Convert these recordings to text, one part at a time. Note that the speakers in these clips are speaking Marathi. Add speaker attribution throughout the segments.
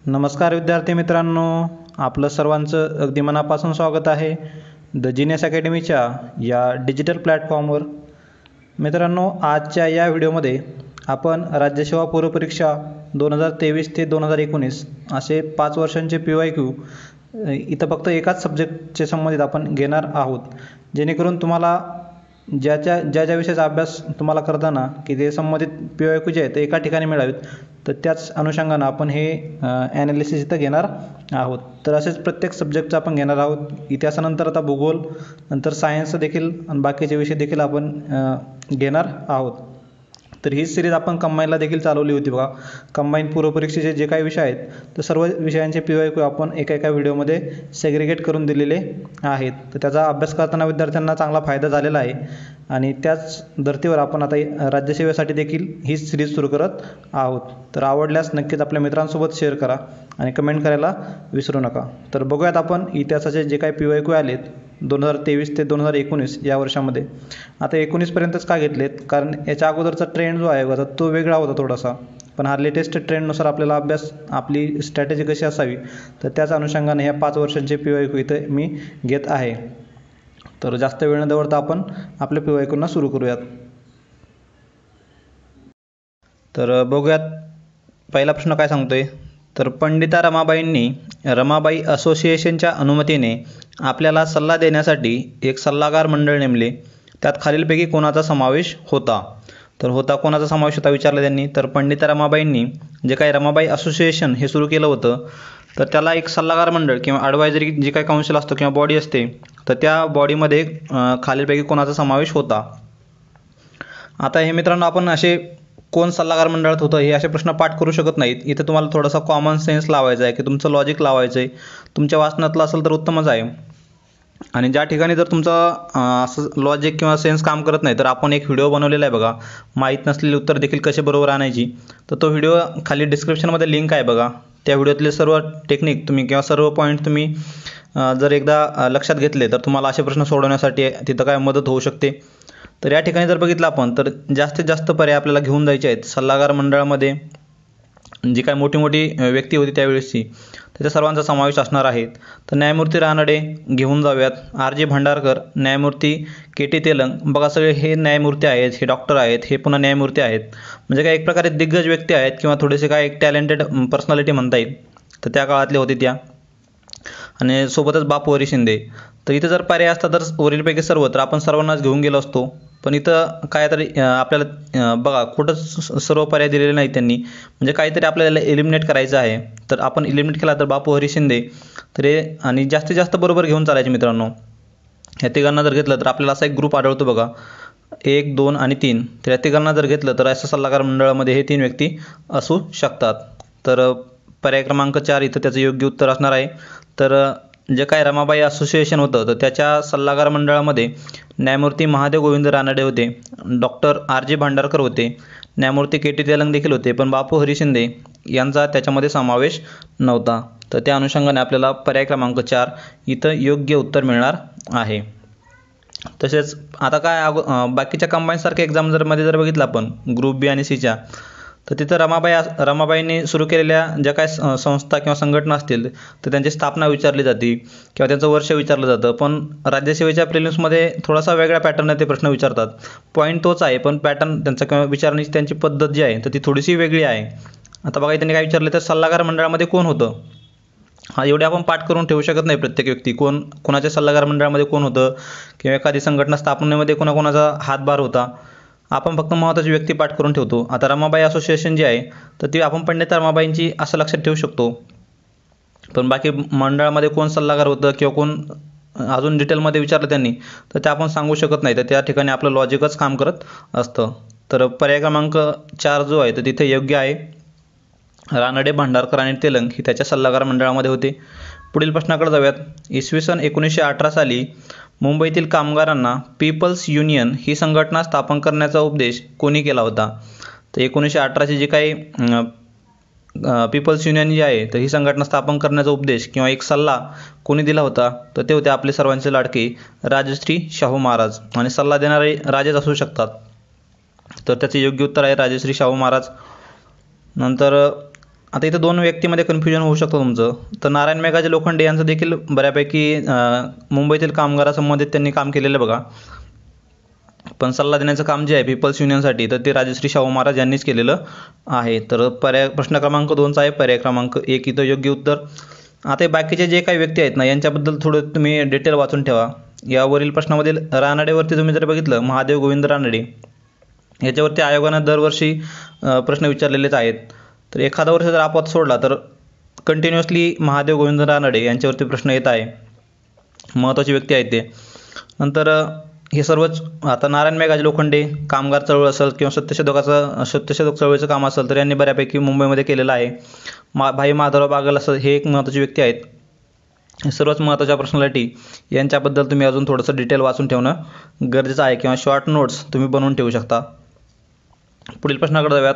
Speaker 1: नमस्कार विद्यार्थी मित्रांनो, आपलं सर्वांचं अगदी मनापासून स्वागत आहे द जीनियस अकॅडमीच्या या डिजिटल प्लॅटफॉर्मवर। मित्रांनो, आजच्या या व्हिडिओमध्ये आपण राज्यसेवा पूर्व परीक्षा 2023 ते 2019 असे 5 वर्षांचे PYQ इथं फक्त एकाच सब्जेक्टचे संबंधित आपण घेणार आहोत, जेणेकरून तुम्हाला ज्या विषयाचा अभ्यास तुम्हाला करताना की ते संबंधित PYQ जे आहेत ते एका ठिकाणी मिळावेत, तर त्याच अनुषंगानं आपण हे ॲनालिसिस इथं घेणार आहोत। तर असेच प्रत्येक सब्जेक्टचं आपण घेणार आहोत। इतिहासानंतर आता भूगोल, नंतर सायन्स देखील आणि बाकीचे विषय देखील आपण घेणार आहोत। तर ही सिरीज आपण कंबाईनला देखील चालवली होती बघा। कंबाईन पूर्व परीक्षेचे जे काही विषय आहेत तर सर्व विषयांचे PYQ आपण एका व्हिडिओमध्ये सेग्रिगेट करून दिलेले आहेत। तर त्याचा अभ्यास करताना विद्यार्थ्यांना चांगला फायदा झालेला आहे आणि त्याच धर्तीवर आपण आता राज्यसेवेसाठी देखील ही सिरीज सुरू करत आहोत। तर आवडल्यास नक्कीच आपल्या मित्रांसोबत शेअर करा आणि कमेंट करायला विसरू नका। तर बघूयात आपण इतिहासाचे जे काही PYQ आलेत 2023 ते 2019 या वर्षामध्ये। आता 19 पर्यंतच का घेतलेत, कारण याच्या अगोदरचा ट्रेंड जो आहे तो वेगळा होता थोडासा, पण हा लेटेस्ट ट्रेंडनुसार आपल्याला अभ्यास आपली स्ट्रॅटेजी कशी असावी तर त्याच अनुषंगाने ह्या 5 वर्षांचे PYQ इथे मी घेत आहे। तर जास्त वेळ न दवडता आपण आपल्या PYQना सुरू करूयात। तर बघूयात पहिला प्रश्न काय सांगतोय। तर पंडिता रमाबाईंनी रमाबाई असोसिएशनच्या अनुमतीने आपल्याला सल्ला देण्यासाठी एक सल्लागार मंडळ नेमले, त्यात खालीलपैकी कोणाचा समावेश होता? तर कोणाचा समावेश होता विचारलं त्यांनी। तर पंडिता रमाबाईंनी जे काही रमाबाई असोसिएशन हे सुरू केलं होतं, तर त्याला एक सल्लागार मंडळ किंवा ॲडवायझरी जे काही काउन्सिल असतो किंवा बॉडी असते, तर त्या बॉडीमध्ये खालीलपैकी कोणाचा समावेश होता? आता हे मित्रांनो, आपण असे कोण सल्लागार मंडळात होतं हे असे प्रश्न पाठ करू शकत नाहीत। इथं तुम्हाला थोडासा कॉमन सेन्स लावायचा आहे की तुमचं लॉजिक लावायचं आहे। तुमच्या वाचनातलं असेल तर उत्तमच आहे, आणि ज्या ठिकाणी जर तुमचं असं लॉजिक किंवा सेन्स काम करत नाही तर आपण एक व्हिडिओ बनवलेला आहे बघा, माहीत नसलेली उत्तर देखील कसे बरोबर आणायची। तर तो व्हिडिओ खाली डिस्क्रिप्शनमध्ये लिंक आहे बघा। त्या व्हिडिओतले सर्व टेक्निक तुम्ही किंवा सर्व पॉईंट तुम्ही जर एकदा लक्षात घेतले तर तुम्हाला असे प्रश्न सोडवण्यासाठी तिथं काय मदत होऊ शकते। तर या ठिकाणी जर बघितलं आपण तर जास्तीत जास्त पर्याय आपल्याला घेऊन जायचे आहेत। सल्लागार मंडळामध्ये जी काय मोठी व्यक्ती होती त्यावेळेसची, त्याच्या सर्वांचा समावेश असणार आहे। तर न्यायमूर्ती रानडे घेऊन जाऊयात, RG भांडारकर, न्यायमूर्ती KT तेलंग, बघा सगळे हे न्यायमूर्ती आहेत, हे डॉक्टर आहेत, हे पुन्हा न्यायमूर्ती आहेत, म्हणजे काय एक प्रकारे दिग्गज व्यक्ती आहेत किंवा थोडेसे काय एक टॅलेंटेड पर्सनॅलिटी म्हणता येईल, तर त्या काळातले होते त्या। आणि सोबतच बापू हरी शिंदे। तर इथं जर पर्याय असता तर वरीलपैकी सर्व तर आपण सर्वांनाच घेऊन गेलो असतो, पण इथं काय तरी आपल्याला बघा कुठंच सर्व पर्याय दिलेले नाही त्यांनी, म्हणजे काहीतरी आपल्याला एलिमिनेट करायचं आहे। तर आपण एलिमिनेट केला तर बापू हरी शिंदे, तर हे आणि जास्तीत जास्त बरोबर घेऊन चालायचे मित्रांनो। ह्या तिघांना जर घेतलं तर आपल्याला असा एक ग्रुप आढळतो बघा, 1, 2 आणि 3। तर या तिघांना जर घेतलं तर असं सल्लागार मंडळामध्ये हे 3 व्यक्ती असू शकतात। तर पर्याय क्रमांक 4 इथं त्याचं योग्य उत्तर असणार आहे। तर जे काय रमाबाई असोसिएशन होतं तर त्याच्या सल्लागार मंडळामध्ये न्यायमूर्ती महादेव गोविंद रानडे होते, डॉक्टर RG भांडारकर होते, न्यायमूर्ती KT तेलंग देखील होते, पण बापू हरी शिंदे यांचा त्याच्यामध्ये समावेश नव्हता। तर त्या अनुषंगाने आपल्याला पर्याय क्रमांक 4 इथं योग्य उत्तर मिळणार आहे। तसेच आता काय बाकीच्या कंबाईनसारख्या एक्झाम मध्ये जर बघितलं आपण ग्रुप B आणि Cच्या, तर तिथं रमाबाईंनी सुरू केलेल्या ज्या काय संस्था किंवा संघटना असतील तर त्यांची स्थापना विचारली जाते किंवा त्यांचं वर्ष विचारलं जातं। पण राज्यसेवेच्या प्रिलिम्समध्ये थोडासा वेगळ्या पॅटर्नने ते प्रश्न विचारतात। पॉईंट तोच आहे, पण पॅटर्न त्यांचा किंवा विचारण्याची त्यांची पद्धत जी आहे तर ती थोडीशी वेगळी आहे। आता बघा त्यांनी काय विचारलं तर सल्लागार मंडळामध्ये कोण होतं, हा एवढे आपण पाठ करून ठेवू शकत नाही प्रत्येक व्यक्ती कोणाच्या सल्लागार मंडळामध्ये कोण होतं किंवा एखादी संघटना स्थापनेमध्ये कोणाचा हातभार होता। आपण फक्त महत्त्वाची व्यक्ती पाठ करून ठेवतो। आता रमाबाई असोसिएशन जी आहे तर ती आपण पंडिता रमाबाईंची असं लक्षात ठेवू शकतो, पण बाकी मंडळामध्ये कोण सल्लागार होतं किंवा कोण अजून डिटेलमध्ये विचारलं त्यांनी तर ते आपण सांगू शकत नाही। तर त्या ठिकाणी आपलं लॉजिकच काम करत असतं। तर पर्याय क्रमांक 4 जो आहे तर तिथे योग्य आहे। रानडे, भांडारकर आणि तेलंग ही त्याच्या सल्लागार मंडळामध्ये होते। पुढील प्रश्नाकडे जाऊयात। इसवी सन 1918 साली मुंबईतील कामगारांना पीपल्स युनियन ही संघटना स्थापन करण्याचा उपदेश कोणी केला होता? तर 1918ची जी काही पीपल्स युनियन जी आहे तर ही संघटना स्थापन करण्याचा उपदेश किंवा एक सल्ला कोणी दिला होता? तर ते होते आपले सर्वांचे लाडके राजश्री शाहू महाराज, आणि सल्ला देणारे राजेच असू शकतात। तर त्याचे योग्य उत्तर आहे राजश्री शाहू महाराज। नंतर आता इथं दोन व्यक्तीमध्ये कन्फ्युजन होऊ शकतं तुमचं. तर नारायण मेघाजी लोखंडे यांचं देखील बऱ्यापैकी मुंबईतील कामगारासंबंधित त्यांनी काम केलेलं बघा. पण सल्ला देण्याचं काम जे आहे पीपल्स युनियनसाठी तर ते राजश्री शाहू महाराज यांनीच केलेलं आहे. तर प्रश्न क्रमांक 2चा आहे पर्याय क्रमांक 1 इथं योग्य उत्तर. आता बाकीचे जे काही व्यक्ती आहेत ना यांच्याबद्दल थोडं तुम्ही डिटेल वाचून ठेवा. यावरील प्रश्नामधील रानडेवरती तुम्ही जर बघितलं महादेव गोविंद रानडे याच्यावरती आयोगानं दरवर्षी प्रश्न विचारलेलेच आहेत. तर एखादा वर्ष जर अपवाद सोडला तर कंटिन्युअसली महादेव गोविंद रानडे यांच्यावरती प्रश्न येत आहे. महत्त्वाची व्यक्ती आहेत ते. नंतर हे सर्वच आता नारायण मेघाजी लोखंडे कामगार चळवळ असेल किंवा सत्यशोधक चळवळीचं काम असेल तर यांनी बऱ्यापैकी मुंबईमध्ये केलेलं आहे. भाई माधवराव बागल असं हे एक महत्त्वाची व्यक्ती आहेत. सर्वच महत्त्वाच्या पर्सनॅलिटी यांच्याबद्दल तुम्ही अजून थोडंसं डिटेल वाचून ठेवणं गरजेचं आहे किंवा शॉर्ट नोट्स तुम्ही बनवून ठेवू शकता. पुढील प्रश्नाकडे जाऊयात.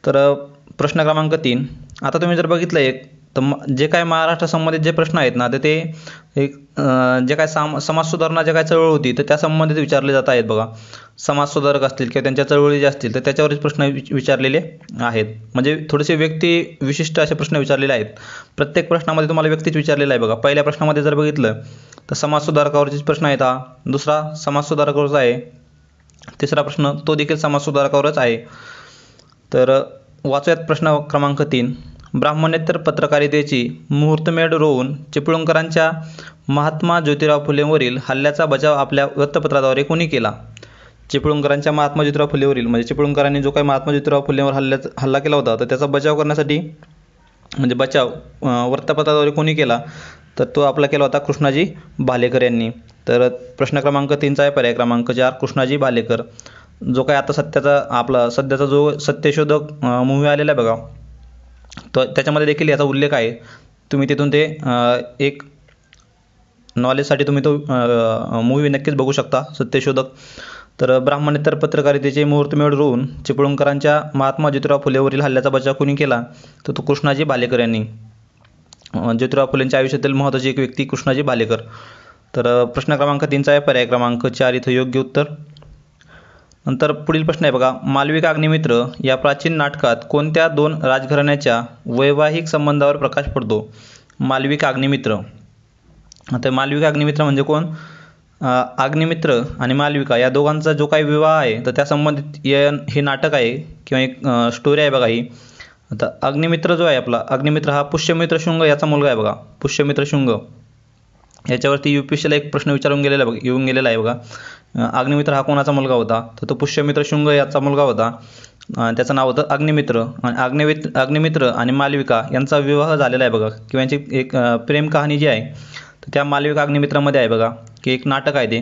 Speaker 1: तर प्रश्न क्रमांक 3 आता तुम्ही जर बघितलं एक तर जे काय महाराष्ट्र संबंधित जे प्रश्न आहेत ना तर ते एक जे काय समाज सुधारणा जे काय चळवळ होती तर त्या संबंधित विचारले जात आहेत बघा. समाज सुधारक असतील किंवा त्यांच्या चळवळी जे असतील तर त्याच्यावरच प्रश्न विचारलेले आहेत. म्हणजे थोडेसे व्यक्ती विशिष्ट असे प्रश्न विचारलेले आहेत. प्रत्येक प्रश्नामध्ये तुम्हाला व्यक्तीच विचारलेला आहे बघा. पहिल्या प्रश्नामध्ये जर बघितलं तर समाज सुधारकावरतीच प्रश्न आहेत हा. दुसरा समाज सुधारकावरचा आहे. तिसरा प्रश्न तो देखील समाज सुधारकावरच आहे. तर वाचूयात प्रश्न क्रमांक 3. ब्राह्मणेतर पत्रकारितेची मुहूर्तमेढ रोवून चिपळूणकरांच्या महात्मा ज्योतिराव फुलेंवरील हल्ल्याचा बचाव आपल्या वृत्तपत्राद्वारे कोणी केला? चिपळूणकरांच्या महात्मा ज्योतिराव फुलेवरील म्हणजे चिपळूणकरांनी जो काही महात्मा ज्योतिराव फुलेंवर हल्ला केला होता तर त्याचा बचाव करण्यासाठी म्हणजे बचाव वृत्तपत्राद्वारे कोणी केला? तर तो आपला केला होता कृष्णाजी भालेकर यांनी. तर प्रश्न क्रमांक 3चा आहे पर्याय क्रमांक 4 कृष्णाजी भालेकर. जो काय आता आपला सध्याचा जो सत्यशोधक मूव्ही आलेला आहे बघा तो त्याच्यामध्ये देखील याचा उल्लेख आहे. तुम्ही तिथून ते एक नॉलेजसाठी तुम्ही तो मूव्ही नक्कीच बघू शकता सत्यशोधक. तर ब्राह्मणेतर पत्रकारितेचे मुहूर्तमेढ रोवून चिपळूणकरांच्या महात्मा ज्योतिराव फुलेवरील हल्ल्याचा बचाव कोणी केला? तर तो कृष्णाजी भालेकर यांनी. ज्योतिराव फुलेंच्या आयुष्यातील महत्त्वाची एक व्यक्ती कृष्णाजी भालेकर. तर प्रश्न क्रमांक 3चा आहे पर्याय क्रमांक 4 इथं योग्य उत्तर. नंतर पुढील प्रश्न आहे बघा. मालविका अग्निमित्र या प्राचीन नाटकात कोणत्या 2 राजघराण्याच्या वैवाहिक संबंधावर प्रकाश पडतो? मालविका अग्निमित्र. आता मालविका अग्निमित्र म्हणजे कोण? अग्निमित्र आणि मालविका या दोघांचा जो काही विवाह आहे तर त्या संबंधित हे नाटक आहे किंवा एक स्टोरी आहे बघा ही. आता अग्निमित्र जो आहे आपला अग्निमित्र हा पुष्यमित्र शुंग याचा मुलगा आहे बघा. पुष्यमित्र शुंग याच्यावरती UPSCला एक प्रश्न येऊन गेलेला आहे बघा. अग्निमित्र हा कोणाचा मुलगा होता? तर तो पुष्यमित्र शुंग याचा मुलगा होता. त्याचं नाव होतं अग्निमित्र. आणि अग्निमित्र आणि मालविका यांचा विवाह झालेला आहे बघा किंवा यांची एक प्रेम कहाणी जी आहे तर त्या मालविका अग्निमित्रामध्ये आहे बघा की एक नाटक आहे ते.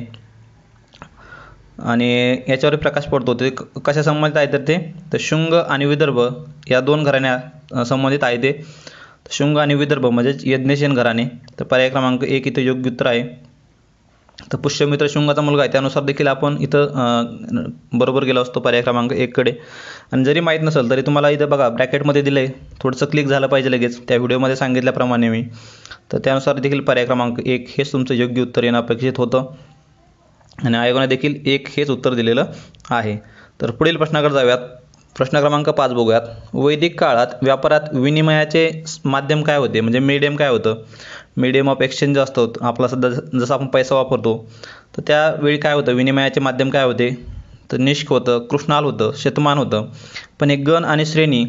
Speaker 1: आणि याच्यावर प्रकाश पडतो ते कशा संबंधित आहे तर शुंग आणि विदर्भ या 2 घराण्या संबंधित आहे ते. शुंग आणि विदर्भ म्हणजेच यज्ञसेन घराणे. तर पर्याय क्रमांक 1 इथं योग्य उत्तर आहे. तर पुष्यमित्र शुंगाचा मुलगा आहे त्यानुसार देखील आपण इथं बरोबर गेलो असतो पर्याय क्रमांक 1 कडे. आणि जरी माहीत नसेल तरी तुम्हाला इथं बघा ब्रॅकेटमध्ये दिलं आहे. थोडंसं क्लिक झालं पाहिजे लगेच त्या व्हिडिओमध्ये सांगितल्याप्रमाणे मी. तर त्यानुसार देखील पर्याय क्रमांक 1 हेच तुमचं योग्य उत्तर येणं अपेक्षित होतं. आणि आयोगाने देखील 1 हेच उत्तर दिलेलं आहे. तर पुढील प्रश्नाकडे जाऊयात. प्रश्न क्रमांक 5 बघूयात. वैदिक काळात व्यापारात विनिमयाचे माध्यम काय होते? म्हणजे मीडियम काय होतं? मीडियम ऑफ एक्सचेंज असतो आपला सध्या जसं आपण पैसा वापरतो तर त्यावेळी काय होतं? विनिमयाचे माध्यम काय होते? तर निष्क होतं, कृष्णाल होतं, शतमान होतं. पण एक गण आणि श्रेणी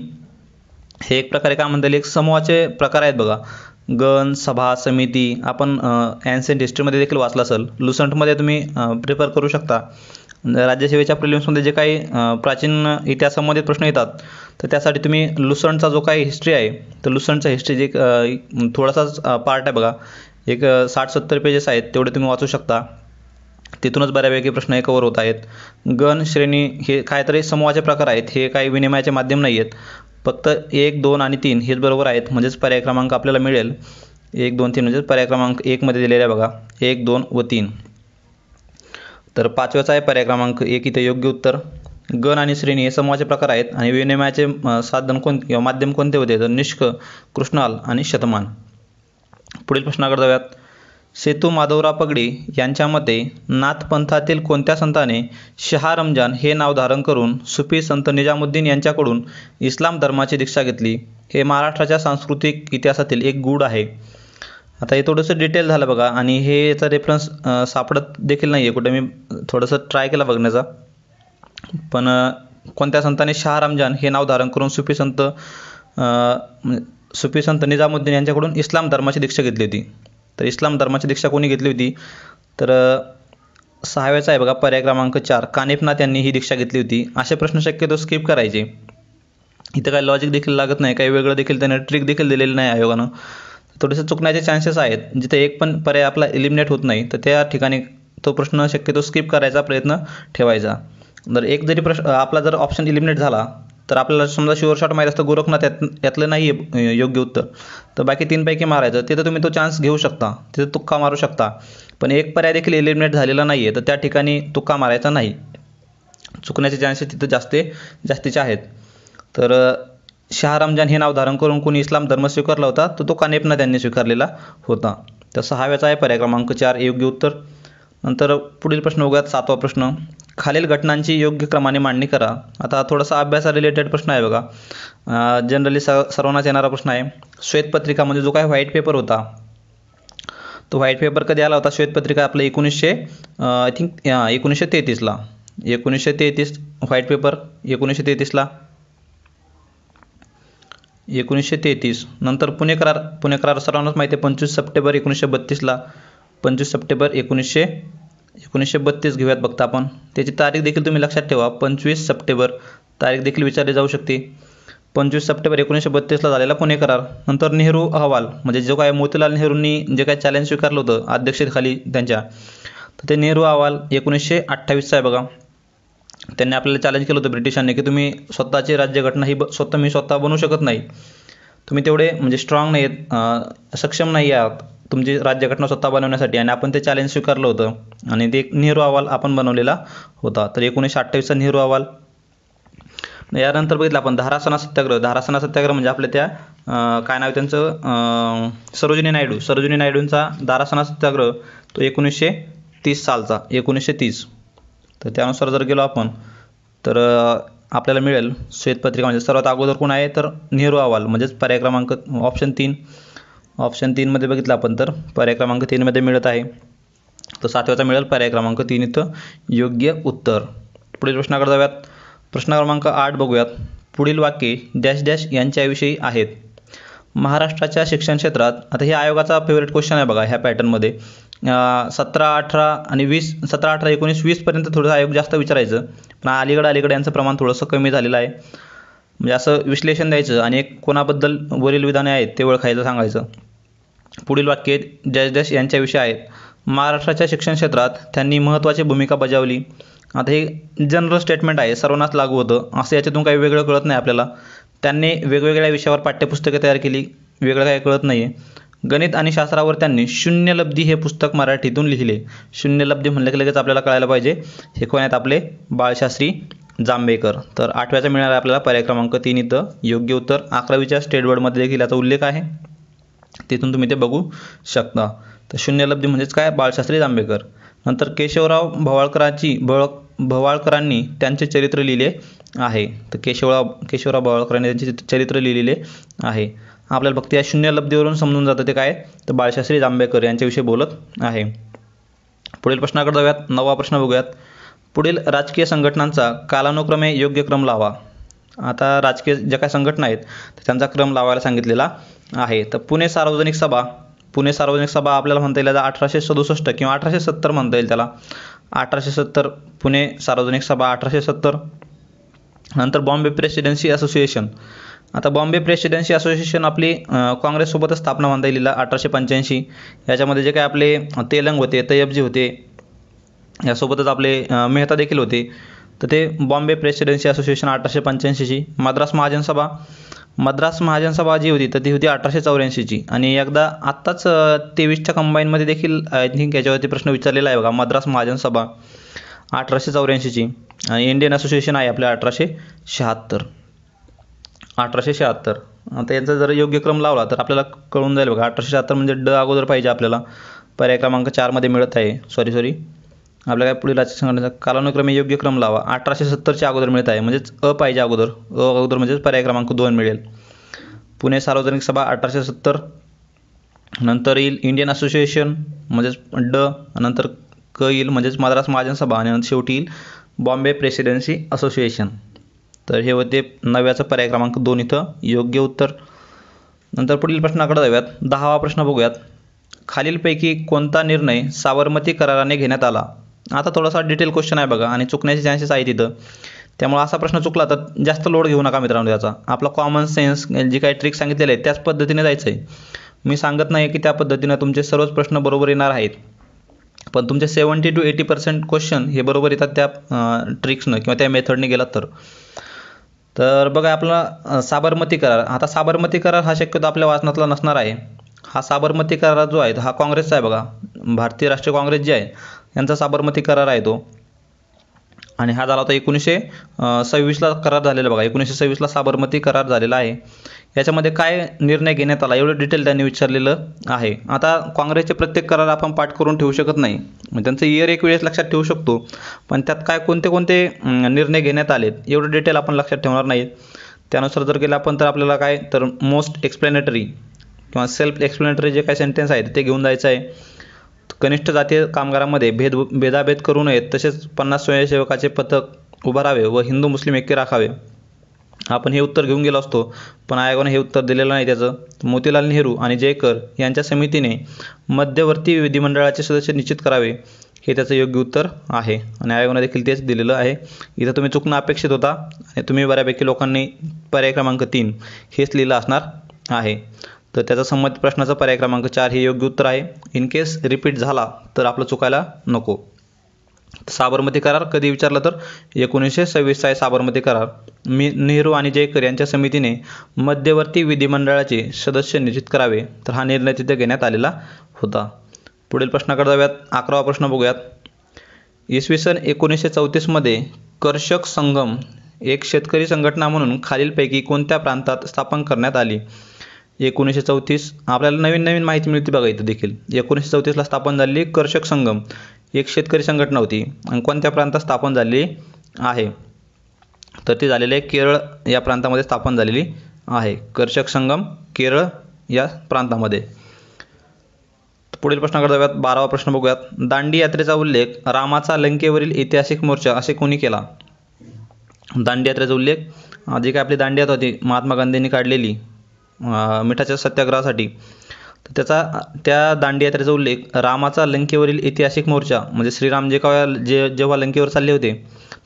Speaker 1: हे एक प्रकारे काय म्हणता येईल एक समूहाचे प्रकार आहेत बघा. गण, सभा, समिती आपण ॲन्शियंट हिस्ट्रीमध्ये देखील वाचलं असेल. लुसंटमध्ये तुम्ही प्रिफर करू शकता. राज्यसेवेच्या प्रिलिम्समध्ये जे काही प्राचीन इतिहास संबंधित प्रश्न येतात तर त्यासाठी तुम्ही लुसंटचा जो काही हिस्ट्री आहे तर लुसंटचा हिस्ट्री जे थोडासाच पार्ट आहे बघा. एक 60-70 पेजेस आहेत तेवढे तुम्ही वाचू शकता. तिथूनच बऱ्यापैकी प्रश्न कव्हर होत आहेत. गण, श्रेणी हे काहीतरी समूहाचे प्रकार आहेत. हे काही विनिमयाचे माध्यम नाही आहेत. फक्त 1, 2 आणि 3 हेच बरोबर आहेत. म्हणजेच पर्याय क्रमांक आपल्याला मिळेल 1, 2, 3 म्हणजेच पर्याय क्रमांक 1 मध्ये दिलेला आहे बघा 1, 2 व 3. तर 5व्याचा आहे पर्याय क्रमांक 1 इथे योग्य उत्तर. गण आणि श्रेणी हे समूहाचे प्रकार आहेत आणि विनिमयाचे साधन किंवा माध्यम कोणते होते? तर निष्क, कृष्णाल आणि शतमान. पुढील प्रश्नाकडे जाऊयात. सेतू माधवराव पगडी यांच्या मते नाथपंथातील कोणत्या संताने शहा रमजान हे नाव धारण करून सुफी संत निजामुद्दीन यांच्याकडून इस्लाम धर्माची दीक्षा घेतली? हे महाराष्ट्राच्या सांस्कृतिक इतिहासातील एक गूढ आहे. आता हे थोडंसं डिटेल झालं बघा, आणि हे याचा रेफरन्स सापडत देखील नाही आहे कुठे. मी थोडंसं ट्राय केला बघण्याचा, पण कोणत्या संताने शहा रमजान हे नाव धारण करून सुफी संत निजामुद्दीन यांच्याकडून इस्लाम धर्माची दीक्षा घेतली होती? तर इस्लाम धर्माची दीक्षा कोणी घेतली होती? तर 6व्याचा आहे बघा, पर्याय क्रमांक 4, कानिफनाथ यांनी ही दीक्षा घेतली होती. असे प्रश्न शक्यतो स्किप करायचे. इथं काही लॉजिक देखील लागत नाही, काही वेगळं देखील त्याने ट्रिक देखील दिलेली नाही आयोगानं. थोडेसे चुकण्याचे चान्सेस आहेत. जिथे एक पण पर्याय आपला एलिमिनेट होत नाही तर त्या ठिकाणी तो प्रश्न शक्यतो स्किप करायचा प्रयत्न ठेवायचा. जर एक जरी प्रश्न आपला जर ऑप्शन एलिमिनेट झाला तर आपल्याला समजा शुअर शॉट माहीत असतं गोरखनाथ यातलं नाही आहे योग्य उत्तर, तर बाकी 3पैकी मारायचं. तिथं तुम्ही तो चान्स घेऊ शकता, तिथं तुक्का मारू शकता. पण एक पर्याय देखील एलिमिनेट झालेला नाही आहे तर त्या ठिकाणी तुक्का मारायचा नाही. चुकण्याचे चान्सेस तिथं जास्तीचे आहेत. तर शहा रमजान हे नाव धारण करून कोणी इस्लाम धर्म स्वीकारला होता तर तो कानिफनाथ यांनी स्वीकारलेला होता. तर 6व्याचा आहे पर्याय क्रमांक 4 योग्य उत्तर. नंतर पुढील प्रश्न बघूयात, 7वा प्रश्न. खालील घटनांची योग्य क्रमाने मांडणी करा. आता थोडासा अभ्यासा रिलेटेड प्रश्न आहे बघा, जनरली सर्वांनाच येणारा प्रश्न आहे. श्वेतपत्रिका म्हणजे जो काय व्हाईट पेपर होता, तो व्हाईट पेपर कधी आला होता? श्वेतपत्रिका आपलं 1933ला. 1933 व्हाईट पेपर 1933ला. 1933 नंतर पुणे करार सर्वांनाच माहिती आहे 25 सप्टेंबर 1932ला. 25 सप्टेंबर 1932 घेऊयात बघता आपण. त्याची तारीख देखील तुम्ही लक्षात ठेवा, 25 सप्टेंबर तारीख देखील विचारली जाऊ शकते. 25 सप्टेंबर 1932ला झालेला पुणे करार. नंतर नेहरू अहवाल म्हणजे जो काय मोतीलाल नेहरूंनी जे काय चॅलेंज स्वीकारलं होतं अध्यक्षतेखाली त्यांच्या, तर ते नेहरू अहवाल 1928चा आहे बघा. त्यांनी आपल्याला चॅलेंज केलं होतं ब्रिटिशांनी की तुम्ही स्वतःची राज्यघटना ही स्वतः बनवू शकत नाही, तुम्ही तेवढे म्हणजे स्ट्रॉंग नाही आहेत, सक्षम नाही आहात तुमची राज्यघटना स्वतः बनवण्यासाठी. आणि आपण ते चॅलेंज स्वीकारलं होतं आणि ते नेहरू अहवाल आपण बनवलेला होता. तर 1928चा नेहरू अहवाल. यानंतर बघितलं आपण धारासणा सत्याग्रह म्हणजे आपल्या त्या काय नाव त्यांचं, सरोजिनी नायडूंचा धारासणा सत्याग्रह तो 1930 सालचा. 1930. तर त्यानुसार जर गेलो आपण तर आपल्याला मिळेल श्वेतपत्रिका म्हणजे सर्वात अगोदर कोण आहे तर नेहरू अहवाल, म्हणजेच पर्याय क्रमांक ऑप्शन 3मध्ये बघितलं आपण तर पर्याय क्रमांक 3मध्ये मिळत आहे. तर 7व्याचा मिळेल पर्याय क्रमांक 3 इथं योग्य उत्तर. पुढील प्रश्नाकडे जाऊयात. प्रश्न क्रमांक 8 बघूयात. पुढील वाक्ये डॅश डॅश यांच्याविषयी आहेत. महाराष्ट्राच्या शिक्षण क्षेत्रात, आता हे आयोगाचा फेवरेट क्वेश्चन आहे बघा ह्या पॅटर्नमध्ये. 17, 18 आणि 20, 17, 18, 19, 20पर्यंत थोडंसं आयोग जास्त विचारायचं, पण अलीकडे यांचं प्रमाण थोडंसं कमी झालेलं आहे. म्हणजे असं विश्लेषण द्यायचं आणि एक कोणाबद्दल वरील विधाने आहेत ते ओळखायचं सांगायचं. पुढील वाक्य डॅश डॅश यांच्याविषयी आहेत. महाराष्ट्राच्या शिक्षण क्षेत्रात त्यांनी महत्त्वाची भूमिका बजावली. आता हे जनरल स्टेटमेंट आहे, सर्वांनाच लागू होतं असं, याच्यातून काही वेगळं कळत नाही आपल्याला. त्यांनी वेगवेगळ्या विषयावर पाठ्यपुस्तके तयार केली, वेगळं काही कळत नाही आहे. गणित आणि शास्त्रावर त्यांनी शून्यलब्धी हे पुस्तक मराठीतून लिहिले. शून्यलब्धी म्हणलं की लगेच आपल्याला कळायला पाहिजे हे कोण आहेत, आपले बाळशास्त्री जांभेकर. तर 8व्याचा मिळणार आहे आपल्याला पर्याय क्रमांक 3 इथं योग्य उत्तर. 11वीच्या स्टेट बोर्डमध्ये देखील याचा उल्लेख आहे, तिथून तुम्ही ते बघू शकता. तर शून्यलब्धी म्हणजेच काय, बाळशास्त्री जांभेकर. नंतर केशवराव भवाळकरांनी त्यांचे चरित्र लिहिले आहे. तर केशवराव भवाळकरांनी त्यांचे चरित्र लिहिलेले आहे. आपल्याला फक्त या शून्यलब्धीवरून समजून जातं ते काय, तर बाळशास्त्री जांभेकर यांच्याविषयी बोलत आहे. पुढील प्रश्नाकडे जाऊयात. 9वा प्रश्न बघूयात. पुढील राजकीय संघटनांचा कालानुक्रमे योग्य क्रम लावा. आता राजकीय ज्या काही संघटना आहेत तर त्यांचा क्रम लावायला सांगितलेला आहे. तर पुणे सार्वजनिक सभा आपल्याला म्हणता येईल 1867 किंवा 1870 म्हणता येईल त्याला. 1870 पुणे सार्वजनिक सभा 1870. नंतर बॉम्बे प्रेसिडेन्सी असोसिएशन. आता बॉम्बे प्रेसिडेन्सी असोसिएशन आपली काँग्रेससोबतच स्थापना म्हणता येईल 1885. याच्यामध्ये जे काय आपले तेलंग होते, तय्यबजी होते, यासोबतच आपले मेहता देखील होते. तर ते बॉम्बे प्रेसिडेन्सी असोसिएशन 1885ची. मद्रास महाजन सभा जी होती तर ती होती 1884ची. आणि एकदा आत्ताच 23च्या कंबाईनमध्ये देखील आय थिंक याच्यावरती प्रश्न विचारलेला आहे बघा, मद्रास महाजन सभा 1884ची. आणि इंडियन असोसिएशन आहे आपल्या 1876. आता यांचा जर योग्य क्रम लावला तर आपल्याला कळून जाईल बघा. 1876 म्हणजे ड अगोदर पाहिजे आपल्याला, पर्याय क्रमांक 4मध्ये मिळत आहे. सॉरी आपल्या काय पुढील राज्य संघटनेचा कालानुक्रमे योग्य क्रम लावा. 1870च्या अगोदर मिळत आहे, म्हणजेच पाहिजे अगोदर म्हणजेच पर्याय क्रमांक 2 मिळेल. पुणे सार्वजनिक सभा 1870, नंतर येईल इंडियन असोसिएशन म्हणजेच नंतर येईल म्हणजेच मद्रास महाजन सभा, आणि नंतर शेवटी येईल बॉम्बे प्रेसिडेन्सी असोसिएशन. तर हे होते 9व्याचा पर्याय क्रमांक 2 इथं योग्य उत्तर. नंतर पुढील प्रश्नाकडे जाऊयात. 10वा प्रश्न बघूयात. खालीलपैकी कोणता निर्णय साबरमती कराराने घेण्यात आला? आता थोडासा डिटेल क्वेश्चन आहे बघा, आणि चुकण्याचे चान्सेस आहेत इथं. त्यामुळे असा प्रश्न चुकला तर जास्त लोड घेऊ नका मित्रांनो. त्याचा आपला कॉमन सेन्स जी काही ट्रिक सांगितलेले आहेत त्याच पद्धतीने जायचं आहे. मी सांगत नाही की त्या पद्धतीनं तुमचे सर्वच प्रश्न बरोबर येणार आहेत, पण तुमचे 70 to 80% क्वेश्चन हे बरोबर येतात त्या ट्रिक्सनं किंवा त्या मेथडने गेलात तर बघा आपला साबरमती करार. आता साबरमती करार हा शक्यतो आपल्या वाचनातला नसणार आहे. हा साबरमती करार जो आहे हा काँग्रेसचा आहे बघा. भारतीय राष्ट्रीय काँग्रेस जे आहे यांचा साबरमती करार आहे तो, आणि हा झाला होता 1926ला करार झालेला बघा. 1926ला साबरमती करार झालेला आहे. याच्यामध्ये काय निर्णय घेण्यात आला एवढं डिटेल त्यांनी विचारलेलं आहे. आता काँग्रेसचे प्रत्येक करार आपण पाठ करून ठेवू शकत नाही, म्हणजे त्यांचं इयर एक वेळेस लक्षात ठेवू शकतो, पण त्यात काय कोणते निर्णय घेण्यात आलेत एवढं डिटेल आपण लक्षात ठेवणार नाही. त्यानुसार जर गेलं आपण तर आपल्याला काय तर मोस्ट एक्सप्लेनेटरी किंवा सेल्फ एक्सप्लेनेटरी जे काही सेंटेन्स आहेत ते घेऊन जायचं आहे. कनिष्ठ जातीय कामगारांमध्ये भेदाभेद करू नयेत, तसेच 50 स्वयंसेवकाचे पथक उभारावे व हिंदू मुस्लिम ऐक्य राखावे. आपण हे उत्तर घेऊन गेलो असतो, पण आयोगाने हे उत्तर दिलेलं नाही त्याचं. मोतीलाल नेहरू आणि जयकर यांच्या समितीने मध्यवर्ती विधिमंडळाचे सदस्य निश्चित करावे हे त्याचं योग्य उत्तर आहे, आणि आयोगाने देखील तेच दिलेलं आहे. इथं तुम्ही चुकणं अपेक्षित होता, आणि तुम्ही बऱ्यापैकी लोकांनी पर्याय क्रमांक 3 हेच लिहिलं असणार आहे. तर त्याचा संबंधित प्रश्नाचा पर्याय क्रमांक 4 हे योग्य उत्तर आहे. इन केस रिपीट झाला तर आपलं चुकायला नको. साबरमती करार कधी विचारला तर 1926चा आहे साबरमती करार. नेहरू आणि जयकर यांच्या समितीने मध्यवर्ती विधिमंडळाचे सदस्य निश्चित करावे, तर हा निर्णय तिथे घेण्यात आलेला होता. पुढील प्रश्नाकडे जाऊयात. 11वा प्रश्न बघूयात. इसवी सन 1934मध्ये कर्षक संगम एक शेतकरी संघटना म्हणून खालीलपैकी कोणत्या प्रांतात स्थापन करण्यात आली? 1934 आपल्याला नवीन माहिती मिळते बघा इथं देखील. 1934ला स्थापन झालेली कर्षक संगम एक शेतकरी संघटना होती, आणि कोणत्या प्रांतात स्थापन झालेली आहे? तर ती झालेली आहे केरळ या प्रांतामध्ये स्थापन झालेली आहे. कर्षक संगम केरळ या प्रांतामध्ये. पुढील प्रश्नाकडे जाऊयात. 12वा प्रश्न बघूयात. दांडी यात्रेचा उल्लेख रामाचा लंकेवरील ऐतिहासिक मोर्चा असे कोणी केला? दांडी यात्रेचा उल्लेख जी काय आपली दांडी यात्रा होती महात्मा गांधींनी काढलेली मिठाच्या सत्याग्रहासाठी, तर त्या दांडी यात्रेचा उल्लेख रामाचा लंकेवरील ऐतिहासिक मोर्चा म्हणजे श्रीराम जेव्हा लंकेवर चालले होते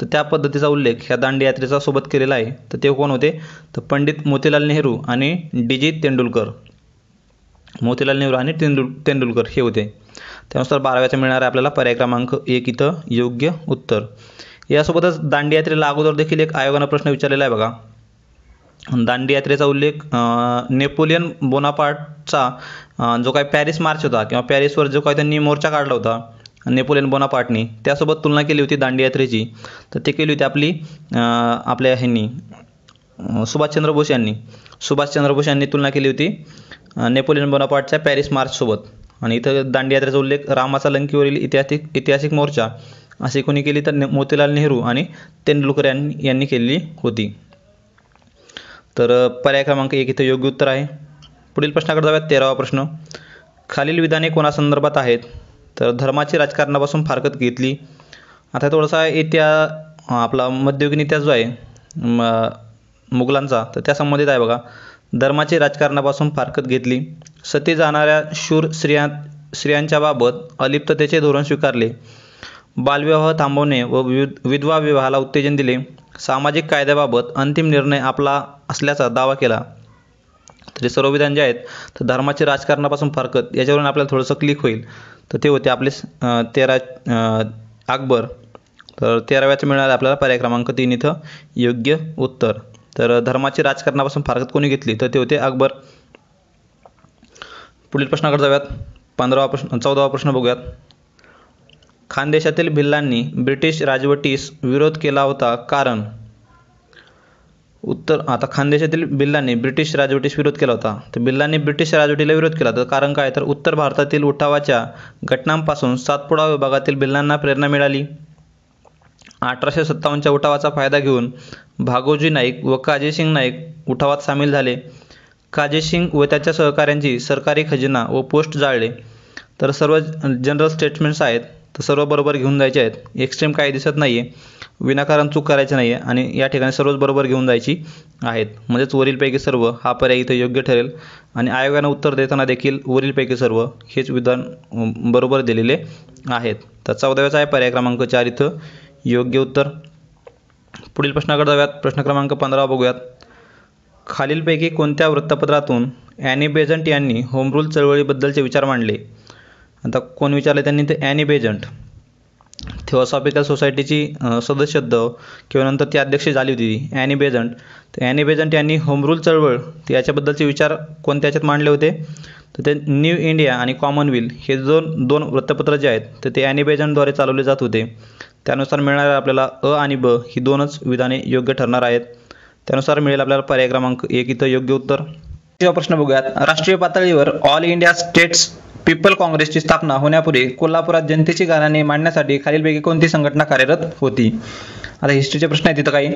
Speaker 1: तर त्या पद्धतीचा उल्लेख ह्या दांडी यात्रेचा सोबत केलेला आहे. तर ते कोण होते? तर पंडित मोतीलाल नेहरू आणि डी.जी. तेंडुलकर. मोतीलाल नेहरू आणि तेंडुलकर हे होते. त्यानुसार 12व्याचा मिळणार आहे आपल्याला पर्याय क्रमांक 1 इथं योग्य उत्तर. यासोबतच दांडी यात्रेला अगोदर देखील एक आयोगानं प्रश्न विचारलेला आहे बघा. दांडी यात्रेचा उल्लेख नेपोलियन बोनापार्टचा जो काही पॅरिस मार्च होता किंवा पॅरिसवर जो काही त्यांनी मोर्चा काढला होता नेपोलियन बोनापार्टनी, त्यासोबत तुलना केली होती दांडी यात्रेची. तर ते केली होती आपल्या ह्यांनी सुभाषचंद्र बोस यांनी तुलना केली होती नेपोलियन बोनापार्टच्या पॅरिस मार्चसोबत. आणि इथं दांडी यात्रेचा उल्लेख रामाचा लंकेवरील ऐतिहासिक मोर्चा अशी कोणी केली तर मोतीलाल नेहरू आणि तेंडुलकर यांनी केलेली होती. तर पर्याय क्रमांक 1 इथं योग्य उत्तर आहे. पुढील प्रश्नाकडे जाऊयात. 13वा प्रश्न. खालील विधाने कोणासंदर्भात आहेत? तर धर्माची राजकारणापासून फारकत घेतली. आता थोडासा आपला मध्ययुगीन इतिहास जो आहे मुघलांचा तर त्या संबंधित आहे बघा. धर्माची राजकारणापासून फारकत घेतली. सती जाणाऱ्या शूर स्त्रियांच्या बाबत अलिप्ततेचे धोरण स्वीकारले. बालविवाह थांबवणे व विधवा विवाहाला उत्तेजन दिले. सामाजिक कायद्याबाबत अंतिम निर्णय आपला असल्याचा दावा केला. तर हे सर्व विधान जे आहेत तर धर्माची राजकारणापासून फारकत याच्यावरून आपल्याला थोडंसं क्लिक होईल. तर ते होते आपले 13 अकबर. तर 13व्याचं मिळणार आपल्याला पर्याय क्रमांक 3 इथं योग्य उत्तर. तर धर्माची राजकारणापासून फारकत कोणी घेतली? तर ते होते अकबर. पुढील प्रश्नाकडे जाऊयात. 14वा प्रश्न बघूयात. खानदेशातील भिल्लांनी ब्रिटिश राजवटीस विरोध केला होता कारण? आता खानदेशातील भिल्लांनी ब्रिटिश राजवटीस विरोध केला होता. तर भिल्लांनी ब्रिटिश राजवटीला विरोध केला. तर कारण काय, तर उत्तर भारतातील उठावाच्या घटनांपासून सातपुडा विभागातील भिल्लांना प्रेरणा मिळाली. 1857च्या उठावाचा फायदा घेऊन भागोजी नाईक व काजेसिंग नाईक उठावात सामील झाले. काजेसिंग व त्याच्या सहकाऱ्यांची सरकारी खजिना व पोस्ट जाळले. तर सर्व जनरल स्टेटमेंट्स आहेत, तर सर्व बरोबर घेऊन जायचे आहेत. एक्स्ट्रीम काही दिसत नाही आहे, विनाकारण चूक करायची नाही आहे आणि या ठिकाणी सर्वच बरोबर घेऊन जायची आहेत. म्हणजेच वरीलपैकी सर्व हा पर्याय इथं योग्य ठरेल. आणि आयोगानं उत्तर देताना देखील वरीलपैकी सर्व हेच विधान बरोबर दिलेले आहेत. तर 14व्याचा आहे पर्याय क्रमांक 4 इथं योग्य उत्तर. पुढील प्रश्नाकडे जाऊयात. प्रश्न क्रमांक 15 बघूयात. खालीलपैकी कोणत्या वृत्तपत्रातून ॲनी बेझंट यांनी होम रूल चळवळीबद्दलचे विचार मांडले? आता कोण विचारले त्यांनी, ते ॲनी बेझंट थिओसॉफिकल सोसायटीची सदस्यत्व किंवा नंतर ती अध्यक्ष झाली होती ॲनी बेझंट. तर ॲनी बेझंट यांनी होम रूल चळवळ याच्याबद्दलचे विचार कोणत्या याच्यात मांडले होते? तर ते न्यू इंडिया आणि कॉमनवेल्थ हे दोन वृत्तपत्र जे आहेत तर ते ॲनी बेझंटद्वारे चालवले जात होते. त्यानुसार मिळणारे आपल्याला अ आणि ब ही दोनच विधाने योग्य ठरणार आहेत. त्यानुसार मिळेल आपल्याला पर्याय क्रमांक 1 इथं योग्य उत्तर. प्रश्न बघूयात. राष्ट्रीय पातळीवर ऑल इंडिया स्टेट्स पीपल काँग्रेसची स्थापना होण्यापूर्वी कोल्हापुरात जनतेची गाणी मांडण्यासाठी खालीलपैकी कोणती संघटना कार्यरत होती? आता हिस्ट्रीचे प्रश्न आहेत तिथं काही.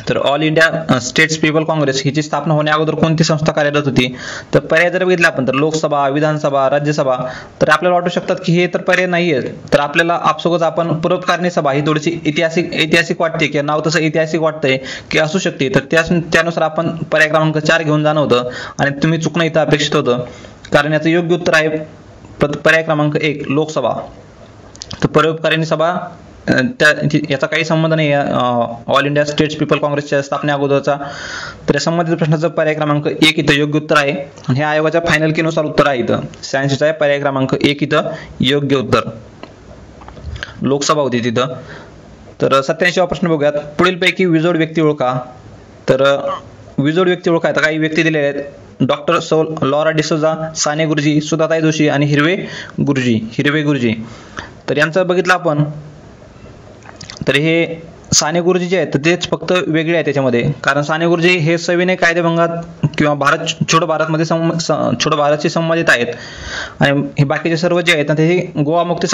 Speaker 1: तर all India states people Congress हिची स्थापना होण्या अगोदर कोणती संस्था कार्यरत होती? तर पर्याय जर बघितला आपण तर लोकसभा, विधानसभा, राज्यसभा. तर आपल्याला वाटू शकतात की हे तर पर्याय नाही आहेत. तर आपल्याला आपसोबत आपण परोपकारणी सभा ही थोडीशी ऐतिहासिक वाटते किंवा नाव तसं ऐतिहासिक वाटतंय की असू शकते. तर त्यानुसार आपण पर्याय क्रमांक 4 घेऊन जाणं होतं आणि तुम्ही चुकणं इथं अपेक्षित होतं, कारण याचं योग्य उत्तर आहे पर्याय क्रमांक 1 लोकसभा. तर परोपकारिणी सभा याचा काही संबंध नाही ऑल इंडिया स्टेट्स पीपल काँग्रेसच्या स्थापने अगोदरचा. तर या संबंधित प्रश्नाचं पर्याय क्रमांक 1 इथं योग्य उत्तर आहे आणि हे आयोगाच्या फायनल कीनुसार उत्तर आहे. इथं 86चा आहे पर्याय क्रमांक 1 इथं योग्य उत्तर. लोकसभा होती तिथं. तर 87वा प्रश्न बघूयात. पुढीलपैकी विजोड व्यक्ती ओळखा. तर विजोड व्यक्ती ओळखा तर काही व्यक्ती दिलेल्या आहेत. डॉक्टर सौ लॉरा डिसोजा, साने गुरुजी, सुधाताई जोशी आणि हिरवे गुरुजी. तर यांचं बघितलं आपण तर हे साने गुरुजी जे आहेत तर तेच फक्त वेगळे आहेत त्याच्यामध्ये, कारण साने गुरुजी हे सविनय कायदेभंगात किंवा छोडो भारतशी संबंधित आहेत आणि हे बाकीचे सर्व जे आहेत ते गोवा मुक्ती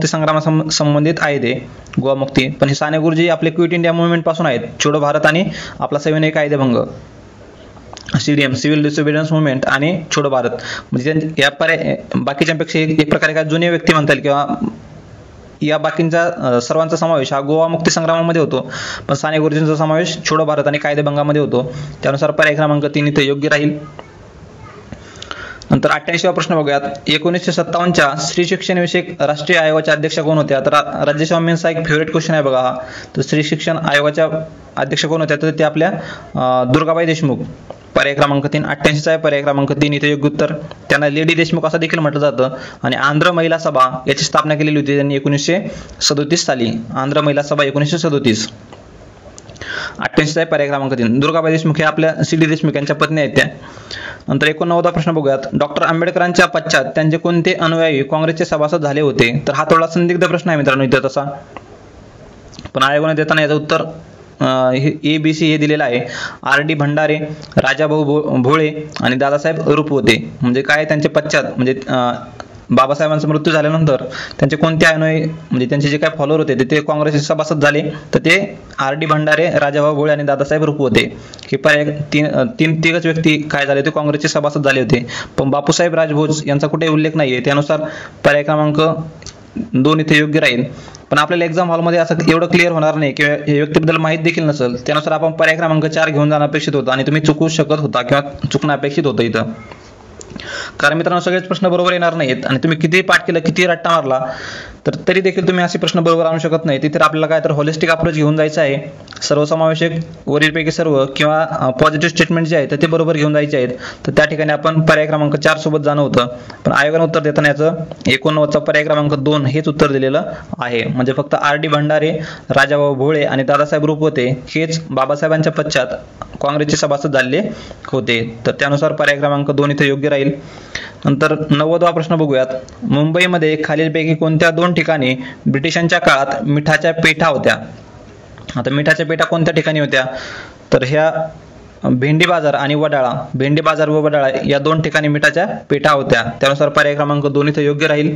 Speaker 1: संबंधित आहे ते गोवा मुक्ती. पण हे साने गुरुजी आपले क्विट इंडिया मुवमेंट पासून आहेत, छोडो भारत आणि आपला सविनय कायदेभंग CDM सिव्हिल डिसोबिडियन्स मुवमेंट आणि छोडो भारत. म्हणजे या बाकीच्यांपेक्षा एक प्रकारे काय जुने व्यक्ती म्हणता येईल किंवा या बाकींचा सर्वांचा समावेश हा गोवा मुक्ती संग्रामामध्ये होतो, पण साने गुरुजींचा समावेश छोडो भारत आणि कायदेभंगामध्ये होतो. त्यानुसार पर्याय क्रमांक 3 इथे योग्य राहील. नंतर 88वा प्रश्न बघूयात. 1957च्या स्त्री शिक्षण विषयक राष्ट्रीय आयोगाच्या अध्यक्ष कोण होत्या? तर राज्यस्वामींचा एक फेवरेट क्वेश्चन आहे बघा हा. तर स्त्री शिक्षण आयोगाच्या अध्यक्ष कोण होत्या? तर ते आपल्या दुर्गाबाई देशमुख. पर्याय क्रमांक 3 88चा आहे पर्याय क्रमांक 3 इथे योग्य उत्तर. त्यांना लेडी देशमुख असं देखील म्हटलं जातं आणि आंध्र महिला सभा याची स्थापना केलेली होती त्यांनी 1937 साली. आंध्र महिला सभा 1937. 88चा आहे पर्याय क्रमांक 3. दुर्गाबाई देशमुख हे आपल्या CD देशमुख यांच्या पत्नी आहेत त्या. नंतर 89वा प्रश्न बघूयात. डॉक्टर आंबेडकरांच्या पश्चात त्यांचे कोणते अनुयायी काँग्रेसचे सभासद झाले होते? तर हा थोडा संदिग्ध प्रश्न आहे मित्रांनो इथं तसा, पण आयोगाने देताना याचं उत्तर ABC हे दिलेलं आहे. RD भंडारे, राजाभाऊ भोळे आणि दादासाहेब रुपवते. म्हणजे काय त्यांचे पश्चात म्हणजे बाबासाहेबांचा मृत्यू झाल्यानंतर त्यांचे कोणते अनुयायी म्हणजे त्यांचे जे काय फॉलोअर होते ते काँग्रेसचे सभासद झाले, तर ते RD भंडारे, राजाभाऊ भोळे आणि दादासाहेब रुपवते. हे पर्याय तिघच व्यक्ती काय झाले ते काँग्रेसचे सभासद झाले होते. पण बापूसाहेब राजभोज यांचा कुठेही उल्लेख नाहीये, त्यानुसार पर्याय क्रमांक 2 इथे योग्य राहील. पण आपल्याला एक्झाम हॉलमध्ये असं एवढं क्लिअर होणार नाही किंवा या व्यक्तीबद्दल माहिती देखील नसेल, त्यानुसार आपण पर्याय क्रमांक 4 घेऊन जाणं अपेक्षित होतं आणि तुम्ही चुकू शकत होता किंवा चुकणं अपेक्षित होतं इथं. कारण मित्रांनो सगळेच प्रश्न बरोबर येणार नाहीत आणि तुम्ही किती पाठ केलं, किती रट्टा मारला तर तरी देखील तुम्ही असे प्रश्न बरोबर आणू शकत नाही. तिथे आपल्याला काय तर होलिस्टिक अप्रोच घेऊन जायचं आहे. सर्वसमावेशक वरीलपैकी सर्व किंवा पॉझिटिव्ह स्टेटमेंट जे आहेत ते बरोबर घेऊन जायचे आहेत. तर त्या ठिकाणी आपण पर्याय क्रमांक 4 सोबत जाणं होतं, पण आयोगाने उत्तर देताना याचं 89चा पर्याय क्रमांक 2 हेच उत्तर दिलेलं आहे. म्हणजे फक्त RD भंडारे, राजाभाऊ भोळे आणि दादासाहेब रुपवते हेच बाबासाहेबांच्या पश्चात काँग्रेसचे सभासद झाले होते. तर त्यानुसार पर्याय क्रमांक 2 इथे योग्य राहील. नंतर 90वा प्रश्न बघूयात. मुंबईमध्ये खालीलपैकी कोणत्या 2 ठिकाणी ब्रिटिशांच्या काळात मिठाच्या पेठा होत्या? आता मिठाच्या पेटा कोणत्या ठिकाणी होत्या, तर ह्या भेंडी बाजार आणि वडाळा, भेंडी बाजार व वडाळा या 2 ठिकाणी मिठाच्या पेटा होत्या. त्यानुसार पर्याय क्रमांक 2 इथे योग्य राहील.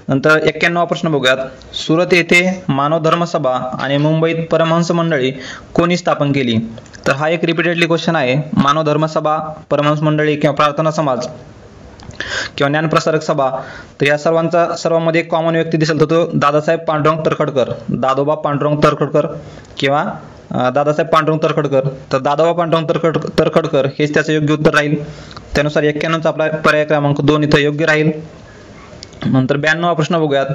Speaker 1: नंतर 91वा प्रश्न बघूयात. सुरत येथे मानव धर्म सभा आणि मुंबईत परमहंस मंडळी कोणी स्थापन केली, तर हा एक रिपीटेडली क्वेश्चन आहे. मानव धर्म सभा, परमहंस मंडळी किंवा प्रार्थना समाज किंवा ज्ञानप्रसारक सभा, तर या सर्वांमध्ये एक कॉमन व्यक्ती दिसेल तर तो दादासाहेब पांडुरंग तरखडकर, दादोबा पांडुरंग तरखडकर किंवा दादासाहेब पांडुरंग तरखडकर. तर दादोबा पांडुरंग तरखडकर हेच त्याचं योग्य उत्तर राहील. त्यानुसार 91चा आपला पर्याय क्रमांक 2 इथं योग्य राहील. नंतर 92वा प्रश्न बघूयात.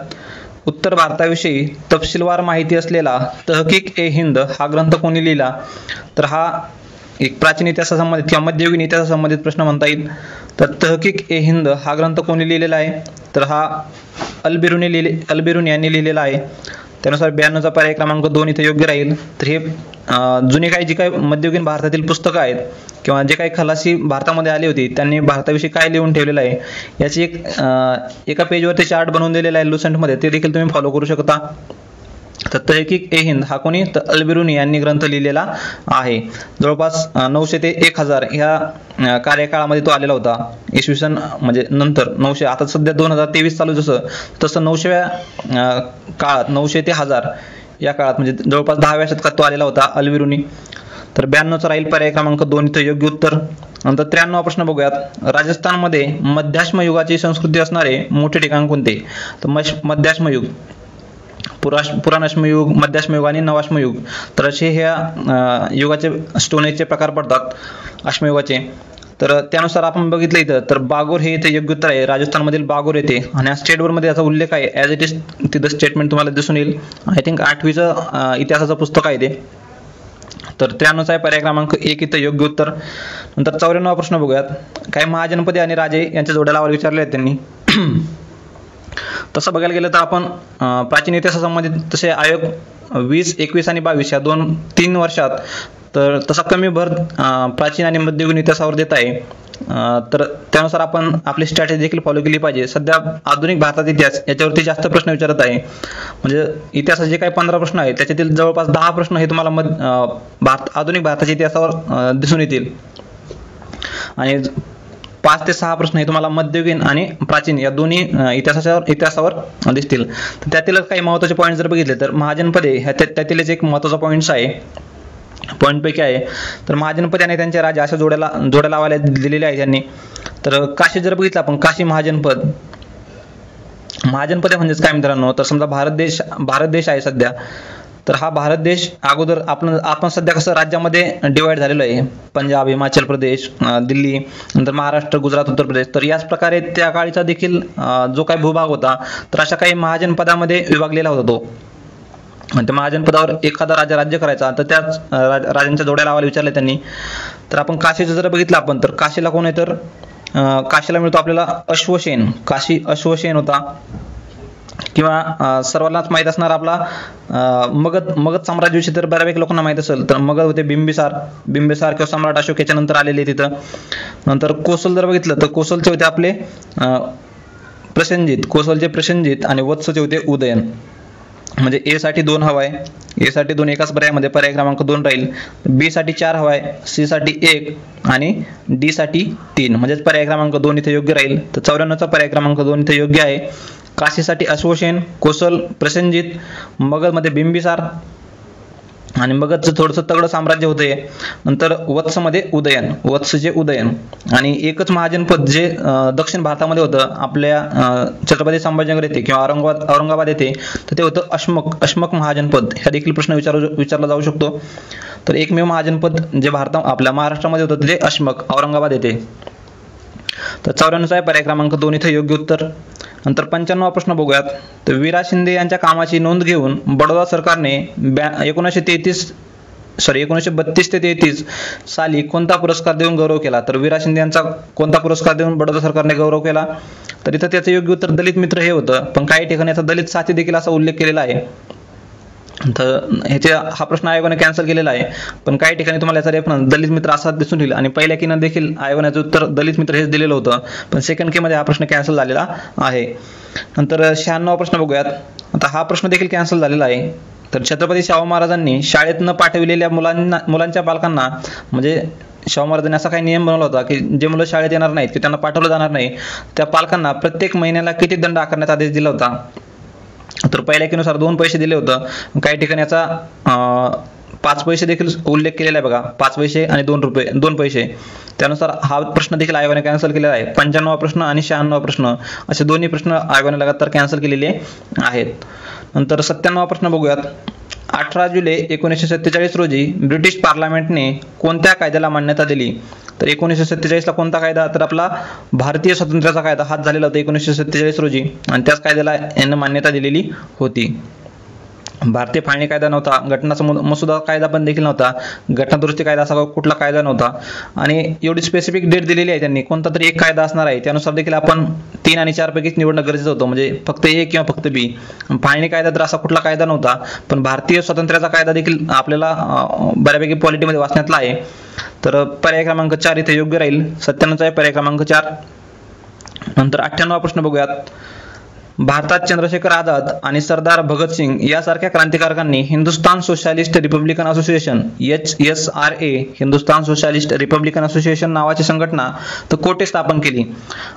Speaker 1: उत्तर भारताविषयी तपशीलवार माहिती असलेला तहकीक-ए-हिंद हा ग्रंथ कोणी लिहिला, तर हा एक प्राचीन इतिहासासंबंधित किंवा मध्ययुगीन इतिहासासंबंधित प्रश्न म्हणता येईल. तर तहकीक-ए-हिंद हा ग्रंथ कोणी लिहिलेला आहे, तर हा अल-बिरुनी यांनी लिहिलेला आहे. त्यानुसार 92चा पर्याय क्रमांक 2 इथे योग्य राहील. तर हे जुने जी काही मध्ययुगीन भारतातील पुस्तकं आहेत किंवा जे काही खलासी भारतामध्ये आली होती त्यांनी भारताविषयी काय लिहून ठेवलेलं आहे याची एका पेजवरती चार्ट बनवून दिलेला आहे लुसेंटमध्ये, ते देखील तुम्ही फॉलो करू शकता. तर तहकीक-ए-हिंद हा कोणी, तर अल-बिरुनी यांनी ग्रंथ लिहिलेला आहे. जवळपास 900 ते 1000 ह्या कार्यकाळामध्ये तो आलेला होता. इसवी सन म्हणजे नंतर 900, आता सध्या 2023 चालू जसं तसं 900व्या काळात 900 ते 1000 या काळात म्हणजे जवळपास 10व्या शतकात तो आलेला होता अल-बिरुनी. तर 92चा राहील पर्याय क्रमांक 2 इथं योग्य उत्तर. नंतर 93वा प्रश्न बघूयात. राजस्थानमध्ये मध्याश्म युगाची संस्कृती असणारे मोठे ठिकाण कोणते, तर मध्याश्मयुग, पुराणाश्मयुग, मध्याश्मयुग आणि नवाश्मयुग, तर असे ह्या युगाचे स्टोन एजचे प्रकार पडतात अश्मयुगाचे. तर त्यानुसार आपण बघितलं इथं तर बागोर हे इथे योग्य उत्तर आहे. राजस्थानमधील बागोर येथे आणि स्टेट बोर्ड मध्ये याचा उल्लेख आहे. ॲज इट इज तिथं स्टेटमेंट तुम्हाला दिसून येईल. आय थिंक 8वीचं इतिहासाचं पुस्तक आहे ते. तर 93चा पर्याय क्रमांक 1 इथं योग्य उत्तर. नंतर 94वा प्रश्न बघूयात. काही महाजनपदे आणि राजे यांच्या जोड्या लावायला विचारले आहेत त्यांनी. तसं बघायला गेलं तर आपण प्राचीन इतिहासासंबंधित तसे आयोग 20, 21 आणि 22 या 3 वर्षात तर तसा कमी भर प्राचीन आणि मध्ययुगीन इतिहासावर देत आहे. तर त्यानुसार आपण आपली स्ट्रॅटेजी देखील फॉलो केली पाहिजे. सध्या आधुनिक भारताचा इतिहास याच्यावरती जास्त प्रश्न विचारत आहे. म्हणजे इतिहासाचे जे काही 15 प्रश्न आहेत त्याच्यातील जवळपास 10 प्रश्न हे तुम्हाला आधुनिक भारताच्या इतिहासावर दिसून येतील आणि 5 ते 6 प्रश्न हे तुम्हाला मध्ययुगीन आणि प्राचीन या दोन्ही इतिहासावर दिसतील. तर त्यातील काही महत्त्वाचे पॉईंट जर बघितले तर महाजनपदे त्यातीलच एक महत्त्वाचा पॉईंट आहे, पॉईंट पैकी आहे. तर महाजनपदे आणि त्यांच्या राजा अशा जोड्या लावायला दिलेल्या आहेत त्यांनी. तर काशी जर बघितलं आपण, काशी महाजनपदे म्हणजेच काय मित्रांनो, तर समजा भारत देश आहे सध्या. तर हा भारत देश अगोदर आपण सध्या कसं राज्यामध्ये डिवाइड झालेलो आहे, पंजाब, हिमाचल प्रदेश, दिल्ली, नंतर महाराष्ट्र, गुजरात, उत्तर प्रदेश. तर याच प्रकारे त्या काळीचा देखील जो काही भूभाग होता तर अशा काही महाजनपदामध्ये विभागलेला होता तो. आणि त्या महाजनपदावर एखादा राजा राज्य करायचा तर त्याच राजांच्या जोड्या लावायला विचारले त्यांनी. तर आपण काशीचं जर बघितलं आपण तर काशीला कोण आहे, तर काशीला मिळतो आपल्याला अश्वसेन. काशी अश्वसेन होता. किंवा सर्वांनाच माहीत असणार आपला मगध साम्राज्याविषयी तर बऱ्यापैकी लोकांना माहीत असेल. तर मगध होते बिंबिसार किंवा सम्राट अशोक याच्यानंतर आलेले तिथं. नंतर कोसल जर बघितलं तर कोसलचे होते आपले प्रसेनजित आणि वत्सचे होते उदयन. म्हणजे ए साठी 2 हवा आहे, ए साठी 2 एकाच पर्यायामध्ये पर्याय क्रमांक 2 राहील. बी साठी 4 हवा आहे, सी साठी 1 आणि डी साठी 3 म्हणजेच पर्याय क्रमांक 2 इथे योग्य राहील. तर 94चा पर्याय क्रमांक 2 इथे योग्य आहे. काशीसाठी अश्वसेन, कोसल प्रसेनजित, मगधमध्ये बिंबिसार आणि मगधचं थोडंसं तगडं साम्राज्य होते. नंतर वत्समध्ये वत्सचे उदयन आणि एकच महाजनपद जे दक्षिण भारतामध्ये होतं आपल्या छत्रपती संभाजीनगर येथे किंवा औरंगाबाद येथे, तर ते होतं अश्मक महाजनपद. हा देखील प्रश्न विचारला जाऊ शकतो. तर एकमेव महाजनपद जे आपल्या महाराष्ट्रामध्ये होतं ते अश्मक, औरंगाबाद येथे. तर 94चा पर्याय क्रमांक 2 इथे योग्य उत्तर. नंतर 95वा प्रश्न बघूयात. तर वीरा शिंदे यांच्या कामाची नोंद घेऊन बडोदा सरकारने 1932 ते 33 साली कोणता पुरस्कार देऊन गौरव केला, तर वीरा शिंदे यांचा कोणता पुरस्कार देऊन बडोदा सरकारने गौरव केला, तर इथं त्याचं योग्य उत्तर दलित मित्र हे होतं. पण काही ठिकाणी याचा दलित साथी देखील असा उल्लेख केलेला आहे. तर हा प्रश्न आयोगाने कॅन्सल केलेला आहे. पण काही ठिकाणी तुम्हाला याचा रेफरन्स दलित मित्र असा दिसून येईल आणि पहिल्या किनार देखील आयोगाने याचं उत्तर दलित मित्र हेच दिलेलं होतं. पण सेकंड के मध्ये हा प्रश्न कॅन्सल झालेला आहे. नंतर 96वा प्रश्न बघूयात. आता हा प्रश्न देखील कॅन्सल झालेला आहे. तर छत्रपती शाहू महाराजांनी शाळेत न पाठविलेल्या मुलांच्या पालकांना, म्हणजे शाहू महाराजांनी असा काही नियम बनवला होता की जे मुलं शाळेत येणार नाहीत की त्यांना पाठवलं जाणार नाही, त्या पालकांना प्रत्येक महिन्याला किती दंड आकारण्याचा आदेश दिला होता. तर पहिल्या एकीनुसार 2 पैसे दिले होतं. काही ठिकाणी याचा 5 पैसे देखील उल्लेख केलेला आहे बघा. 5 पैसे आणि 2 पैसे. त्यानुसार हा प्रश्न देखील आयोगाने कॅन्सल केलेला आहे. 95वा प्रश्न आणि 96वा प्रश्न असे दोन्ही प्रश्न आयोगाने लगातार कॅन्सल केलेले आहेत. नंतर 97वा प्रश्न बघूयात. 18 जुलै 1947 रोजी ब्रिटिश पार्लमेंटने कोणत्या कायद्याला मान्यता दिली? तर 1947ला कोणता कायदा? तर आपला भारतीय स्वातंत्र्याचा कायदा हात झालेला होता 1947 रोजी, आणि त्याच कायद्याला यांना मान्यता दिलेली होती. भारतीय फाळणी कायदा नव्हता, घटनाचा मसुदा कायदा पण देखील नव्हता, घटना दुरुस्ती कायदा असा कुठला कायदा नव्हता. आणि एवढी स्पेसिफिक डेट दिलेली आहे त्यांनी, कोणता तरी एक कायदा असणार आहे. त्यानुसार देखील आपण 3 आणि 4 पैकीच निवडणं गरजेचं होतं, म्हणजे फक्त A किंवा फक्त B. फाळणी कायदा तर असा कुठला कायदा नव्हता, पण भारतीय स्वातंत्र्याचा कायदा देखील आपल्याला बऱ्यापैकी पॉलिटीमध्ये वाचण्यातला आहे. तर पर्याय क्रमांक 4 इथे योग्य राहील. 97चा आहे पर्याय क्रमांक 4. नंतर 98वा प्रश्न बघूयात. भारतात चंद्रशेखर आझाद आणि सरदार भगतसिंग यासारख्या क्रांतिकारकांनी Hindustan Socialist Republican Association HSRA Hindustan Socialist Republican Association नावाची संघटना तर कोठे स्थापन केली?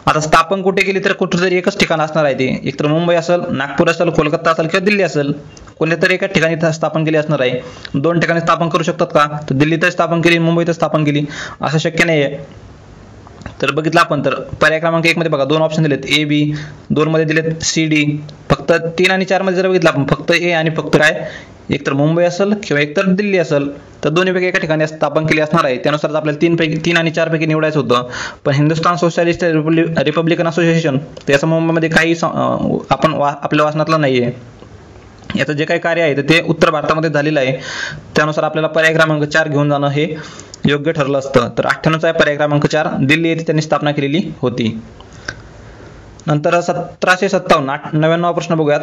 Speaker 1: आता स्थापन कुठे केली तर कुठेतरी एकच ठिकाण असणार आहे ते. एकतर मुंबई असेल, नागपूर असेल, कोलकाता असेल किंवा दिल्ली असेल. कोणत्यातरी एका ठिकाणी स्थापन केली असणार आहे. 2 ठिकाणी स्थापन करू शकतात का? तर दिल्लीत स्थापन केली, मुंबईत स्थापन केली, असं शक्य नाही आहे. तर बघितलं आपण तर पर्याय क्रमांक 1 मध्ये बघा 2 ऑप्शन दिलेत A B, 2 मध्ये दिलेत C D. फक्त 3 आणि 4 मध्ये जर बघितलं आपण फक्त A आणि फक्त काय, एकतर मुंबई असेल किंवा एकतर दिल्ली असेल, तर दोन्हीपैकी एका ठिकाणी स्थापन केली असणार आहे. त्यानुसार आपल्याला 3 आणि 4 पैकी निवडायचं होतं. पण हिंदुस्थान सोशलिस्ट रिपब्लिकन असोसिएशन त्याच्या मुंबईमध्ये काही आपण आपल्या वाचनातलं नाहीये. याचं जे काही कार्य आहे ते उत्तर भारतामध्ये झालेलं आहे. त्यानुसार आपल्याला पर्याय क्रमांक 4 घेऊन जाणं हे योग्य ठरलं असतं. तर 98चा आहे पर्याय क्रमांक 4. दिल्ली येथे त्यांनी स्थापना केलेली होती. नंतर 1757 99वा प्रश्न बघूयात.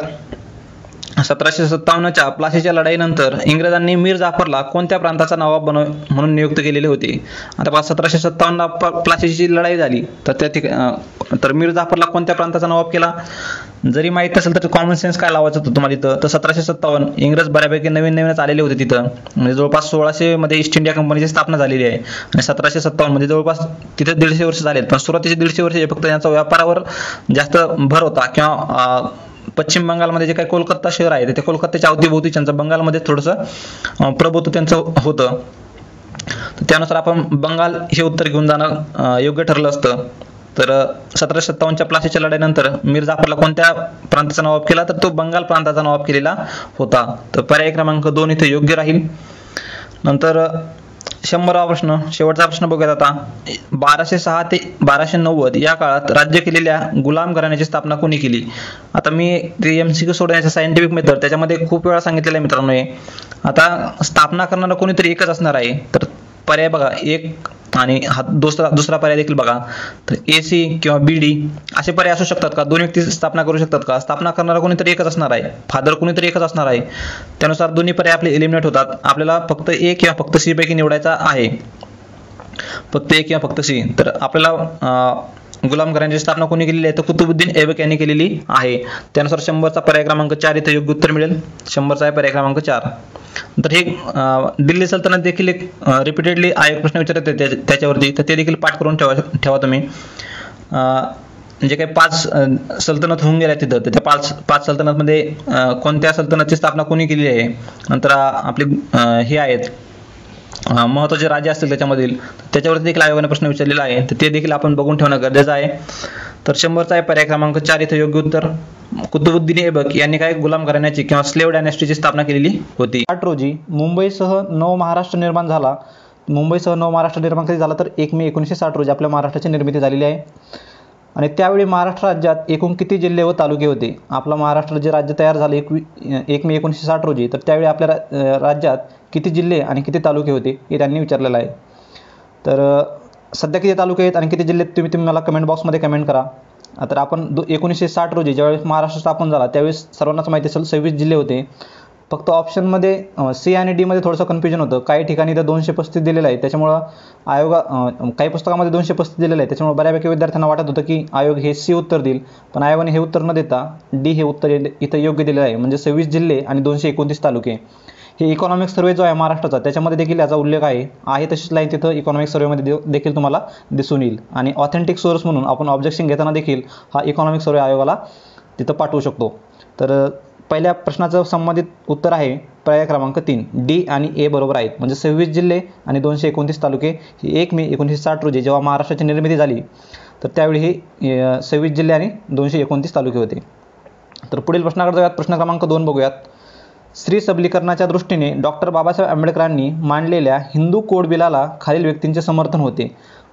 Speaker 1: 1757च्या प्लासीच्या लढाईनंतर इंग्रजांनी मीर जाफरला कोणत्या प्रांताचा नवाब म्हणून नियुक्त केलेले होते? आता 1757ला प्लासीची लढाई झाली, तर मीर जाफरला कोणत्या प्रांताचा नवाब केला? जरी माहित असेल तर कॉमन सेन्स काय लावायचं होतं तुम्हाला इथं. तर 1757 इंग्रज बऱ्यापैकी नवीनच आलेले होते तिथं, म्हणजे जवळपास 1600 मध्ये ईस्ट इंडिया कंपनीची स्थापना झालेली आहे. आणि 1757 म्हणजे जवळपास तिथे 150 वर्ष झालेत. पण सुरुवातीचे 150 वर्ष फक्त त्यांचा व्यापारावर जास्त भर होता, किंवा पश्चिम बंगालमध्ये जे काही कोलकाता शहर आहे ते कोलकात्याच्या अवतीभोवती त्यांचं बंगालमध्ये थोडंसं प्रभुत्व त्यांचं होतं. त्यानुसार आपण बंगाल हे उत्तर घेऊन जाणं योग्य ठरलं असतं. तर 1757च्या प्लासीच्या लढाईनंतर मीर जाफरला कोणत्या प्रांताचा नवाब केला? तर तो बंगाल प्रांताचा नवाब केलेला होता. तर पर्याय क्रमांक 2 इथे योग्य राहील. नंतर 100वा प्रश्न, शेवटचा प्रश्न बघूयात आता. 1206 ते 1290 या काळात राज्य केलेल्या गुलाम घराण्याची स्थापना कोणी केली? आता मी ते MCQ सोडवण्याचं सायंटिफिक मेथड त्याच्यामध्ये खूप वेळा सांगितलेलं आहे मित्रांनो. आता स्थापना करणारा कोणीतरी एकच असणार आहे. तर पर्याय बघा 1 आणि हा दुसरा पर्याय देखील बघा. तर AC किंवा BD असे पर्याय असू शकतात का? 2 व्यक्ती स्थापना करू शकतात का? स्थापना करणारा कोणीतरी एकच असणार आहे, फादर कोणीतरी एकच असणार आहे. त्यानुसार दोन्ही पर्याय आपले एलिमिनेट होतात. आपल्याला फक्त A किंवा फक्त C पैकी निवडायचा आहे. फक्त A किंवा फक्त C. तर आपल्याला गुलाम घराण्याची स्थापना कोणी केलेली आहे? तर कुतुबुद्दीन ऐबक यांनी केलेली आहे. त्यानुसार 100चा पर्याय क्रमांक 4 इथे योग्य उत्तर मिळेल. 100चा आहे पर्याय क्रमांक 4. तर हे दिल्ली सल्तनत देखील एक रिपीटेडली आयोग प्रश्न विचारत होते त्याच्यावरती, तर ते देखील पाठ करून ठेवा तुम्ही. जे काही 5 सल्तनत होऊन गेल्या तिथं, तर त्या 5 सल्तनतमध्ये कोणत्या सल्तनतची स्थापना कोणी केलेली आहे? नंतर आपले हे आहेत महत्त्वाचे राजे असतील त्याच्यावरती देखील आयोगाने प्रश्न विचारलेला आहे, तर ते देखील आपण बघून ठेवणं गरजेचं आहे. तर 100चा आहे पर्याय क्रमांक 4 इथे योग्य उत्तर. कुतुबुद्दीन ऐबक यांनी काय गुलाम घराण्याची किंवा स्लेव्ह डायनेस्टीची स्थापना केलेली होती. 8 रोजी मुंबईसह नवमहाराष्ट्र निर्माण झाला. मुंबईसह नवमहाराष्ट्र निर्माण कधी झाला? तर 1 मे 1960 रोजी आपल्या महाराष्ट्राची निर्मिती झालेली आहे. आणि त्यावेळी महाराष्ट्र राज्यात एकूण किती जिल्हे व तालुके होते? आपलं महाराष्ट्र जे राज्य तयार झालं 1 मे 1960 रोजी, तर त्यावेळी आपल्या राज्यात किती जिल्हे आणि किती तालुके होते हे त्यांनी विचारलेलं आहे. तर सध्या किती तालुके आहेत आणि किती जिल्हे तुम्ही मला कमेंट बॉक्समध्ये कमेंट करा. तर आपण 1960 रोजी ज्यावेळेस महाराष्ट्र स्थापन झाला त्यावेळेस सर्वांनाच माहिती असेल 26 जिल्हे होते. फक्त ऑप्शनमध्ये सी आणि डीमध्ये थोडंसं कन्फ्युजन होतं. काही ठिकाणी इथं 235 दिलेलं आहे, त्याच्यामुळं काही पुस्तकामध्ये 235 दिलेलं आहे, त्याच्यामुळे बऱ्यापैकी विद्यार्थ्यांना वाटत होतं की आयोग हे सी उत्तर देईल, पण आयोगाने हे उत्तर न देता डी हे उत्तर इथं योग्य दिलेलं आहे. म्हणजे 26 जिल्हे आणि 229 तालुके. हे इकॉनॉमिक सर्वे जो आहे महाराष्ट्राचा, त्याच्यामध्ये देखील याचा उल्लेख आहे तशीच लाईन तिथं इकॉनॉमिक सर्वेमध्ये देखील तुम्हाला दिसून येईल. आणि ऑथेंटिक सोर्स म्हणून आपण ऑब्जेक्शन घेताना देखील हा इकॉनॉमिक सर्वे आयोगाला तिथं पाठवू शकतो. तर पहिल्या प्रश्नाचं संबंधित उत्तर आहे पर्याय क्रमांक 3, डी आणि ए बरोबर आहेत. म्हणजे 26 जिल्हे आणि 229 तालुके ही 1 मे 1960 रोजी जेव्हा महाराष्ट्राची निर्मिती झाली, तर त्यावेळी हे 26 जिल्हे आणि 229 तालुके होते. तर पुढील प्रश्नाकडे जाऊयात. प्रश्न क्रमांक 2 बघूयात. स्त्री सबलीकरणाच्या दृष्टीने डॉक्टर बाबासाहेब आंबेडकरांनी मांडलेल्या हिंदू कोड बिलाला खालील व्यक्तींचे समर्थन होते.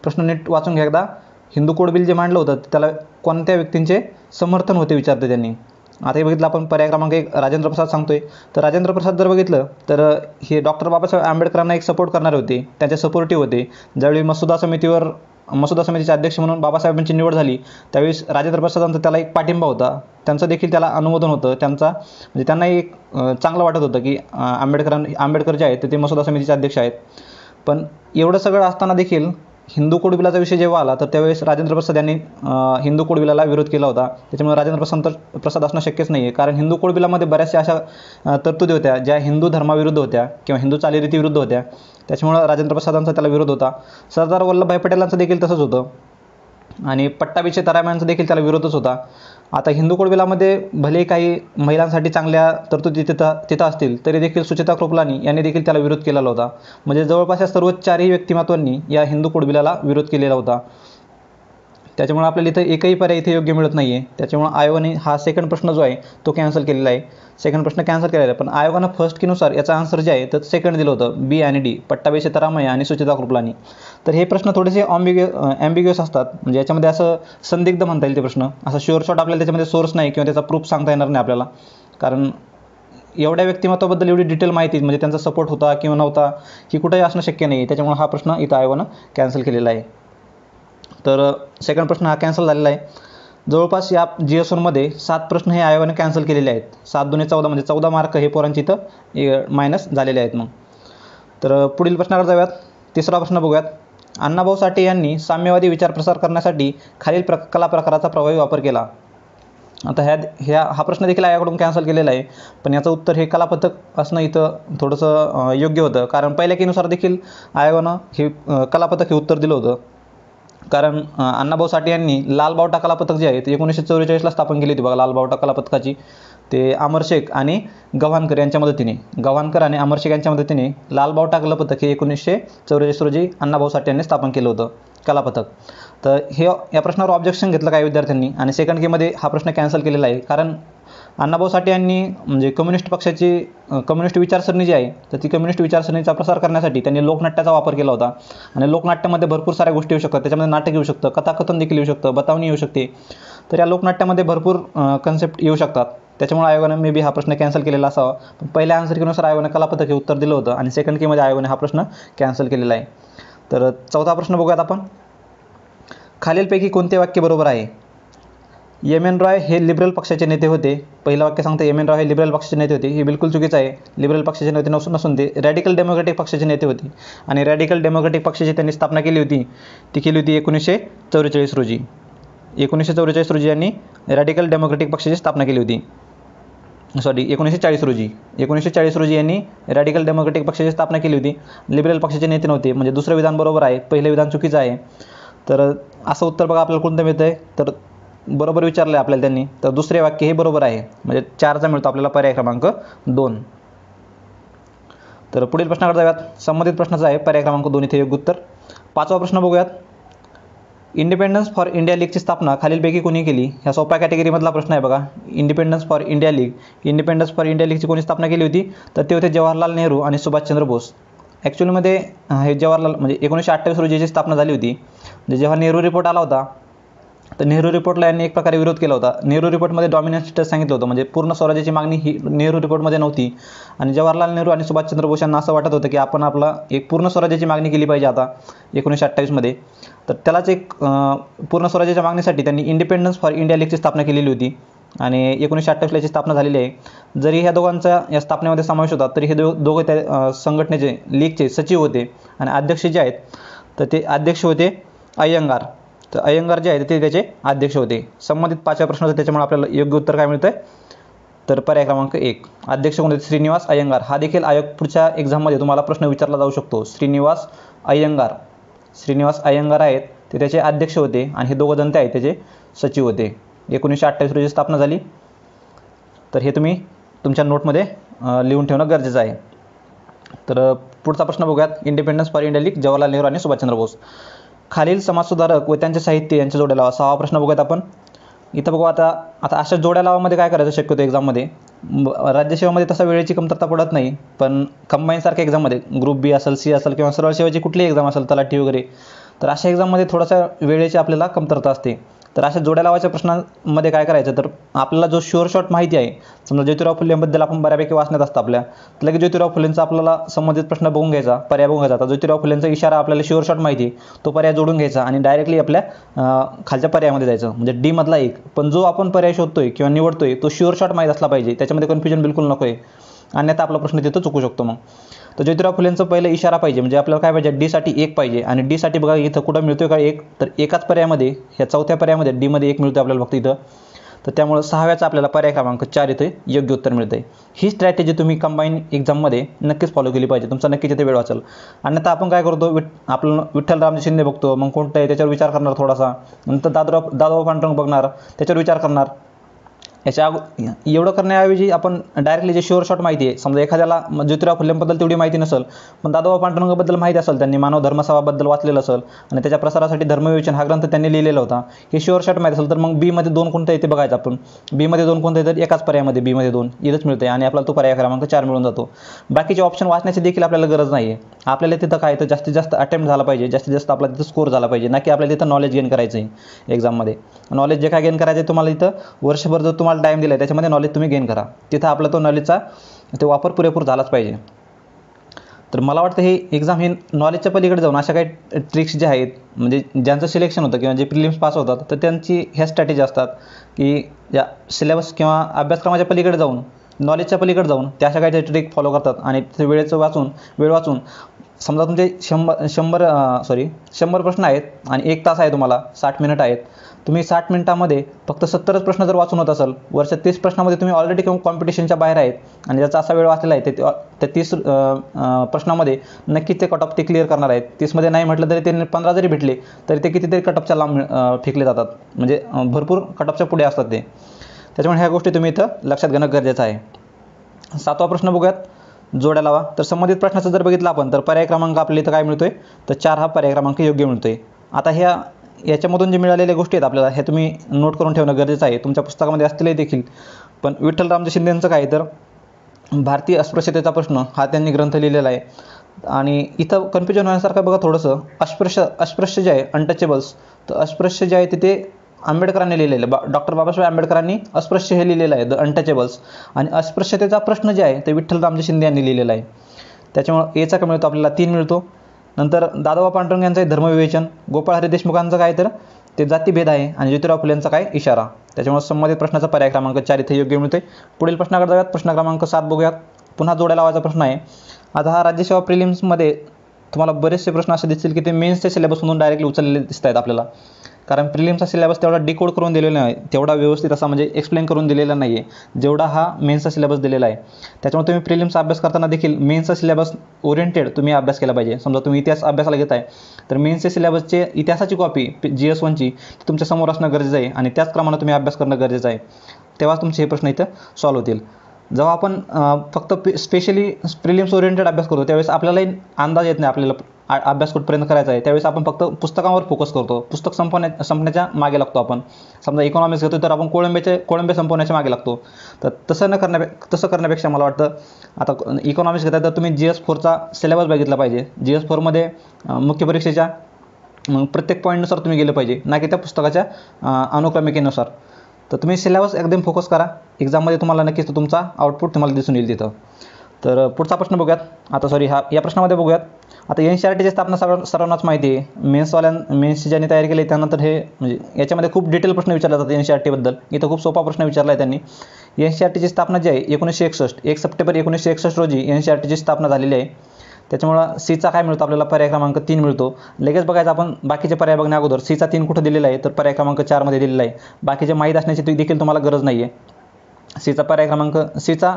Speaker 1: प्रश्न नीट वाचून घ्या एकदा. हिंदू कोड बिल जे मांडलं होतं त्याला कोणत्या व्यक्तींचे समर्थन होते विचारते त्यांनी. आता हे बघितलं आपण पर्याय क्रमांक 1 राजेंद्र प्रसाद सांगतोय. तर राजेंद्र प्रसाद जर बघितलं तर हे डॉक्टर बाबासाहेब आंबेडकरांना एक सपोर्ट करणारे होते, त्यांचे सपोर्टिव्ह होते. ज्यावेळी मसुदा समितीचे अध्यक्ष म्हणून बाबासाहेबांची निवड झाली, त्यावेळी राजेंद्र प्रसादांचा त्याला एक पाठिंबा होता, त्यांचं देखील त्याला अनुमोदन होतं. म्हणजे त्यांनाही एक चांगलं वाटत होतं की आंबेडकर जे आहेत ते मसुदा समितीचे अध्यक्ष आहेत. पण एवढं सगळं असताना देखील हिंदू कोड बिलाचा विषय जेव्हा आला, तर त्यावेळेस राजेंद्र प्रसाद यांनी हिंदू कोड बिलाला विरोध केला होता. त्याच्यामुळे राजेंद्र प्रसाद असणं शक्यच नाही आहे, कारण हिंदू कोड बिलामध्ये बऱ्याचशा अशा तरतुदी होत्या ज्या हिंदू धर्माविरुद्ध होत्या किंवा हिंदू चालीरीतीविरुद्ध होत्या. त्याच्यामुळं राजेंद्र प्रसादांचा त्याला विरोध होता. सरदार वल्लभभाई पटेलांचं देखील तसंच होतं आणि पट्टाभिचे तराम्यांचा देखील त्याला विरोधच होता. आता हिंदू कोड बिलामध्ये भले काही महिलांसाठी चांगल्या तरतुदी तिथं असतील, तरी देखील सुचिता कृपलानी यांनी देखील त्याला विरोध केलेला होता. म्हणजे जवळपास या सर्व 4ही व्यक्तिमत्वांनी या हिंदू कोड बिलाला विरोध केलेला होता. त्याच्यामुळे आपल्याला इथं एकही पर्याय इथे योग्य मिळत नाही आहे. त्याच्यामुळे आयोगाने हा सेकंड प्रश्न जो आहे तो कॅन्सल केलेला आहे. सेकंड प्रश्न कॅन्सल केलेला आहे. पण आयोगानं फर्स्ट कीनुसार याचा आन्सर जे आहे तर सेकंड दिलं होतं, बी आणि डी, पट्टाभी सीतारामय्या आणि सुचिता कृपलानी. तर हे प्रश्न थोडेसे ॲम्बिग्युअस असतात. म्हणजे याच्यामध्ये असं संदिग्ध म्हणता येईल ते प्रश्न. असं शुअर शॉट आपल्याला त्याच्यामध्ये सोर्स नाही किंवा त्याचा प्रूफ सांगता येणार नाही आपल्याला, कारण एवढ्या व्यक्तिमत्वाबद्दल एवढी डिटेल माहिती म्हणजे त्यांचा सपोर्ट होता किंवा नव्हता ही कुठेही असणं शक्य नाही आहे. त्याच्यामुळे हा प्रश्न इथं आयोगानं कॅन्सल केलेला आहे. तर सेकंड प्रश्न हा कॅन्सल झालेला आहे. जवळपास या GS1मध्ये 7 प्रश्न हे आयोगाने कॅन्सल केलेले आहेत. 7 दुणे 14 म्हणजे 14 मार्क हे पोरांची इथं मायनस झालेले आहेत. मग तर पुढील प्रश्नाकडे जाऊयात. तिसरा प्रश्न बघूयात. अण्णाभाऊ साठे यांनी साम्यवादी विचार प्रसार करण्यासाठी खालील कला प्रकाराचा प्रभावी वापर केला. आता हा प्रश्न देखील आयोगाकडून कॅन्सल केलेला आहे. पण याचं उत्तर हे कलापथक असणं इथं थोडंसं योग्य होतं, कारण पहिल्या कीनुसार देखील आयोगानं हे कलापथक हे उत्तर दिलं होतं. कारण अण्णाभाऊ साठे यांनी लालबावटा कलापथक जे आहे ते 1944ला स्थापन केली होती बघा. लालबावटा कलापथकाची ते अमर शेख आणि गव्हाणकर आणि अमर शेख यांच्या मदतीने लालबावटा कलापथक हे 1944 रोजी अण्णाभाऊ साठे यांनी स्थापन केलं होतं कलापथक. तर या प्रश्नावर ऑब्जेक्शन घेतलं काही विद्यार्थ्यांनी आणि सेकंड केमध्ये हा प्रश्न कॅन्सल केलेला आहे. कारण अण्णाभाऊ साठे यांनी म्हणजे कम्युनिस्ट विचारसरणी जी आहे तर ती कम्युनिस्ट विचारसरणीचा प्रसार करण्यासाठी त्यांनी लोकनाट्याचा वापर केला होता. आणि लोकनाट्यामध्ये भरपूर साऱ्या गोष्टी येऊ शकतात. त्याच्यामध्ये नाटक येऊ शकतं, कथाकथन देखील येऊ शकतं, बतावणी येऊ शकते. तर या लोकनाट्यामध्ये भरपूर कन्सेप्ट येऊ शकतात. त्याच्यामुळे आयोगाने मे बी हा प्रश्न कॅन्सल केलेला असावा. पण पहिल्या आन्सर कीनुसार आयोगाने कलापथक हे उत्तर दिलं होतं आणि सेकंड कीमध्ये आयोगाने हा प्रश्न कॅन्सल केलेला आहे. तर चौथा प्रश्न बघूयात आपण. खालीलपैकी कोणते वाक्य बरोबर आहे? एम.एन. रॉय हे लिबरल पक्षाचे नेते होते. पहिलं वाक्य सांगतं एम.एन. रॉय हे लिबरल पक्षाचे नेते होते. हे बिलकुल चुकीचं आहे. लिबरल पक्षाचे नेते नसून ते रॅडिकल डेमोक्रॅटिक पक्षाचे नेते होते. आणि रॅडिकल डेमोक्रॅटिक पक्षाची त्यांनी स्थापना केली होती 1944 रोजी. 1944 रोजी यांनी रॅडिकल डेमोक्रॅटिक पक्षाची स्थापना केली होती. 1940 रोजी यांनी रॅडिकल डेमोक्रॅटिक पक्षाची स्थापना केली होती. लिबरल पक्षाचे नेते नव्हते. म्हणजे दुसरं विधान बरोबर आहे, पहिलं विधान चुकीचं आहे. तर असं उत्तर बघा आपल्याला कोणतं मिळतं आहे. तर बरोबर विचारलं आहे आपल्याला त्यांनी, तर दुसरे वाक्य हे बरोबर आहे. म्हणजे 4चा मिळतो आपल्याला पर्याय क्रमांक 2. तर पुढील प्रश्नाकडे जाऊयात. संबंधित प्रश्नाचा आहे पर्याय क्रमांक 2 इथे योग्य उत्तर. 5वा प्रश्न बघूयात. इंडिपेंडन्स फॉर इंडिया लीगची स्थापना खालीलपैकी कोणी केली? ह्या सोप्या कॅटेगरीमधला प्रश्न आहे बघा. इंडिपेंडन्स फॉर इंडिया लीगची कोणी स्थापना केली होती? तर ते होते जवाहरलाल नेहरू आणि सुभाषचंद्र बोस. ॲक्च्युअलीमध्ये हे जवाहरलाल म्हणजे 1928 रोजी याची स्थापना झाली होती. म्हणजे जेव्हा नेहरू रिपोर्ट आला होता तर नेहरू रिपोर्टला यांनी एक प्रकारे विरोध केला होता. नेहरू रिपोर्टमध्ये डॉमिनन्स स्टेटस सांगितलं होतं, म्हणजे पूर्ण स्वराज्याची मागणी ही नेहरू रिपोर्टमध्ये नव्हती. आणि जवाहरलाल नेहरू आणि सुभाषचंद्र बोस यांना असं वाटत होतं की आपण आपला एक पूर्ण स्वराज्याची मागणी केली पाहिजे आता 1928मध्ये. तर त्यालाच एक पूर्ण स्वराज्याच्या मागणीसाठी त्यांनी इंडिपेंडन्स फॉर इंडिया लीगची स्थापना केलेली होती. आणि 1928 याची स्थापना झालेली आहे. जरी ह्या दोघांचा या स्थापनेमध्ये समावेश होता तरी हे दोघं त्या संघटनेचे लीगचे सचिव होते आणि अध्यक्ष जे आहेत तर ते अध्यक्ष होते अय्यंगार. तर अय्यंगार जे आहेत ते त्याचे अध्यक्ष होते. संबंधित 5व्या प्रश्न होता, त्याच्यामुळे आपल्याला योग्य उत्तर काय मिळतं आहे तर पर्याय क्रमांक 1 अध्यक्ष कोण होते श्रीनिवास अय्यंगार. हा देखील आयोग पुढच्या एक्झाममध्ये तुम्हाला प्रश्न विचारला जाऊ शकतो. श्रीनिवास अय्यंगार आहेत ते त्याचे अध्यक्ष होते आणि हे दोघं जण ते आहेत त्याचे सचिव होते. 1928 रोजी स्थापना झाली. तर हे तुम्ही तुमच्या नोटमध्ये लिहून ठेवणं गरजेचं आहे. तर पुढचा प्रश्न बघूयात. Independence for India league Jawaharlal Nehru आणि सुभाषचंद्र बोस. खालील समाजसुधारक व त्यांचे साहित्य यांच्या जोड्या लावा. 6वा प्रश्न बघूयात आपण. इथं बघू आता अशा जोड्या लावामध्ये काय करायचं शक्यतो एक्झाममध्ये. राज्यसेवेमध्ये तसा वेळेची कमतरता पडत नाही, पण कंबाईनसारख्या एक्झाममध्ये ग्रुप बी असेल, सी असेल किंवा सरळ सेवेची कुठलीही एक्झाम असेल, तलाठी वगैरे, तर अशा एक्झाममध्ये थोडासा वेळेची आपल्याला कमतरता असते. तर अशा जोड्या लावायच्या प्रश्नांमध्ये काय करायचं तर आपल्याला जो शुअर शॉट माहिती आहे, समजा ज्योतिराव फुलेंबद्दल आपण बऱ्यापैकी वाचण्यात असतं आपल्या, तर लगेच ज्योतिराव फुलेंचा आपल्याला संबंधित प्रश्न बघून घ्यायचा, पर्याय बघून घ्यायचा. आता ज्योतिराव फुलेंचा इशारा आपल्याला शुअर शॉट माहिती आहे, तो पर्याय जोडून घ्यायचा आणि डायरेक्टली आपल्या खालच्या पर्यायामध्ये जायचं, म्हणजे डी मधला एक. पण जो आपण पर्याय शोधतोय किंवा निवडतोय तो शुअर शॉट माहीत असला पाहिजे, त्याच्यामध्ये कन्फ्युजन बिलकुल नको आहे, अन्यथा आपला प्रश्न तिथं चुकू शकतो. मग तर ज्योतिराव फुलेंचं पहिलं इशारा पाहिजे, म्हणजे आपल्याला काय पाहिजे डीसाठी 1 पाहिजे. आणि डीसाठी बघा इथं कुठं मिळतोय का 1, तर एकाच पर्यायामध्ये, ह्या 4थ्या पर्यायामध्ये डीमध्ये 1 मिळतो आपल्याला फक्त इथं. तर त्यामुळे 6व्याचा आपल्याला पर्याय क्रमांक 4 इथे योग्य उत्तर मिळतं आहे. ही स्ट्रॅटेजी तुम्ही कंबाईन एक्झाममध्ये नक्कीच फॉलो केली पाहिजे, तुमचा नक्कीच इथे वेळ वाचेल. अन्यथा आपण काय करतो, आपलं विठ्ठल रामजी शिंदे बघतो, मग कोणतं आहे त्याच्यावर विचार करणार थोडासा, नंतर दादाभाऊ पांडुरंग बघणार, त्याच्यावर विचार करणार. एवढं करण्याऐवजी आपण डायरेक्टली जे शुअर शॉट माहिती आहे, समजा एखाद्याला ज्योतिराव फुलेंबद्दल तेवढी माहिती नसेल, पण दादाभाऊ पांडुरंगबद्दल माहिती असेल, त्यांनी मानव धर्मसभाबद्दल वाचलेलं असेल आणि त्याच्या प्रसारासाठी धर्मविवेचन हा ग्रंथ त्यांनी लिहिलेला होता, हे शुअर शॉट माहिती असेल, तर मग बीमध्ये 2 कोणतं आहे ते बघायचं आपण. बीमध्ये 2 कोणतं आहे तर एकाच पर्यायामध्ये बीमध्ये 2 इथंच मिळतं आहे आणि आपल्याला तो पर्याय क्रमांक 4 मिळून जातो. बाकीचे ऑप्शन वाचण्याची देखील आपल्याला गरज नाही आहे. आपल्याला तिथं काय तर जास्तीत जास्त अटेम्प्ट झाला पाहिजे, जास्तीत जास्त आपला तिथं स्कोर झाला पाहिजे, ना की आपल्याला तिथं नॉलेज गेन करायचं आहे एक्झाममध्ये. नॉलेज जे काय गेन करायचं आहे तुम्हाला इथं वर्षभर जर तुम्हाला टाईम दिला आहे त्याच्यामध्ये नॉलेज तुम्ही गेन करा, तिथं आपला तो नॉलेजचा तो वापर पुरेपूर झालाच पाहिजे. तर मला वाटतं हे एक्झाम हे नॉलेजच्या पलीकडे जाऊन अशा काही ट्रिक्स ज्या आहेत, म्हणजे ज्यांचं सिलेक्शन होतं किंवा जे प्रिलिम्स पास होतात, तर त्यांची ह्या स्ट्रॅटेजी असतात की या सिलेबस किंवा अभ्यासक्रमाच्या पलीकडे जाऊन, नॉलेजच्या पलीकडे जाऊन त्या अशा काही ट्रिक फॉलो करतात आणि वेळ वाचून समजा तुमचे 100 प्रश्न आहेत आणि 1 तास आहे, तुम्हाला 60 मिनिट आहेत, तुम्ही 60 मिनिटामध्ये फक्त 70च प्रश्न जर वाचून होत असाल, वरच्या 30 प्रश्नामध्ये तुम्ही ऑलरेडी किंवा कॉम्पिटिशनच्या बाहेर आहेत आणि ज्याचा असा वेळ वाचलेला आहे, त्या 30 प्रश्नामध्ये नक्कीच ते कट ऑफ ते क्लिअर करणार आहेत. 30मध्ये नाही म्हटलं तरी ते 15 जरी भेटले तरी ते कितीतरी कट ऑफच्या लांब फेकले जातात, म्हणजे भरपूर कट ऑफच्या पुढे असतात ते. त्याच्यामुळे ह्या गोष्टी तुम्ही इथं लक्षात घेणं गरजेचं आहे. 7वा प्रश्न बघूयात, जोड्या लावा. तर संबंधित प्रश्नाचं जर बघितलं आपण तर पर्याय क्रमांक आपल्या इथं काय मिळतोय तर 4 हा पर्याय क्रमांक योग्य मिळतोय. आता याच्यामधून जे मिळालेल्या गोष्टी आहेत आपल्याला ह्या तुम्ही नोट करून ठेवणं गरजेचं आहे, तुमच्या पुस्तकामध्ये असलेले देखील. पण विठ्ठल रामजी शिंदेंचं काय तर भारतीय अस्पृश्यतेचा प्रश्न हा त्यांनी ग्रंथ लिहिलेला आहे. आणि इथं कन्फ्युजन होण्यासारखं बघा थोडंसं, अस्पृश्य जे आहे अनटचेबल्स, तर अस्पृश्य जे आहे ते आंबेडकरांनी लिहिलेलं आहे, डॉक्टर बाबासाहेब आंबेडकरांनी अस्पृश्य हे लिहिलेलं आहे द अनटचेबल्स. आणि अस्पृश्यतेचा प्रश्न जे आहे ते विठ्ठल रामजी शिंदे यांनी लिहिलेला आहे. त्याच्यामुळे एचा काय मिळतो आपल्याला 3 मिळतो. नंतर दादाभाऊ पांडुरंग यांचं आहे धर्मविवेचन, गोपाळ हरी देशमुखांचं काय तर ते जातीभेद आहे आणि ज्योतिराव फुलेंचा काय इशारा. त्याच्यामुळे संबंधित प्रश्नाचा पर्याय क्रमांक 4 इथे योग्य मिळतोय. पुढील प्रश्नाकडे जाऊयात. प्रश्न क्रमांक 7 बघूयात. पुन्हा जोड्या लावायचा प्रश्न आहे. आता हा राज्यसेवा प्रिलिम्समध्ये तुम्हाला बरेचसे प्रश्न असे दिसतील की ते मेन्सच्या सिलेबसमधून डायरेक्टली उचललेले दिसत आहेत आपल्याला, कारण प्रिलिम्सचा सिलेबस तेवढा डिकोड करून दिलेला नाही, तेवढा व्यवस्थित असा म्हणजे एक्सप्लेन करून दिलेला नाही आहे जेवढा हा मेन्सचा सिलेबस दिलेला आहे. त्याच्यामुळे तुम्ही प्रिलिम्सचा अभ्यास करताना देखील मेन्सचा सिलेबस ओरिएंटेड तुम्ही अभ्यास केला पाहिजे. समजा तुम्ही इतिहास अभ्यासाला घेताय तर मेन्सच्या सिलेबसचे इतिहासाची कॉपी GS1ची तुमच्या समोर असणं गरजेचं आहे आणि त्याच क्रमानं तुम्ही अभ्यास करणं गरजेचं आहे. तेव्हा तुमचे हे प्रश्न इथं सॉल्व्ह होतील. जेव्हा आपण फक्त स्पेशली प्रिलिम्स ओरिएंटेड अभ्यास करतो त्यावेळेस आपल्यालाही अंदाज येत नाही आपल्याला अभ्यास कुठपर्यंत करायचा आहे, त्यावेळेस आपण फक्त पुस्तकावर फोकस करतो, पुस्तक संपण्याच्या मागे लागतो. आपण समजा इकॉनॉमिक्स घेतो तर आपण कोळंबे संपवण्याच्या मागे लागतो. तर तसं करण्यापेक्षा मला वाटतं आता इकॉनॉमिक्स घेताय तर तुम्ही GS4चा सिलेबस बघितला पाहिजे. GS4मध्ये मुख्य परीक्षेच्या प्रत्येक पॉईंटनुसार तुम्ही गेलं पाहिजे, ना की त्या पुस्तकाच्या अनुक्रमिकेनुसार. तर तुम्ही सिलेबस एकदम फोकस करा, एक्झाममध्ये तुम्हाला नक्कीच तुमचा आउटपुट तुम्हाला दिसून येईल तिथं. तर पुढचा प्रश्न बघूयात. आता सॉरी या प्रश्नामध्ये बघूयात. आता NCERTची स्थापना सर्वांनाच माहिती आहे. मेन्सची ज्यांनी तयारी केली त्यानंतर हे म्हणजे याच्यामध्ये खूप डिटेल प्रश्न विचारले जातात NCERTबद्दल. इथं खूप सोपा प्रश्न विचारला आहे त्यांनी. NCERTची स्थापना जी आहे 1961 1 सप्टेंबर 1961 रोजी NCERTची स्थापना झालेली आहे. त्याच्यामुळं Cचा काय मिळतो आपल्याला, पर्याय क्रमांक 3 मिळतो. लगेच बघायचं आपण बाकीचे पर्याय बघण्या अगोदर Cचा 3 कुठं दिलेला आहे, तर पर्याय क्रमांक 4 मध्ये दिलेला आहे. बाकीचे माहीत असण्याची देखील तुम्हाला गरज नाही आहे. Cचा पर्याय क्रमांक Cचा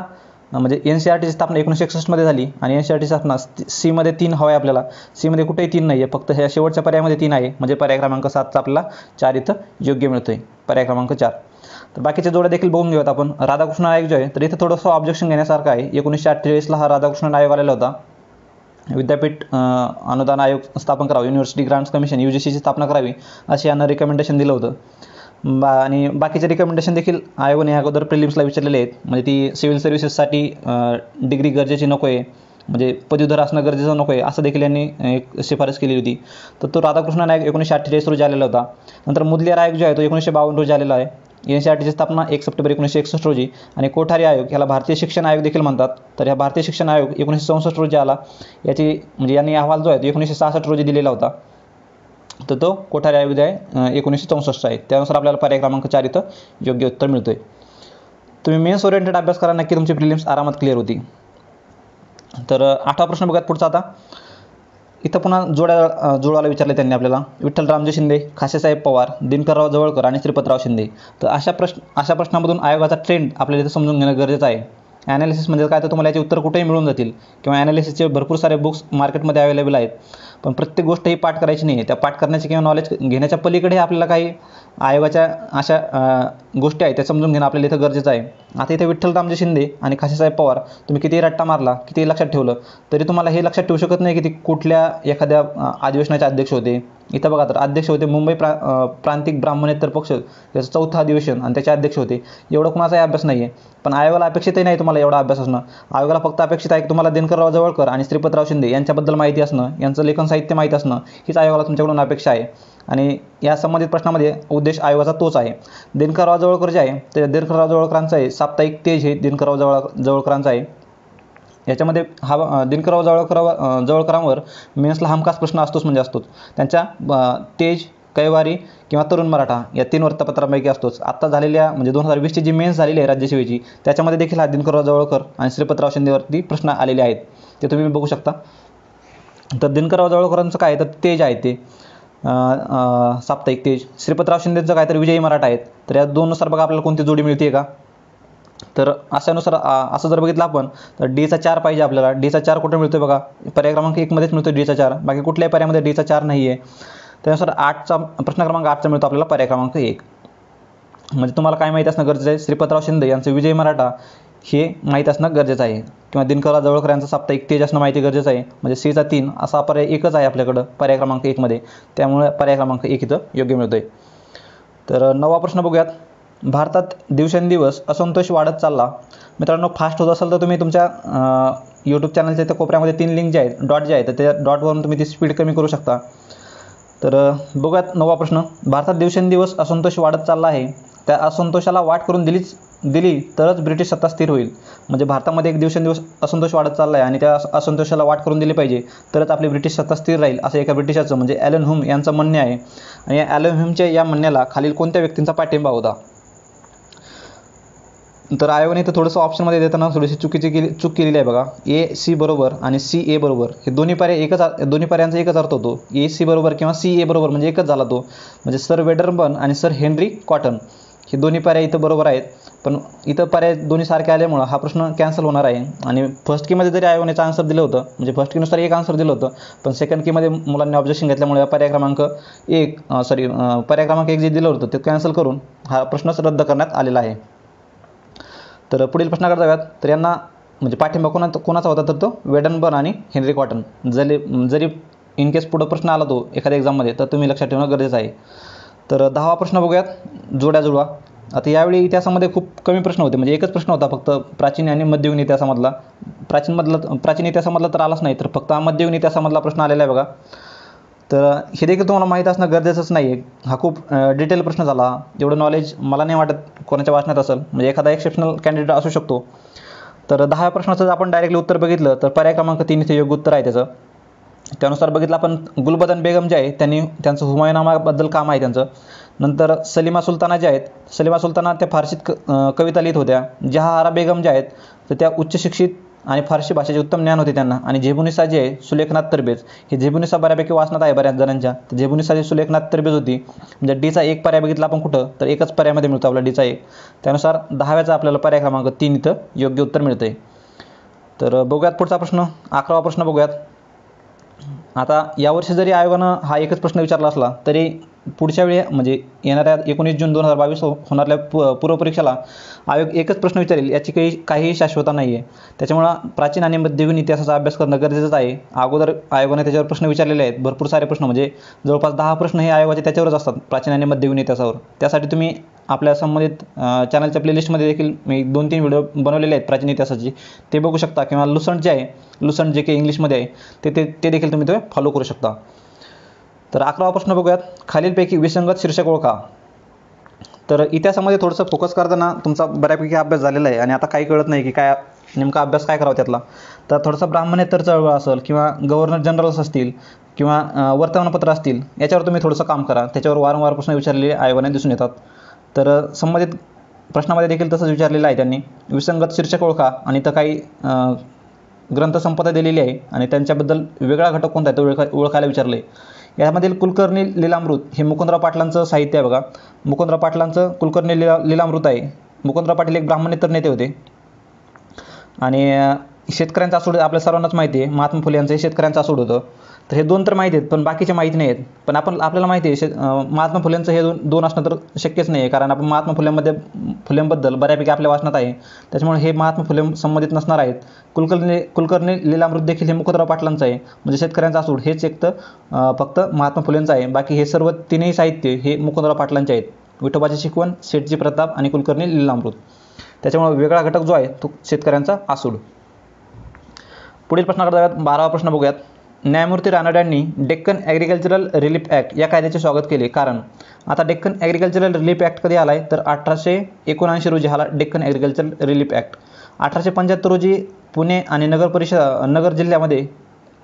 Speaker 1: म्हणजे NCERTची स्थापना 1961 मध्ये झाली आणि NCERTची स्थापना C मध्ये 3 हवा आहे आपल्याला. C मध्ये कुठेही 3 नाही आहे, फक्त ह्या शेवटच्या पर्यायामध्ये 3 आहे. म्हणजे पर्याय क्रमांक 7चा आपल्याला 4 इथं योग्य मिळतोय, पर्याय क्रमांक 4. तर बाकीचे जोड्या देखील बघून घेऊयात आपण. राधाकृष्ण आयोग जो आहे तर इथं थोडंसं ऑब्जेक्शन घेण्यासारखं आहे. 1948ला हा राधाकृष्णन आयोग आलेला होता. विद्यापीठ अनुदान आयोग स्थापन करावा, युनिव्हर्सिटी ग्रांट्स कमिशन UGCची स्थापना करावी असे यांना रिकमेंडेशन दिलं होतं. आणि बाकीचे रिकमेंडेशन देखील आयोगाने अगोदर प्रिलिम्सला विचारलेले आहेत. म्हणजे ती सिव्हिल सर्व्हिसेससाठी डिग्री गरजेची नको आहे, म्हणजे पदवीधर असणं गरजेचं नको आहे, असं देखील यांनी एक शिफारस केली होती. तर तो राधाकृष्णन आयोग 1948 रोजी आलेला होता. नंतर मुदलियार आयोग जो आहे तो 1952 रोजी आलेला आहे. NCERTची स्थापना 1 सप्टेंबर 1961 रोजी. आणि कोठारी आयोग ह्याला भारतीय शिक्षण आयोग देखील म्हणतात. तर ह्या भारतीय शिक्षण आयोग 1964 रोजी आला. याची म्हणजे यांनी अहवाल जो आहे तो 1966 रोजी दिलेला होता. तर तो कोठारी आयोग जे आहे 1964 आहे. त्यानुसार आपल्याला पर्याय क्रमांक 4 इथं योग्य उत्तर मिळतोय. तुम्ही मेन्स ओरिएंटेड अभ्यास करा, नक्की तुमची प्रिलिम्स आरामात क्लिअर होती. तर 8वा प्रश्न बघूयात पुढचा. आता इथं पुन्हा जुळवायला विचारले त्यांनी आपल्याला. विठ्ठल रामजी शिंदे, खासेसाहेब पवार, दिनकरराव जवळकर आणि श्रीपतराव शिंदे. तर अशा प्रश्नामधून आयोगाचा ट्रेंड आपल्याला इथं समजून घेणं गरजेचं आहे. ॲनालिसिस म्हणजे काय, तर तुम्हाला याचे उत्तर कुठेही मिळून जातील किंवा ॲनालिसिसचे भरपूर सारे बुक्स मार्केटमध्ये अवेलेबल आहेत. पण प्रत्येक गोष्ट ही पाठ करायची नाही आहे. त्या पाठ करण्याची किंवा नॉलेज घेण्याच्या पलीकडे आपल्याला काही आयोगाच्या अशा गोष्टी आहेत त्या समजून घेणं आपल्याला इथं गरजेचं आहे. आता इथे विठ्ठल रामजी शिंदे आणि खासेसाहेब पवार तुम्ही कितीही रट्टा मारला, कितीही लक्षात ठेवलं तरी तुम्हाला हे लक्षात ठेवू शकत नाही की ते कुठल्या एखाद्या अधिवेशनाचे अध्यक्ष होते. इथं बघा तर अध्यक्ष होते मुंबई प्रांतिक ब्राह्मणेतर पक्ष, त्याचं 4थं अधिवेशन आणि त्याचे अध्यक्ष होते. एवढं कुणाचाही अभ्यास नाही आहे. पण आयोगाला अपेक्षितही नाही तुम्हाला एवढा अभ्यास असणं. आयोगाला फक्त अपेक्षित आहे की तुम्हाला दिनकरराव जवळकर आणि श्रीपतराव शिंदे यांच्याबद्दल माहिती असणं, यांचं लेखन साहित्य माहीत असणं, हीच आयोगाला तुमच्याकडून अपेक्षा आहे. आणि या संबंधित प्रश्नामध्ये उद्देश आयोगाचा तोच आहे. दिनकरराव जवळकर जे आहे ते दिनकरराव जवळकरांचं आहे. साप्ताहिक तेज हे दिनकरराव जवळकरांचं आहे. याच्यामध्ये हा दिनकरराव जवळकरांवर मेन्सला हमखास प्रश्न असतोच म्हणजे असतोच. त्यांच्या तेज, कैवारी किंवा तरुण मराठा या 3 वृत्तपत्रांपैकी असतोच. आत्ता झालेल्या म्हणजे 2020ची जी मेन्स झालेली आहे राज्यसेवेची त्याच्यामध्ये देखील हा दिनकरराव जवळकर आणि श्रीपतराव शिंदेवरती प्रश्न आलेले आहेत, ते तुम्ही बघू शकता. तर दिनकरराव जवळकरांचं काय तर तेज आहे ते साप्ताहिक तेज. श्रीपतराव शिंदेचं काय तर विजयी मराठा आहेत. तर या दोननुसार बघा आपल्याला कोणती जोडी मिळते का. तर अशानुसार असं जर बघितलं आपण तर Dचा 4 पाहिजे आपल्याला. Dचा 4 कुठे मिळतोय बघा, पर्याय क्रमांक 1 मध्येच मिळतो Dचा 4. बाकी कुठल्याही पर्यायामध्ये Dचा 4 नाही आहे. त्यानुसार प्रश्न क्रमांक 8चा मिळतो आपल्याला पर्याय क्रमांक 1. म्हणजे तुम्हाला काय माहीत असणं गरजेचं आहे, श्रीपतराव शिंदे यांचं विजयी मराठा हे माहीत असणं गरजेचं आहे किंवा दिनकरराव जवळकर यांचं साप्ताहिक तेज असणं माहिती गरजेचं आहे. म्हणजे Cचा 3 असा पर्याय एकच आहे आपल्याकडं पर्याय क्रमांक 1 मध्ये. त्यामुळे पर्याय क्रमांक 1 इथं योग्य मिळतोय. तर 9वा प्रश्न बघूयात. भारतात दिवसेंदिवस असंतोष वाढत चालला. मित्रांनो, फास्ट होत असेल तर तुम्ही तुमच्या यूट्यूब चॅनलच्या त्या कोपऱ्यामध्ये 3 लिंक जे आहेत, डॉट जे आहेत, तर त्या डॉटवरून तुम्ही ती स्पीड कमी करू शकता. तर बघूयात 9वा प्रश्न. भारतात दिवसेंदिवस असंतोष वाढत चालला आहे. त्या असंतोषाला वाट करून दिली तरच ब्रिटिश सत्ता स्थिर होईल. म्हणजे भारतामध्ये एक दिवसेंदिवस असंतोष वाढत चालला आहे आणि त्या असंतोषाला वाट करून दिली पाहिजे तरच आपली ब्रिटिश सत्ता स्थिर राहील, असं एका ब्रिटिशाचं म्हणजे ॲलन ह्यूम यांचं म्हणणे आहे. आणि या ॲलन ह्यूमच्या या म्हणण्याला खालील कोणत्या व्यक्तींचा पाठिंबा होता. तर आयोगाने इथं थोडंसं ऑप्शनमध्ये देताना थोडीशी चूक केलेली आहे बघा. AC बरोबर आणि CA बरोबर हे दोन्ही पर्यायांचा एकच अर्थ होतो. AC बरोबर किंवा CA बरोबर म्हणजे एकच झाला तो. म्हणजे सर वेडरबर्न आणि सर हेनरी कॉटन हे दोन्ही पर्याय इथं बरोबर आहेत. पण इथं पर्याय दोन्ही सारखे आल्यामुळं हा प्रश्न कॅन्सल होणार आहे. आणि फर्स्ट कीमध्ये जरी आयोगाने आन्सर दिलं होतं, म्हणजे फर्स्ट कीनुसार एक आन्सर दिलं होतं, पण सेकंड कीमध्ये मुलांनी ऑब्जेक्शन घेतल्यामुळे पर्याय क्रमांक 1 जे दिलं होतं ते कॅन्सल करून हा प्रश्नच रद्द करण्यात आलेला आहे. तर पुढील प्रश्नाकडे जाऊयात. तर यांना म्हणजे पाठिंबा कोणाचा होता तर तो वेडनबर्न आणि हेनरी कॉटन. जरी इन केस पुढं प्रश्न आला तो एखाद्या एक्झाममध्ये तर तुम्ही लक्षात ठेवणं गरजेचं आहे. तर 10वा प्रश्न बघूयात. जोड्या जुळवा. आता यावेळी इतिहासामध्ये खूप कमी प्रश्न होते, म्हणजे एकच प्रश्न होता फक्त प्राचीन आणि मध्ययुगीन इतिहासामधला. प्राचीन इतिहासामधला तर आलाच नाही, तर फक्त मध्ययुगीन इतिहासामधला प्रश्न आलेला आहे बघा. तर हे देखील तुम्हाला माहीत असणं गरजेचंच नाही आहे. हा खूप डिटेल प्रश्न झाला. एवढं नॉलेज मला नाही वाटत कोणाच्या वाचण्यात असेल, म्हणजे एखादा एक्सेप्शनल कॅन्डिडेट असू शकतो. तर 10व्या प्रश्नाचं जर आपण डायरेक्टली उत्तर बघितलं तर पर्याय क्रमांक 3 इथे योग्य उत्तर आहे त्याचं. त्यानुसार बघितलं आपण गुलबदन बेगम जे आहे त्यांचं हुमायूनामाबद्दल काम आहे त्यांचं. नंतर सलीमा सुलताना ज्या आहेत, सलीमा सुलताना त्या फारसीत कविता लिहित होत्या. जहाआरा बेगम ज्या आहेत तर त्या उच्च शिक्षित आणि फारसी भाषेचे उत्तम ज्ञान होते त्यांना. आणि झेबुनिसा जे आहे सुलेखनाथ तरबेज, ही झेबुनिसा बऱ्यापैकी वाचनात आहे बऱ्याच जणांच्या. तर झेबुनिसा जी सुलेखनाथ तरबेज होती, म्हणजे डीचा एक पर्याय बघितला आपण कुठं तर एकच पर्यायामध्ये मिळतो आपला डीचा एक. त्यानुसार 10व्याचा आपल्याला पर्याय क्रमांक 3 इथं योग्य उत्तर मिळतं आहे. तर बघूयात पुढचा प्रश्न, 11वा प्रश्न बघूयात. आता यावर्षी जरी आयोगानं हा एकच प्रश्न विचारला असला तरी पुढच्या वेळी म्हणजे येणाऱ्या 19 जून 2022 होणाऱ्या पूर्वपरीक्षेला आयोग एकच प्रश्न विचारेल याची काहीही शाश्वता नाही आहे. त्याच्यामुळं प्राचीन आणि मध्ययुगीन इतिहासाचा अभ्यास करणं गरजेचंच आहे. अगोदर आयोगाने त्याच्यावर प्रश्न विचारलेले आहेत, भरपूर सारे प्रश्न, म्हणजे जवळपास 10 प्रश्न हे आयोगाचे त्याच्यावरच असतात, प्राचीन आणि मध्ययुगीन इतिहासावर. त्यासाठी तुम्ही आपल्या संबंधित चॅनलच्या प्लेलिस्टमध्ये देखील मी 2-3 व्हिडिओ बनवलेले आहेत प्राचीन इतिहासाचे, ते बघू शकता. किंवा लुसंट जे आहे, लुसंट जे की इंग्लिशमध्ये आहे ते देखील तुम्ही फॉलो करू शकता. तर 11वा प्रश्न बघूयात. खालीलपैकी विसंगत शीर्षक ओळखा. तर इतिहासामध्ये थोडंसं फोकस करताना तुमचा बऱ्यापैकी अभ्यास झालेला आहे आणि आता काही कळत नाही की काय नेमका अभ्यास काय करावा त्यातला. तर थोडंसं ब्राह्मणेतर चळवळ असेल किंवा गव्हर्नर जनरल्स असतील किंवा वर्तमानपत्र असतील, याच्यावर तुम्ही थोडंसं काम करा. त्याच्यावर वारंवार प्रश्न विचारलेले आयोगाने दिसून येतात. तर संबंधित प्रश्नामध्ये देखील तसंच विचारलेलं आहे त्यांनी. विसंगत शीर्षक ओळखा आणि तर काही ग्रंथसंपदा दिलेली आहे आणि त्यांच्याबद्दल वेगळा घटक कोणता आहे तो ओळखायला विचारलं आहे. यामधील कुलकर्णी लीलामृत हे मुकुंदराव पाटलांचं साहित्य आहे बघा. मुकुंदराव पाटलांचं कुलकर्णी लीलामृत आहे. मुकुंदराव पाटील एक ब्राह्मणेतर नेते होते आणि शेतकऱ्यांचा आसूड आपल्या सर्वांनाच माहिती आहे. महात्मा फुले यांचं शेतकऱ्यांचं आसूड होतं. तर हे 2 तर माहिती आहेत, पण बाकीचे माहिती नाही आहेत. पण आपल्याला माहिती आहे महात्मा फुलेंचं हे दोन असणं तर शक्यच नाही आहे, कारण आपण महात्मा फुलेंबद्दल बऱ्यापैकी आपल्या वाचनात आहे. त्याच्यामुळे हे महात्मा फुले संबंधित नसणार आहेत. कुलकर्णी लीलामृत देखील हे मुकुंदराव पाटलांचं आहे, म्हणजे शेतकऱ्यांचा आसूड हेच एक तर फक्त महात्मा फुलेंचं आहे. बाकी हे सर्व 3ही साहित्य हे मुकुंदराव पाटलांचे आहेत. विठोबाची शिकवण, शेठजी प्रताप आणि कुलकर्णी लीलामृत. त्याच्यामुळे वेगळा घटक जो आहे तो शेतकऱ्यांचा आसूड. पुढील प्रश्नाकडे जाऊयात. 12वा प्रश्न बघूयात. न्यायमूर्ती रानड्यांनी डेक्कन ॲग्रिकल्चरल रिलीफ ॲक्ट या कायद्याचे स्वागत केले, कारण. आता डेक्कन ॲग्रिकल्चरल रिलीफ ॲक्ट कधी आला आहे तर 1879 रोजी आला डेक्कन ॲग्रिकल्चरल रिलीफ ॲक्ट. 1875 रोजी पुणे आणि नगर जिल्ह्यामध्ये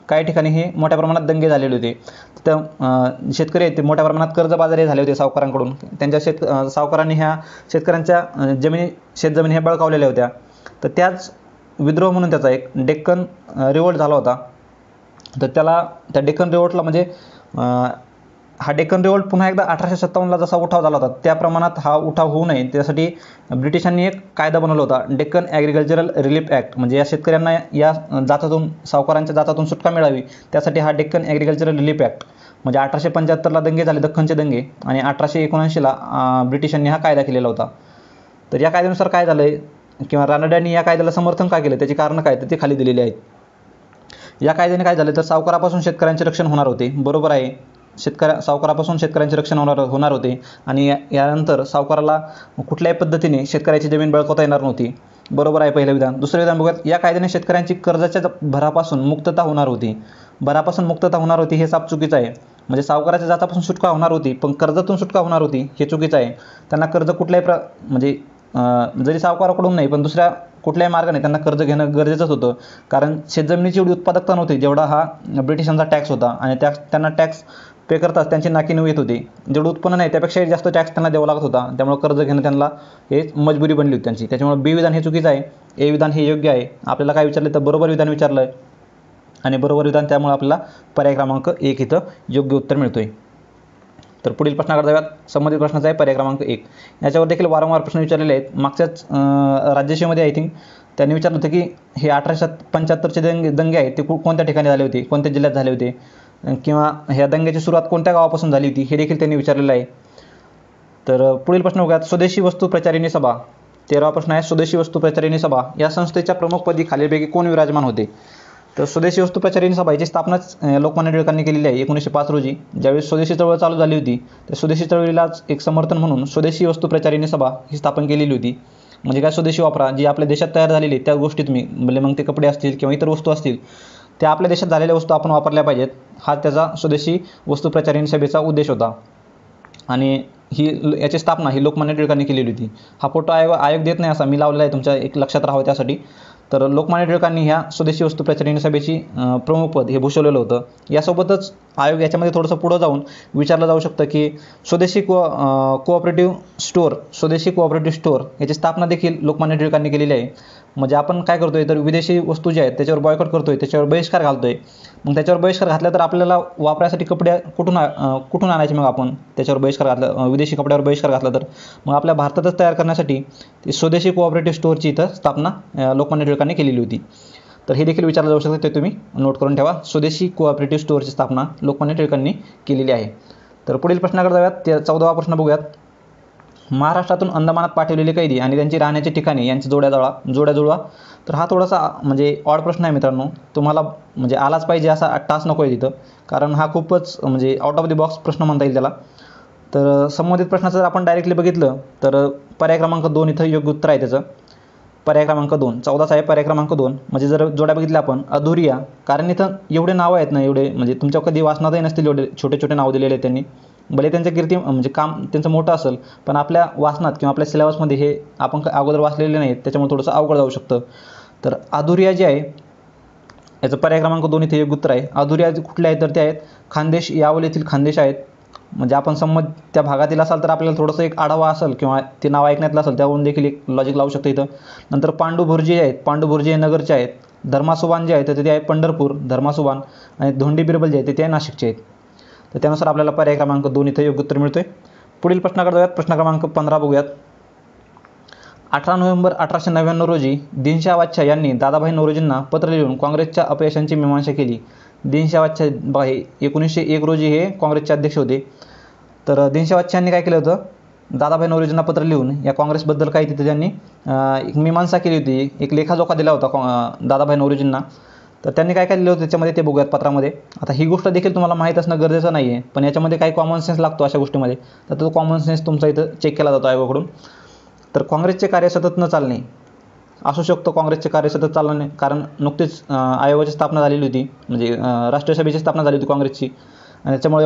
Speaker 1: काही ठिकाणी हे मोठ्या प्रमाणात दंगे झालेले होते. तर शेतकरी आहेत ते मोठ्या प्रमाणात कर्जबाजारी झाले होते सावकारांकडून. त्यांच्या सावकारांनी ह्या शेतकऱ्यांच्या शेतजमिनी ह्या बळकावलेल्या होत्या. तर त्याच विद्रोह म्हणून त्याचा एक डेक्कन रिव्होल्ट झाला होता. तर त्या डेक्कन रिव्होल्टला म्हणजे हा डेक्कन रिव्होल्ट पुन्हा एकदा 1857ला जसा उठाव झाला होता त्या प्रमाणात हा उठाव होऊ नये त्यासाठी ब्रिटिशांनी एक कायदा बनवला होता, डेक्कन ॲग्रिकल्चरल रिलीफ ॲक्ट. म्हणजे या शेतकऱ्यांना या जातातून, सावकारांच्या जातातून सुटका मिळावी त्यासाठी हा डेक्कन ॲग्रिकल्चरल रिलीफ ॲक्ट. म्हणजे 1875ला दंगे झाले, दख्खनचे दंगे, आणि 1879ला ब्रिटिशांनी हा कायदा केलेला होता. तर या कायद्यानुसार काय झालं आहे किंवा रानड्यांनी या कायद्याला समर्थन का केलं त्याची कारणं काय तर ते खाली दिलेली आहेत. या कायद्याने काय झालं तर सावकारापासून शेतकऱ्यांचे रक्षण होणार होते, बरोबर आहे. सावकारापासून शेतकऱ्यांचे रक्षण होणार होते आणि यानंतर सावकाराला कुठल्याही पद्धतीने शेतकऱ्याची जमीन बळकावता येणार नव्हती, बरोबर आहे पहिलं विधान. दुसरं विधान बघूयात. या कायद्याने शेतकऱ्यांची कर्जाच्या भरापासून मुक्तता होणार होती. भरापासून मुक्तता होणार होती हे साप चुकीचं आहे. म्हणजे सावकाराच्या जातापासून सुटका होणार होती पण कर्जातून सुटका होणार होती हे चुकीचं आहे. त्यांना कर्ज कुठल्याही म्हणजे जरी सावकाराकडून नाही पण दुसऱ्या कुठल्याही मार्गाने त्यांना कर्ज घेणं गरजेचंच होतं, कारण शेतजमिनीची एवढी उत्पादकता नव्हती जेवढा हा ब्रिटिशांचा टॅक्स होता. आणि त्यांना टॅक्स पे करताच त्यांची नाकीनऊ येत होती. जेवढं उत्पन्न नाही त्यापेक्षाही जास्त टॅक्स त्यांना द्यावा लागत होता. त्यामुळे कर्ज घेणं त्यांना हे मजबुरी बनली होती त्यांची. त्याच्यामुळे बी विधान हे चुकीचं आहे, ए विधान हे योग्य आहे. आपल्याला काय विचारलं तर बरोबर विधान विचारलं आहे आणि बरोबर विधान, त्यामुळे आपल्याला पर्याय क्रमांक 1 इथं योग्य उत्तर मिळतो आहे. तर पुढील प्रश्नाकडे जाऊयात. संबंधित प्रश्नाचा आहे पर्याय क्रमांक 1. याच्यावर देखील वारंवार प्रश्न विचारलेले आहेत. मागच्याच राज्यसेवेमध्ये आय थिंक त्यांनी विचारलं होतं की हे 1875चे दंगे आहेत ते कोणत्या ठिकाणी झाले होते, कोणत्या जिल्ह्यात झाले होते, किंवा ह्या दंग्याची सुरुवात कोणत्या गावापासून झाली होती हे देखील त्यांनी विचारलेलं आहे. तर पुढील प्रश्न बघूयात. स्वदेशी वस्तू प्रचारिणी सभा, 13वा प्रश्न आहे. स्वदेशी वस्तू प्रचारिणी सभा या संस्थेच्या प्रमुखपदी खालीलपैकी कोण विराजमान होते. तर स्वदेशी वस्तू प्रचारिणी सभा याची स्थापनाच लोकमान्य टिळकांनी केलेली आहे 1905 रोजी. ज्यावेळी स्वदेशी चळवळ चालू झाली होती त्या स्वदेशी चळवळीलाच एक समर्थन म्हणून स्वदेशी वस्तू प्रचारिणी सभा ही स्थापन केलेली होती. म्हणजे काय, स्वदेशी वापरा, जी आपल्या देशात तयार झालेली त्या गोष्टी तुम्ही म्हणजे मग ते कपडे असतील किंवा इतर वस्तू असतील त्या आपल्या देशात झालेल्या वस्तू आपण वापरल्या पाहिजेत, हा त्याचा स्वदेशी वस्तू प्रचारिणी सभेचा उद्देश होता. आणि याची स्थापना ही लोकमान्य टिळकांनी केलेली होती. हा फोटो आयोग देत नाही असा मी लावलेला आहे, तुमच्या एक लक्षात राहावं त्यासाठी. तर लोकमान्य टिळकांनी ह्या स्वदेशी वस्तू प्रचारिणी सभेची प्रमुखपद हे भूषवलेलं होतं. यासोबतच आयोग याच्यामध्ये थोडंसं पुढं जाऊन विचारलं जाऊ शकतं की स्वदेशी स्वदेशी कोऑपरेटिव्ह स्टोअर याची स्थापना देखील लोकमान्य टिळकांनी केलेली आहे. म्हणजे आपण काय करतोय तर विदेशी वस्तू ज्या आहेत त्याच्यावर बॉयकॉट करतोय, त्याच्यावर बहिष्कार घालतोय. मग त्याच्यावर बहिष्कार घातला तर आपल्याला वापरासाठी कपडे कुठून आणायचे? मग आपण त्याच्यावर बहिष्कार घातला, विदेशी कपड्यावर बहिष्कार घातला तर मग आपल्या भारतातच तयार करण्यासाठी ती स्वदेशी कोऑपरेटिव्ह स्टोअरची इथं स्थापना लोकमान्य टिळकांनी केलेली होती. तर हे देखील विचारलं जाऊ शकतं, ते तुम्ही नोट करून ठेवा. स्वदेशी कोऑपरेटिव्ह स्टोअरची स्थापना लोकमान्य टिळकांनी केलेली आहे. तर पुढील प्रश्नाकडे जाऊयात. 14वा प्रश्न बघूयात. महाराष्ट्रातून अंदमानात पाठवलेले कैदी आणि त्यांची राहण्याची ठिकाणे यांची जोड्या जुळवा. तर हा थोडासा म्हणजे ऑड प्रश्न आहे मित्रांनो. तुम्हाला म्हणजे आलाच पाहिजे असा टास्क नको आहे तिथं, कारण हा खूपच म्हणजे आउट ऑफ द बॉक्स प्रश्न म्हणता येईल त्याला. तर संबंधित प्रश्नाचं जर आपण डायरेक्टली बघितलं तर पर्याय क्रमांक 2 इथं योग्य उत्तर आहे त्याचं. पर्याय क्रमांक 2, 14चा आहे पर्याय क्रमांक 2. म्हणजे जर जोड्या बघितल्या आपण अधुरिया, कारण इथं एवढे नावं आहेत ना, एवढे म्हणजे तुमच्या कधी वाचनातही नसतील एवढे छोटे छोटे नाव दिलेले आहेत त्यांनी. भले त्यांचं कीर्ती म्हणजे काम त्यांचं मोठं असेल, पण आपल्या वाचनात किंवा आपल्या सिलेबसमध्ये हे आपण अगोदर वाचलेले नाहीत, त्याच्यामुळे थोडंसं अवघड जाऊ शकतं. तर अधुरिया जे आहे याचं पर्याय क्रमांक 2 इथे योग्य उत्तर आहे. अधुरिया कुठले आहेत तर ते आहेत खानदेश, यावल खानदेश आहेत. म्हणजे आपण संमत त्या भागातील असाल तर आपल्याला थोडंसं एक आढावा असेल किंवा ते नाव ऐकण्यातलं असेल, त्यावरून देखील एक लॉजिक लावू शकतं इथं. नंतर पांडू भुर्जी आहेत, पांडू भुर्जी हे नगरचे आहेत. धर्मासुबान जे आहेत तर ते आहे पंढरपूर धर्मासुबान. आणि धोंडी बिरबल जे आहेत ते नाशिकचे आहेत. तर त्यानुसार आपल्याला पर्याय क्रमांक 2 इथे योग्य उत्तर मिळतोय. पुढील प्रश्नाकडे जाऊयात. प्रश्न क्रमांक 15 बघूयात. 18 नोव्हेंबर 1899 रोजी दिनशा वाच्छा यांनी दादाभाई नौरोजींना पत्र लिहून काँग्रेसच्या अपयशांची मीमांसा केली. दिनशा वाच्छा बघा, हे 1901 रोजी हे काँग्रेसचे अध्यक्ष होते. तर दिनशा वाच्छा यांनी काय केलं होतं, दादाभाई नौरोजींना पत्र लिहून या काँग्रेसबद्दल काही तिथे त्यांनी एक मीमांसा केली होती, एक लेखाजोखा दिला होता दादाभाई नौरोजींना. तर त्यांनी काय काय लिहिलं होतं त्याच्यामध्ये ते बघूयात पत्रामध्ये. आता ही गोष्ट देखील तुम्हाला माहीत असणं गरजेचं नाही आहे, पण याच्यामध्ये काही कॉमन सेन्स लागतो अशा गोष्टीमध्ये. तर तो कॉमन सेन्स तुमचा इथं चेक केला जातो आयोगाकडून. तर काँग्रेसचे कार्य सतत न चालणे असू शकतो. काँग्रेसचे कार्य सतत चालणार नाही, कारण नुकतीच आयोगाची स्थापना झालेली होती, म्हणजे राष्ट्रीय सभेची स्थापना झाली होती काँग्रेसची. आणि त्याच्यामुळे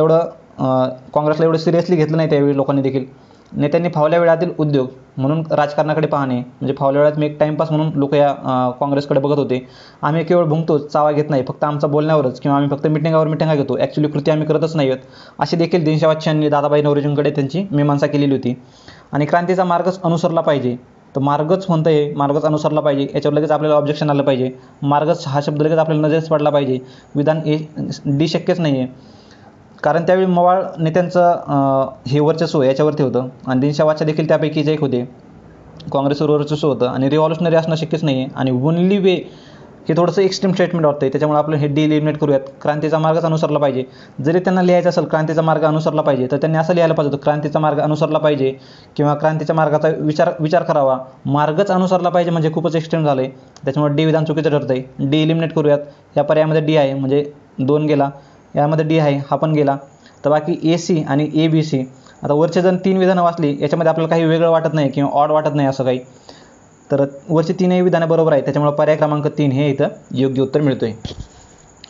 Speaker 1: काँग्रेसला एवढं सिरियसली घेतलं नाही त्यावेळी लोकांनी देखील. नेत्यांनी फावल्या वेळातील उद्योग म्हणून राजकारणाकडे पाहणे, म्हणजे फावल्या वेळात मी एक टाईमपास म्हणून लोक या काँग्रेसकडे बघत होते. आम्ही केवळ भुंकतोच, चावा घेत नाही, फक्त आमचा बोलण्यावरच, किंवा आम्ही फक्त मिटिंगा घेतो, ॲक्च्युली कृती आम्ही करतच नाही आहेत, अशी देखील दिनशा वाच्छांनी दादाभाई नौरोजींकडे त्यांची मीमांसा केलेली होती. आणि क्रांतीचा मार्गच अनुसरला पाहिजे. तर मार्गच म्हणतं आहे, मार्गच अनुसरला पाहिजे, याच्यावर लगेच आपल्याला ऑब्जेक्शन आलं पाहिजे. मार्गच हा शब्द लगेच आपल्याला नजरेस पडला पाहिजे. विधान डी शक्यच नाही आहे, कारण त्यावेळी मवाळ नेत्यांचं हे वर्चस्व याच्यावरती होतं. आणि दिनशा वाच्छा देखील त्यापैकीच एक होते. काँग्रेसवर वर्चस्व होतं आणि रिव्हॉल्युशनरी असणं शक्यच नाही आहे. आणि ओनली वे हे थोडंसं एक्स्ट्रीम स्टेटमेंट वाटतं आहे, त्याच्यामुळे आपण हे डिलिमिनेट करूयात. क्रांतीचा मार्गच अनुसरला पाहिजे. जरी त्यांना लिहायचं असेल क्रांतीचा मार्ग अनुसरला पाहिजे, तर त्यांनी असं लिहायला पाहिजे होतं, क्रांतीचा मार्ग अनुसरला पाहिजे, किंवा क्रांतीच्या मार्गाचा विचार करावा. मार्गच अनुसरला पाहिजे म्हणजे खूपच एक्स्ट्रीम झालं आहे. त्याच्यामुळे डी विधान चुकीचं ठरतं आहे. डी इलिमिनेट करूयात. या पर्यायामध्ये डी आहे, म्हणजे 2 गेला. यामध्ये डी आहे, हा पण गेला. तर बाकी AC आणि ABC. आता वरचे जण 3 विधानं वाचली, याच्यामध्ये आपल्याला काही वेगळं वाटत नाही किंवा ऑड वाटत नाही असं काही. तर वरची 3ही विधानं बरोबर आहे, त्याच्यामुळे पर्याय क्रमांक 3 हे इथं योग्य उत्तर मिळतं आहे.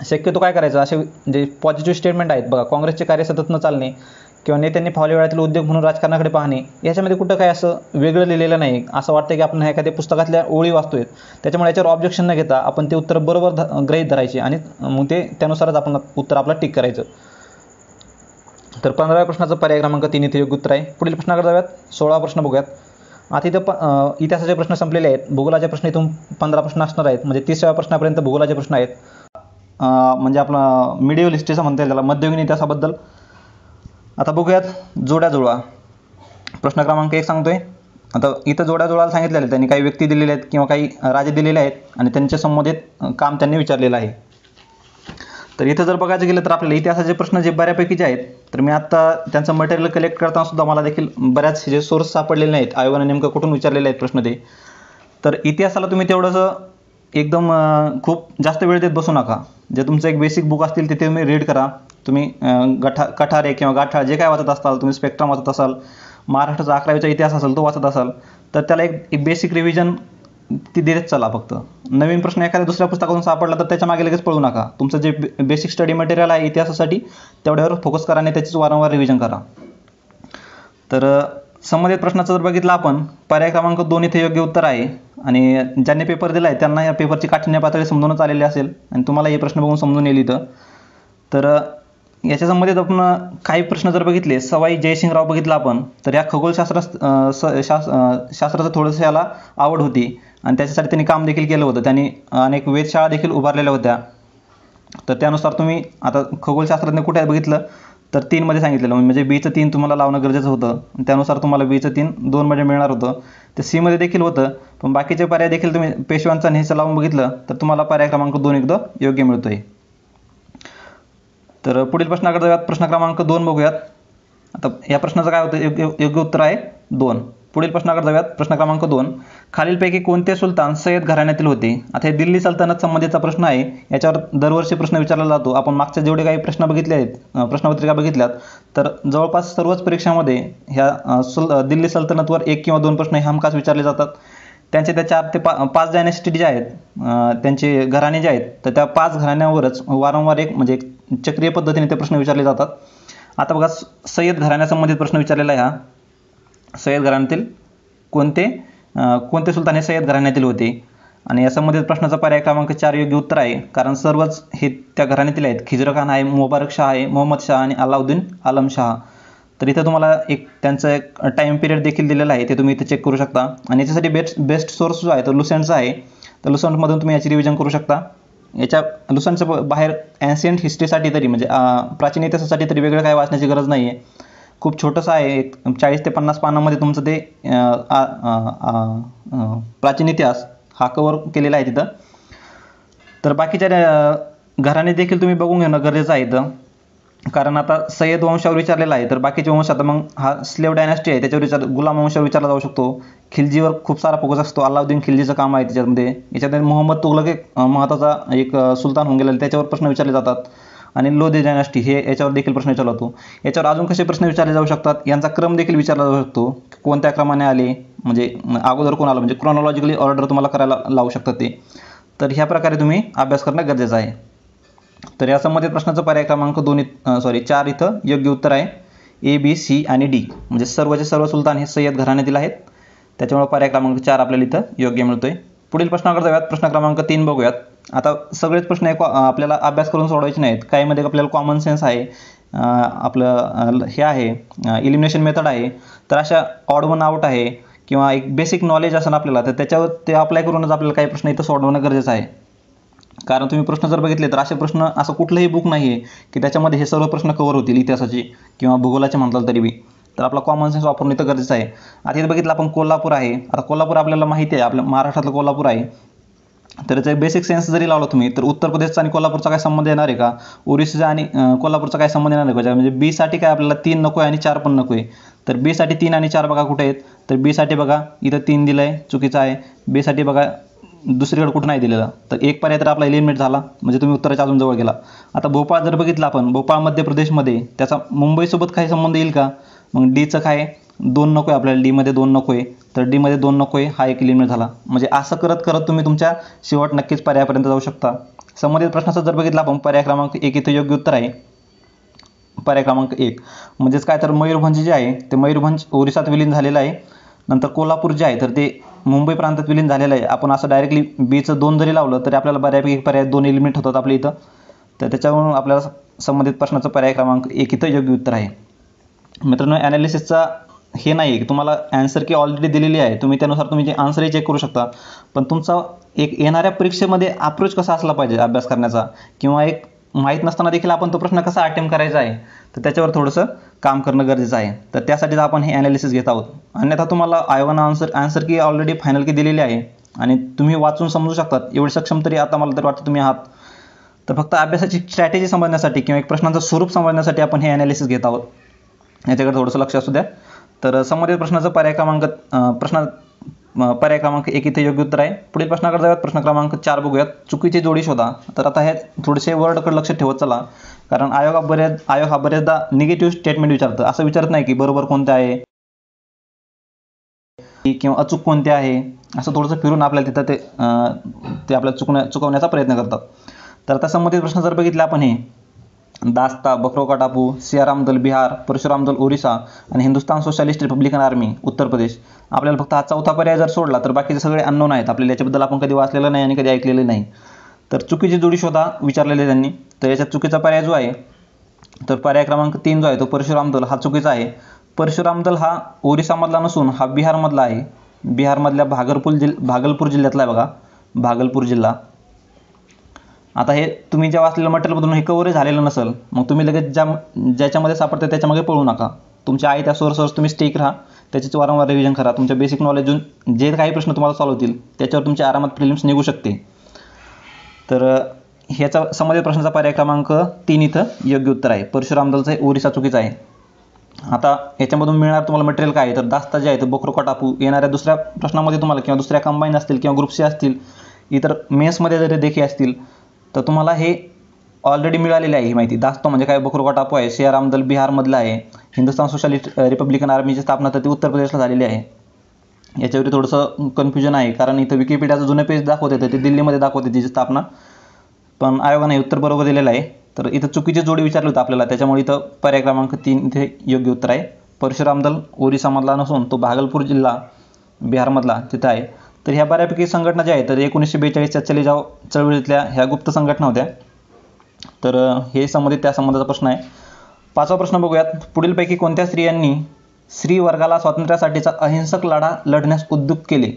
Speaker 1: शक्यतो काय करायचं, असे म्हणजे पॉझिटिव्ह स्टेटमेंट आहेत बघा, काँग्रेसचे कार्य सतत न चालणे, किंवा नेत्यांनी फावल्या वेळातील उद्योग म्हणून राजकारणाकडे पाहणे, याच्यामध्ये कुठं काय असं वेगळं लिहिलेलं नाही. असं वाटतं की आपण एखाद्या पुस्तकातल्या ओळी वाचतोय, त्याच्यामुळे याच्यावर ऑब्जेक्शन न घेता आपण ते उत्तर बरोबर गृहीत धरायचे आणि मग ते त्यानुसारच आपण उत्तर आपलं टिक करायचं. तर 15व्या प्रश्नाचं पर्याय क्रमांक 3 इथे योग्य उत्तर आहे. पुढील प्रश्नाकडे जाऊयात. 16वा प्रश्न बघूयात. आता इथं इतिहासाचे प्रश्न संपलेले आहेत. भूगोलाचे प्रश्न इथून 15 प्रश्न असणार आहेत, म्हणजे 30व्या प्रश्नापर्यंत भूगोलाचे प्रश्न आहेत. म्हणजे आपला मिडिवल हिस्ट्रीचा म्हणता येईल त्याला, मध्ययुगीन इतिहासाबद्दल. आता बघूयात जोड्या जुळवा. प्रश्न क्रमांक 1 सांगतोय. आता इथं जोड्या जुळवायला सांगितलेले आहेत, त्यांनी काही व्यक्ती दिलेल्या आहेत किंवा काही राजे दिलेले आहेत आणि त्यांच्या संबंधित काम त्यांनी विचारलेलं आहे. तर इथं जर बघायचं गेलं तर आपल्याला इतिहासाचे प्रश्न जे बऱ्यापैकी जे आहेत, तर मी आत्ता त्यांचं मटेरियल कलेक्ट करताना सुद्धा मला देखील बऱ्याच जे सोर्स सापडलेले नाहीत, आयोगाने नेमकं कुठून विचारलेले आहेत प्रश्न ते. तर इतिहासाला तुम्ही तेवढंसं एकदम खूप जास्त वेळ देत बसू नका. जे तुमचं एक बेसिक बुक असतील तिथे तुम्ही रीड करा. तुम्ही कठारे किंवा गाठाळ जे काय वाचत असाल, तुम्ही स्पेक्ट्रम वाचत असाल, महाराष्ट्राचा 11वीचा इतिहास असेल तो वाचत असाल, तर त्याला एक बेसिक रिव्हिजन ती देत चला. फक्त नवीन प्रश्न एखाद्या दुसऱ्या पुस्तकातून सापडला तर त्याच्या मागे लगेच पळू नका. तुमचं जे बेसिक स्टडी मटेरियल आहे इतिहासासाठी तेवढ्यावर फोकस करा आणि त्याचीच वारंवार रिव्हिजन करा. तर संबंधित प्रश्नाचं जर बघितलं आपण, पर्याय क्रमांक 2 इथे योग्य उत्तर आहे आणि ज्यांनी पेपर दिला आहे त्यांना या पेपरची काठिण्य पातळी समजूनच आलेली असेल आणि तुम्हाला हे प्रश्न बघून समजून येईल इथं. तर याच्या संबंधित आपण काही प्रश्न जर बघितले, सवाई जयसिंगराव बघितला आपण, तर या शास्त्राचं थोडंसं याला आवड होती आणि त्याच्यासाठी त्यांनी काम देखील केलं होतं. त्यांनी अनेक वेधशाळा देखील उभारलेल्या होत्या. तर त्यानुसार तुम्ही आता खगोलशास्त्रज्ञ कुठे आहे बघितलं तर 3 मध्ये सांगितलेलं, म्हणजे बीचं 3 तुम्हाला लावणं गरजेचं होतं. त्यानुसार तुम्हाला बीचं 3 2 मध्ये मिळणार होतं. ते सी मध्ये देखील होतं, पण बाकीचे पर्याय देखील तुम्ही पेशव्यांचा ह्याचं लावून बघितलं तर तुम्हाला पर्याय क्रमांक 2 एकदा योग्य मिळतोय. तर पुढील प्रश्नाकडे जाऊयात. प्रश्न क्रमांक 2 बघूयात. आता या प्रश्नाचं काय होतं, योग्य उत्तर आहे 2. पुढील प्रश्नाकडे जाऊयात. प्रश्न क्रमांक 2, खालीलपैकी कोणते सुलतान सय्यद घराण्यातील होते? आता हे दिल्ली सल्तनत संबंधीचा प्रश्न आहे. याच्यावर दरवर्षी प्रश्न विचारला जातो. आपण मागचे जेवढे काही प्रश्न बघितले आहेत, प्रश्नपत्रिका बघितल्यात, तर जवळपास सर्वच परीक्षांमध्ये ह्या दिल्ली सल्तनतवर 1 किंवा 2 प्रश्न हे हमखास विचारले जातात. त्यांचे त्या 4 ते 5 डायनेस्टी जे आहेत, त्यांचे घराणे जे आहेत, तर त्या 5 घराण्यावरच वारंवार एक म्हणजे चक्रीय पद्धतीने ते प्रश्न विचारले जातात. आता बघा, सय्यद घराण्यासंबंधित प्रश्न विचारलेला आहे. हा सय्यद घराण्यातील कोणते सुलतान हे सय्यद घराण्यातील होते? आणि या संबंधित प्रश्नाचा पर्याय क्रमांक 4 योग्य उत्तर आहे, कारण सर्वच हे त्या घराण्यातील आहेत. खिजर खान आहे, मुबारक शाह आहे, मोहम्मद शाह आणि अलाउद्दीन आलम शाह. तर इथं तुम्हाला त्यांचं एक टाईम पिरियड देखील दिलेला आहे, ते तुम्ही इथे चेक करू शकता. आणि याच्यासाठी बेस्ट सोर्स जो आहे तो लुसेंटचा आहे. तर लुसेंटमधून तुम्ही याची रिव्हिजन करू शकता. याच्या लुसेंटच्या बाहेर ॲन्शियंट हिस्ट्रीसाठी तरी म्हणजे प्राचीन इतिहासासाठी तरी वेगळं काय वाचण्याची गरज नाही आहे. खूप छोटंसं आहे, 40 ते 50 पानांमध्ये तुमचं ते प्राचीन इतिहास हा कवर केलेला आहे तिथं. तर बाकीच्या घराणे देखील तुम्ही बघून घेणं गरजेचं आहे इथं, कारण आता सय्यद वंशावर विचारलेला आहे. तर बाकीचे वंश, आता मग हा स्लेव्ह डायनास्टी आहे त्याच्यावर गुलाम वंशावर विचारला जाऊ शकतो. खिलजीवर खूप सारा फोकस असतो. अलाउद्दीन खिलजीचं काम आहे त्याच्यामध्ये. याच्यामध्ये मोहम्मद तुगलक एक महत्त्वाचा एक सुलतान होऊन गेलेला, त्याच्यावर प्रश्न विचारले जातात. आणि लोधी डायनास्टी हे याच्यावर देखील प्रश्न विचारला जातो. याच्यावर अजून कसे प्रश्न विचारले जाऊ शकतात, यांचा क्रम देखील विचारला जाऊ शकतो. कोणत्या क्रमाने आले, म्हणजे अगोदर कोण आलं, म्हणजे क्रोनॉलॉजिकली ऑर्डर तुम्हाला करायला लावू शकतात ते. तर ह्या प्रकारे तुम्ही अभ्यास करणं गरजेचं आहे. तर या संबंधित प्रश्नाचं पर्याय क्रमांक 4 इथं योग्य उत्तर आहे. A, B, C आणि D, म्हणजे सर्वचे सर्व सुलतान हे सय्यद घराण्यातील आहेत. त्याच्यामुळे पर्याय क्रमांक 4 आपल्याला इथं योग्य मिळतोय. पुढील प्रश्नाकडे जाऊयात. प्रश्न क्रमांक 3 बघूयात. आता सगळेच प्रश्न आपल्याला अभ्यास करून सोडवायचे नाहीत. काहीमध्ये आपल्याला कॉमन सेन्स आहे, आपलं हे आहे इलिमिनेशन मेथड आहे. तर अशा ऑड वन आउट आहे किंवा एक बेसिक नॉलेज असेल आपल्याला, तर त्याच्यावर ते अप्लाय करूनच आपल्याला काही प्रश्न इथं सोडवणं गरजेचं आहे. कारण तुम्ही प्रश्न जर बघितले तर असे प्रश्न असं कुठलंही बुक नाही आहे की त्याच्यामध्ये हे सर्व प्रश्न कव्हर होतील, इतिहासाचे किंवा भूगोलाचे म्हटलं तरी बी. तर आपला कॉमन सेन्स वापरून इथं गरजेचं आहे. आता इथं बघितलं आपण कोल्हापूर आहे. आता कोल्हापूर आपल्याला माहिती आहे, आपल्या महाराष्ट्रातलं कोल्हापूर आहे. तर याचा बेसिक सेन्स जरी लावला तुम्ही, तर उत्तर प्रदेशचा आणि कोल्हापूरचा काय संबंध येणार आहे का? ओरिसाचा आणि कोल्हापूरचा काय संबंध येणार आहे का? म्हणजे बी साठी काय आपल्याला 3 नको आहे आणि 4 पण नको आहे. तर बी साठी 3 आणि 4 बघा कुठे आहेत. तर बी साठी बघा इथं 3 दिलं आहे, चुकीचं आहे. बी साठी बघा दुसरीकडे कुठं नाही दिलेलं. तर एक पर्याय तर आपला एलिमिनेट झाला, म्हणजे तुम्ही उत्तराच्या अजून जवळ गेला. आता भोपाळ जर बघितलं आपण, भोपाळ मध्य प्रदेशमध्ये, त्याचा मुंबईसोबत काही संबंध येईल का? मग डीचं काय 2 नको आहे आपल्याला, डीमध्ये 2 नको आहे. तर डीमध्ये 2 नको आहे, हा एक एलिमिनेट झाला. म्हणजे असं करत करत तुम्ही तुमच्या शेवट नक्कीच पर्यायापर्यंत जाऊ शकता. संबंधित प्रश्नाचं जर बघितलं आपण, पर्याय क्रमांक 1 इथे योग्य उत्तर आहे. पर्याय क्रमांक 1 म्हणजेच काय, तर मयूरभंज जे आहे ते मयूरभंज ओरिसात विलीन झालेलं आहे. नंतर कोल्हापूर जे आहे तर ते मुंबई प्रांतात विलीन झालेलं आहे. आपण असं डायरेक्टली बीचं 2 जरी लावलं तरी आपल्याला बऱ्यापैकी पर्याय 2 एलिमिनेट होतात आपल्या इथं. तर त्याच्यावरून आपल्याला संबंधित प्रश्नाचं पर्याय क्रमांक 1 इथं योग्य उत्तर आहे. मित्रांनो, ॲनालिसिसचा हे नाही आहे की तुम्हाला ॲन्सर की ऑलरेडी दिलेली आहे, तुम्ही त्यानुसार तुम्ही जे आन्सरही चेक करू शकता. पण तुमचा एक येणाऱ्या परीक्षेमध्ये अप्रोच कसा असला पाहिजे अभ्यास करण्याचा, किंवा एक माहीत नसताना देखील आपण तो प्रश्न कसा अटेम्प्ट करायचा आहे, तर त्याच्यावर थोडंसं काम करणं गरजेचं आहे. तर त्यासाठीच आपण हे ॲनालिसिस घेत आहोत. अन्यथा तुम्हाला आयोगानं आन्सर की ऑलरेडी फायनल की दिलेली आहे आणि तुम्ही वाचून समजू शकतात, एवढे सक्षम तरी आता मला तर वाटतं तुम्ही आहात. तर फक्त अभ्यासाची स्ट्रॅटेजी समजण्यासाठी किंवा एक प्रश्नाचं स्वरूप समजण्यासाठी आपण हे ॲनालिसिस घेत आहोत. याच्याकडे थोडंसं लक्ष असू द्या. तर संबंधित प्रश्नाचं पर्याय क्रमांक 1 इथे योग्य उत्तर आहे. पुढील प्रश्नाकडे जाऊयात. प्रश्न क्रमांक 4 बघूयात. चुकीची जोडी शोधा. तर आता हे थोडेसे वर्डकडे लक्ष ठेवत चला, कारण आयोग हा बरेचदा निगेटिव्ह स्टेटमेंट विचारतं. असं विचारत नाही की बरोबर कोणते आहे किंवा अचूक कोणते आहे. असं थोडंसं फिरून आपल्याला तिथं ते आपल्याला चुकवण्याचा प्रयत्न करतात. तर आता संबंधित प्रश्न जर बघितला आपण, हे दास्ता बकरोका टापू, सियाराम दल बिहार, परशुराम दल ओरिसा आणि Hindustan Socialist Republican army Uttar Pradesh. आपल्याला फक्त हा चौथा पर्याय जर सोडला तर बाकीचे सगळे अननोन आहेत. आपल्याला याच्याबद्दल आपण कधी वाचलेलं नाही आणि कधी ऐकलेलं नाही. तर चुकीची जोडी शोधा विचारलेले त्यांनी. तर याच्यात चुकीचा पर्याय जो आहे तर पर्याय क्रमांक 3 जो आहे तो परशुराम दल हा चुकीचा आहे. परशुराम दल हा ओरिसामधला नसून हा बिहारमधला आहे. बिहारमधल्या भागलपूर जिल्ह्यातला आहे बघा, भागलपूर जिल्हा. आता हे तुम्ही ज्या वाचलेलं मटेरियलमधून हे कव्हरही झालेलं नसेल, मग तुम्ही लगेच ज्याच्यामध्ये सापडतं त्याच्यामागे पळू नका. तुमच्या आहे त्या सोर्सवर तुम्ही स्टेक राहा, त्याची वारंवार रिव्हिजन करा. तुमच्या बेसिक नॉलेजून जे काही प्रश्न तुम्हाला सॉल्व्ह होतील त्याच्यावर तुमची आरामात प्रिलिम्स निघू शकते. तर ह्याचा संबंधित प्रश्नाचा पर्याय क्रमांक 3 इथं योग्य उत्तर आहे. परशुराम दलचा ओरिसा चुकीचा आहे. आता याच्यामधून मिळणार तुम्हाला मटेरियल काय आहे तर दास्ता जे आहे तर बकरोका टापू येणाऱ्या दुसऱ्या प्रश्नामध्ये तुम्हाला किंवा दुसऱ्या कंबाईन असतील किंवा ग्रुप सी असतील, इतर मेन्समध्ये जरी देखी असतील तर तुम्हाला हे ऑलरेडी मिळालेली आहे ही माहिती. दास्तो म्हणजे काय, बकरोका टापू आहे, सियाराम दल बिहारमधला आहे, हिंदुस्थान सोशलिस्ट रिपब्लिकन आर्मीची स्थापना तर ती उत्तर प्रदेशला झालेली आहे. याच्यावर थोडंसं कन्फ्युजन आहे कारण इथं विकिपीडियाचं जुनं पेज दाखवत येतं ते दिल्लीमध्ये दाखवते तिची स्थापना, पण आयोगाने उत्तर बरोबर दिलेलं आहे. तर इथं चुकीची जोडी विचारली होती आपल्याला, त्याच्यामुळे इथं पर्याय क्रमांक 3 इथे योग्य उत्तर आहे. परशुराम दल ओरिसामधला नसून तो भागलपूर जिल्हा बिहारमधला तिथं आहे. तर ह्या बऱ्यापैकी संघटना ज्या आहेत तर 1942च्या चले जाव चळवळीतल्या ह्या गुप्त संघटना होत्या. तर हे संबंधित त्या संबंधाचा प्रश्न आहे. 5वा प्रश्न बघूयात. पुढीलपैकी कोणत्या स्त्रियांनी स्त्री वर्गाला स्वातंत्र्यासाठीचा अहिंसक लढा लढण्यास उद्युक्त केले?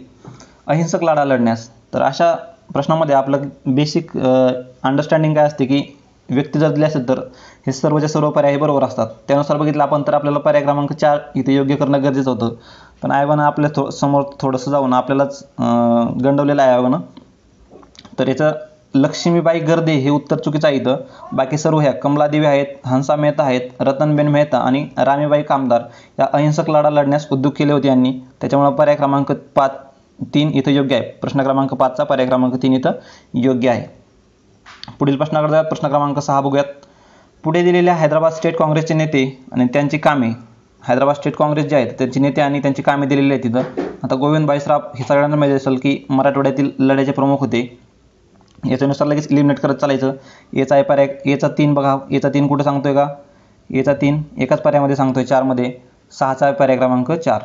Speaker 1: अहिंसक लढा लढण्यास. तर अशा प्रश्नामध्ये आपलं बेसिक अंडरस्टँडिंग काय असते की व्यक्ती जर दिली असेल तर हे सर्वच्या सर्व पर्याय हे बरोबर असतात. त्यानुसार बघितलं आपण तर आपल्याला पर्याय क्रमांक 4 इथे योग्य करणं गरजेचं होतं, पण आयोगानं आपल्या समोर थोडंसं जाऊन आपल्यालाच गंडवलेलं आहे आयोगानं. तर याचं लक्ष्मीबाई गर्दे हे उत्तर चुकीचं आहे इथं. बाकी सर्व ह्या कमलादेवी आहेत, हंसा मेहता आहेत, रतनबेन मेहता आणि रामीबाई कामदार या अहिंसक लढा लढण्यास उद्युक्त केले होते यांनी. त्याच्यामुळे पर्याय क्रमांक 3 इथं योग्य आहे. प्रश्न क्रमांक 5चा पर्याय क्रमांक 3 इथं योग्य आहे. पुढील प्रश्नाकडे जाऊयात. प्रश्न क्रमांक 6 बघूयात. पुढे दिलेल्या हैदराबाद स्टेट काँग्रेसचे नेते आणि त्यांची कामे, हैदराबाद स्टेट काँग्रेस जे आहेत त्यांचे नेते आणि त्यांची कामे दिलेली आहेत तिथं. आता गोविंद बाईसराव हे सगळ्यांना माहिती असेल की मराठवाड्यातील लढ्याचे प्रमुख होते. याच्यानुसार लगेच इलिमिनेट करत चालायचं. याचा आहे पर्याय, याचा 3 बघा, याचा 3 कुठं सांगतोय का, याचा 3 एकाच पर्यायामध्ये सांगतोय 4मध्ये. 6चा पर्याय क्रमांक 4,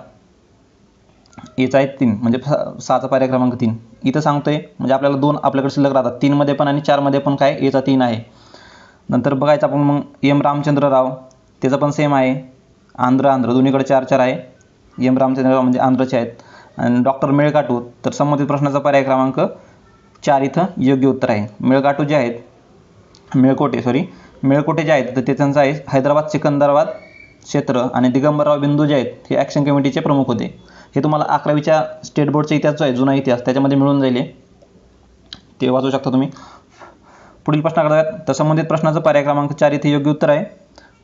Speaker 1: याचा आहे 3 म्हणजे 6चा पर्याय क्रमांक 3 इथं सांगतोय. म्हणजे आपल्याला 2 आपल्याकडे शिल्लक राहतात, 3मध्ये पण आणि 4मध्ये पण काय याचा 3 आहे. नंतर बघायचं आपण मग एम रामचंद्र राव, त्याचं पण सेम आहे. आंध्र दोन्हीकडे 4 आहे. एम रामचंद्र राव म्हणजे आंध्रचे आहेत. आणि डॉक्टर मेळघाटू, तर संबंधित प्रश्नाचा पर्याय क्रमांक 4 इथं योग्य उत्तर आहे. मेळघाटू जे आहेत, मेळकोटे जे आहेत तर ते त्यांचं आहे हैदराबाद सिकंदराबाद क्षेत्र. आणि दिगंबरराव बिंदू जे आहेत हे ॲक्शन कमिटीचे प्रमुख होते. हे तुम्हाला 11वीच्या स्टेट बोर्डचा इतिहास जो आहे जुना इतिहास त्याच्यामध्ये मिळून जाईल, ते वाचू शकता तुम्ही. पुढील प्रश्नाकडे जाऊयात. तर संबंधित प्रश्नाचं पर्याय क्रमांक 4 इथे योग्य उत्तर आहे.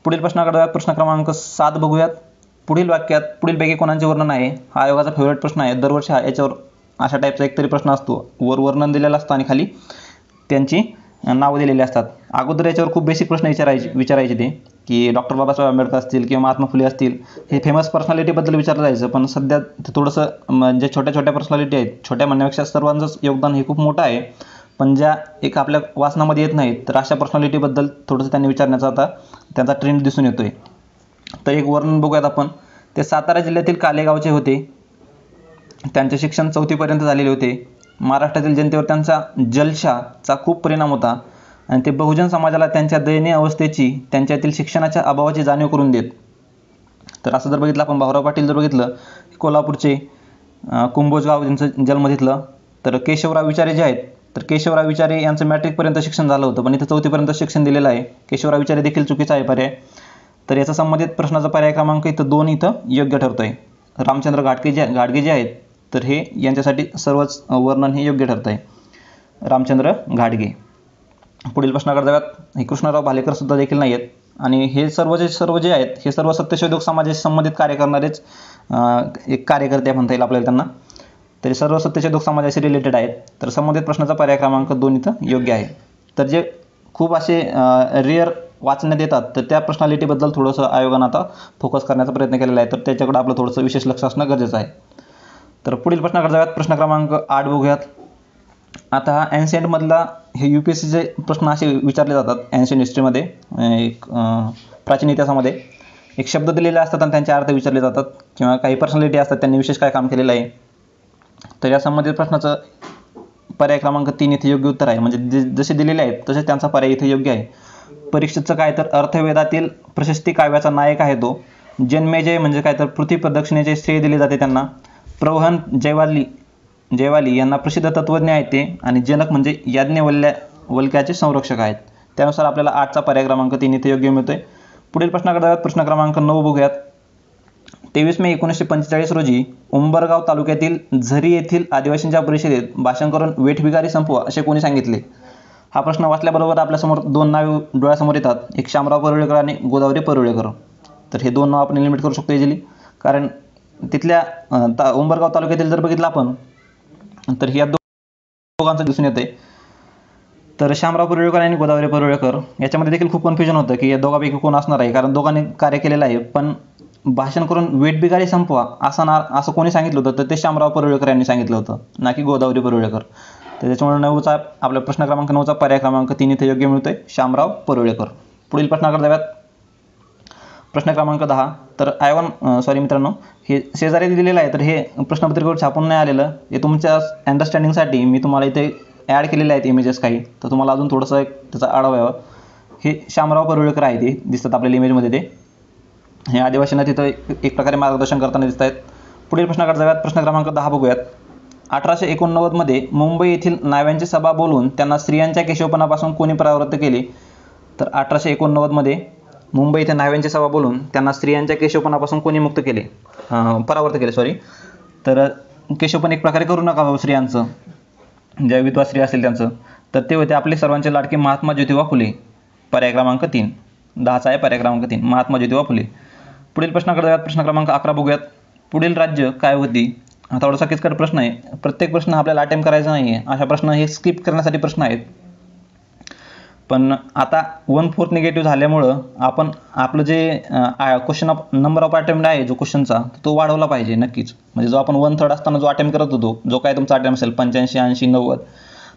Speaker 1: पुढील प्रश्नाकडे जाऊयात. प्रश्न क्रमांक 7 बघूयात. पुढील वाक्यात पुढीलपैकी कोणाचे वर्णन आहे? हा आयोगाचा फेवरेट प्रश्न आहे. दरवर्षी याच्यावर अशा टाईपचा एकतरी प्रश्न असतो. वर वर्णन दिलेलं असतं आणि खाली त्यांची नावं दिलेली असतात. अगोदर याच्यावर खूप बेसिक प्रश्न विचारायचे ते की डॉक्टर बाबासाहेब आंबेडकर असतील किंवा महात्मा फुले असतील, हे फेमस पर्सनॅलिटीबद्दल विचारलं जायचं. पण सध्या थोडंसं म्हणजे छोट्या पर्सनॅलिटी आहेत, छोट्या म्हणण्यापेक्षा सर्वांचंच योगदान हे खूप मोठं आहे, पण ज्या एक आपल्या वाचनामध्ये येत नाहीत, तर अशा पर्सनॅलिटीबद्दल थोडंसं त्यांनी विचारण्याचा आता त्यांचा ट्रेंड दिसून येतोय. तर एक वर्णन बघूयात आपण. ते सातारा जिल्ह्यातील कालेगावचे होते. त्यांचे शिक्षण 4थीपर्यंत झालेले होते. महाराष्ट्रातील जनतेवर त्यांचा जलशाचा खूप परिणाम होता आणि ते बहुजन समाजाला त्यांच्या दयनीय अवस्थेची, त्यांच्यातील शिक्षणाच्या अभावाची जाणीव करून देत. तर असं जर बघितलं आपण, भाऊराव पाटील जर बघितलं, कोल्हापूरचे, कुंभोजगाव त्यांचं जन्म तिथलं. तर केशवराव विचारे जे आहेत, तर केशवराव विचारे यांचं मॅट्रिकपर्यंत शिक्षण झालं होतं, पण इथं 4थीपर्यंत शिक्षण दिलेलं आहे. केशवराव विचारे देखील चुकीचा आहे पर्याय. तर याचा संबंधित प्रश्नाचा पर्याय क्रमांक इथं 2 इथं योग्य ठरतोय. रामचंद्र घाडगे जे आहेत तर हे यांच्यासाठी सर्वच वर्णन हे योग्य ठरतं आहे, रामचंद्र घाडगे. पुढील प्रश्नाकडे जाऊयात. हे कृष्णराव भालेकर सुद्धा देखील नाही आहेत आणि हे सर्व जे आहेत हे सर्व सत्यशोधक समाजाशी संबंधित कार्य करणारेच एक कार्यकर्ते म्हणता येईल आपल्याला त्यांना. तरी सर्व सत्यशोधक समाजाशी रिलेटेड आहेत. तर संबंधित प्रश्नाचा पर्याय क्रमांक 2 इथं योग्य आहे. तर जे खूप असे रेअर वाचण्यात येतात तर त्या पर्सनॅलिटीबद्दल थोडंसं आयोगानं आता फोकस करण्याचा प्रयत्न केलेला आहे, तर त्याच्याकडे आपलं थोडंसं विशेष लक्ष असणं गरजेचं आहे. तर पुढील प्रश्नाकडे जाऊयात. प्रश्न क्रमांक 8 बघूयात. आता हा ॲन्शियंटमधला हे UPSCचे प्रश्न असे विचारले जातात ॲन्शियंट हिस्ट्रीमध्ये, एक प्राचीन इतिहासामध्ये एक शब्द दिलेले असतात आणि त्यांचे अर्थ विचारले जातात, किंवा काही पर्सनॅलिटी असतात त्यांनी विशेष काय काम केलेलं आहे. तर या संबंधित प्रश्नाचं पर्याय क्रमांक 3 इथे योग्य उत्तर आहे. म्हणजे जसे दिलेले आहेत तसेच त्यांचा पर्याय इथे योग्य आहे. परीक्षेचं काय तर अर्थवेदातील प्रशस्ती काव्याचा नायक आहे तो. जन्मेजय म्हणजे काय तर पृथ्वी प्रदक्षिणेचे श्रेय दिले जाते त्यांना. प्रवहन जयवाली यांना प्रसिद्ध तत्त्वज्ञ आहेत ते. आणि जनक म्हणजे याज्ञवल्क्याचे संरक्षक आहेत. त्यानुसार आपल्याला 8चा पर्याय क्रमांक 3 इथे योग्य मिळतोय. पुढील प्रश्नाकडे जाऊयात. प्रश्न क्रमांक 9 बघूयात. 23 मे 1945 रोजी उंबरगाव तालुक्यातील झरी येथील आदिवासींच्या परिषदेत भाषण करून वेठबिगारी संपवा असे कोणी सांगितले? हा प्रश्न वाचल्याबरोबर आपल्यासमोर 2 नावे डोळ्यासमोर येतात. एक शामराव परुळेकर आणि गोदावरी परुळेकर. तर हे 2 नाव आपण एलिमिनेट करू शकतो इझिली, कारण तिथल्या उंबरगाव तालुक्यातील जर बघितलं आपण तर ह्या दोघांचं दिसून येते. तर शामराव परुळेकर आणि गोदावरी परुळेकर याच्यामध्ये देखील खूप कन्फ्युजन होतं की या दोघांपैकी कोण असणार आहे, कारण दोघांनी कार्य केलेलं आहे. पण भाषण करून वेठबिगारी संपवा असं कोणी सांगितलं होतं? तर ते शामराव परुळेकर यांनी सांगितलं होतं, ना की गोदावरी परुळेकर. तर त्याच्यामुळे 9चा आपल्या प्रश्न क्रमांक 9चा पर्याय क्रमांक 3 इथे योग्य मिळतोय, शामराव परुळेकर. पुढील प्रश्नाकडे जाऊयात. प्रश्न क्रमांक 10. तर मित्रांनो, हे शेजारी दिलेलं आहे. तर हे प्रश्नपत्रिकेवर छापून नाही आलेलं, हे तुमच्या अंडरस्टँडिंगसाठी मी तुम्हाला इथे ॲड केलेले आहेत इमेजेस काही, तर तुम्हाला अजून थोडंसं त्याचा आढावा यावा. हे शामराव परुळेकर आहे, ते दिसतात आपल्याला इमेजमध्ये. ते हे आदिवासींना तिथं एक प्रकारे मार्गदर्शन करताना दिसत आहेत. पुढील प्रश्नाकडे जाऊयात. प्रश्न क्रमांक 10 बघूयात. 1889 मध्ये मुंबई येथील नाव्यांची सभा बोलवून त्यांना स्त्रियांच्या केशवपणापासून कोणी परावृत्त केले? तर 1889 मध्ये मुंबई येथे नाव्यांची सभा बोलवून त्यांना स्त्रियांच्या केशवपणापासून कोणी मुक्त केले, परावृत्त केले. तर केशवपण एक प्रकारे करू नका स्त्रियांचं, ज्या विधवा स्त्री असतील त्यांचं. तर ते होते आपले सर्वांचे लाडके महात्मा ज्योतिबा फुले. पर्याय क्रमांक 3. 10चा आहे पर्याय क्रमांक 3, महात्मा ज्योतिबा फुले. पुढील प्रश्नाकडे जाऊयात. प्रश्न क्रमांक 11 बघूयात. पुढील राज्य काय होती? हा थोडासा किचकट प्रश्न आहे. प्रत्येक प्रश्न आपल्याला अटेम्प्ट करायचा नाही आहे. अशा प्रश्न हे स्किप करण्यासाठी प्रश्न आहेत. पण आता 1/4 निगेटिव्ह झाल्यामुळं आपण आपलं जे क्वेश्चन नंबर ऑफ अटेम्प्ट आहे जो क्वेश्चनचा तो वाढवला पाहिजे नक्कीच. म्हणजे जो आपण 1/3 असताना जो अटेम्प्ट करत होतो, जो काय तुमचा अटेम्प्ट असेल 85, 80, 90,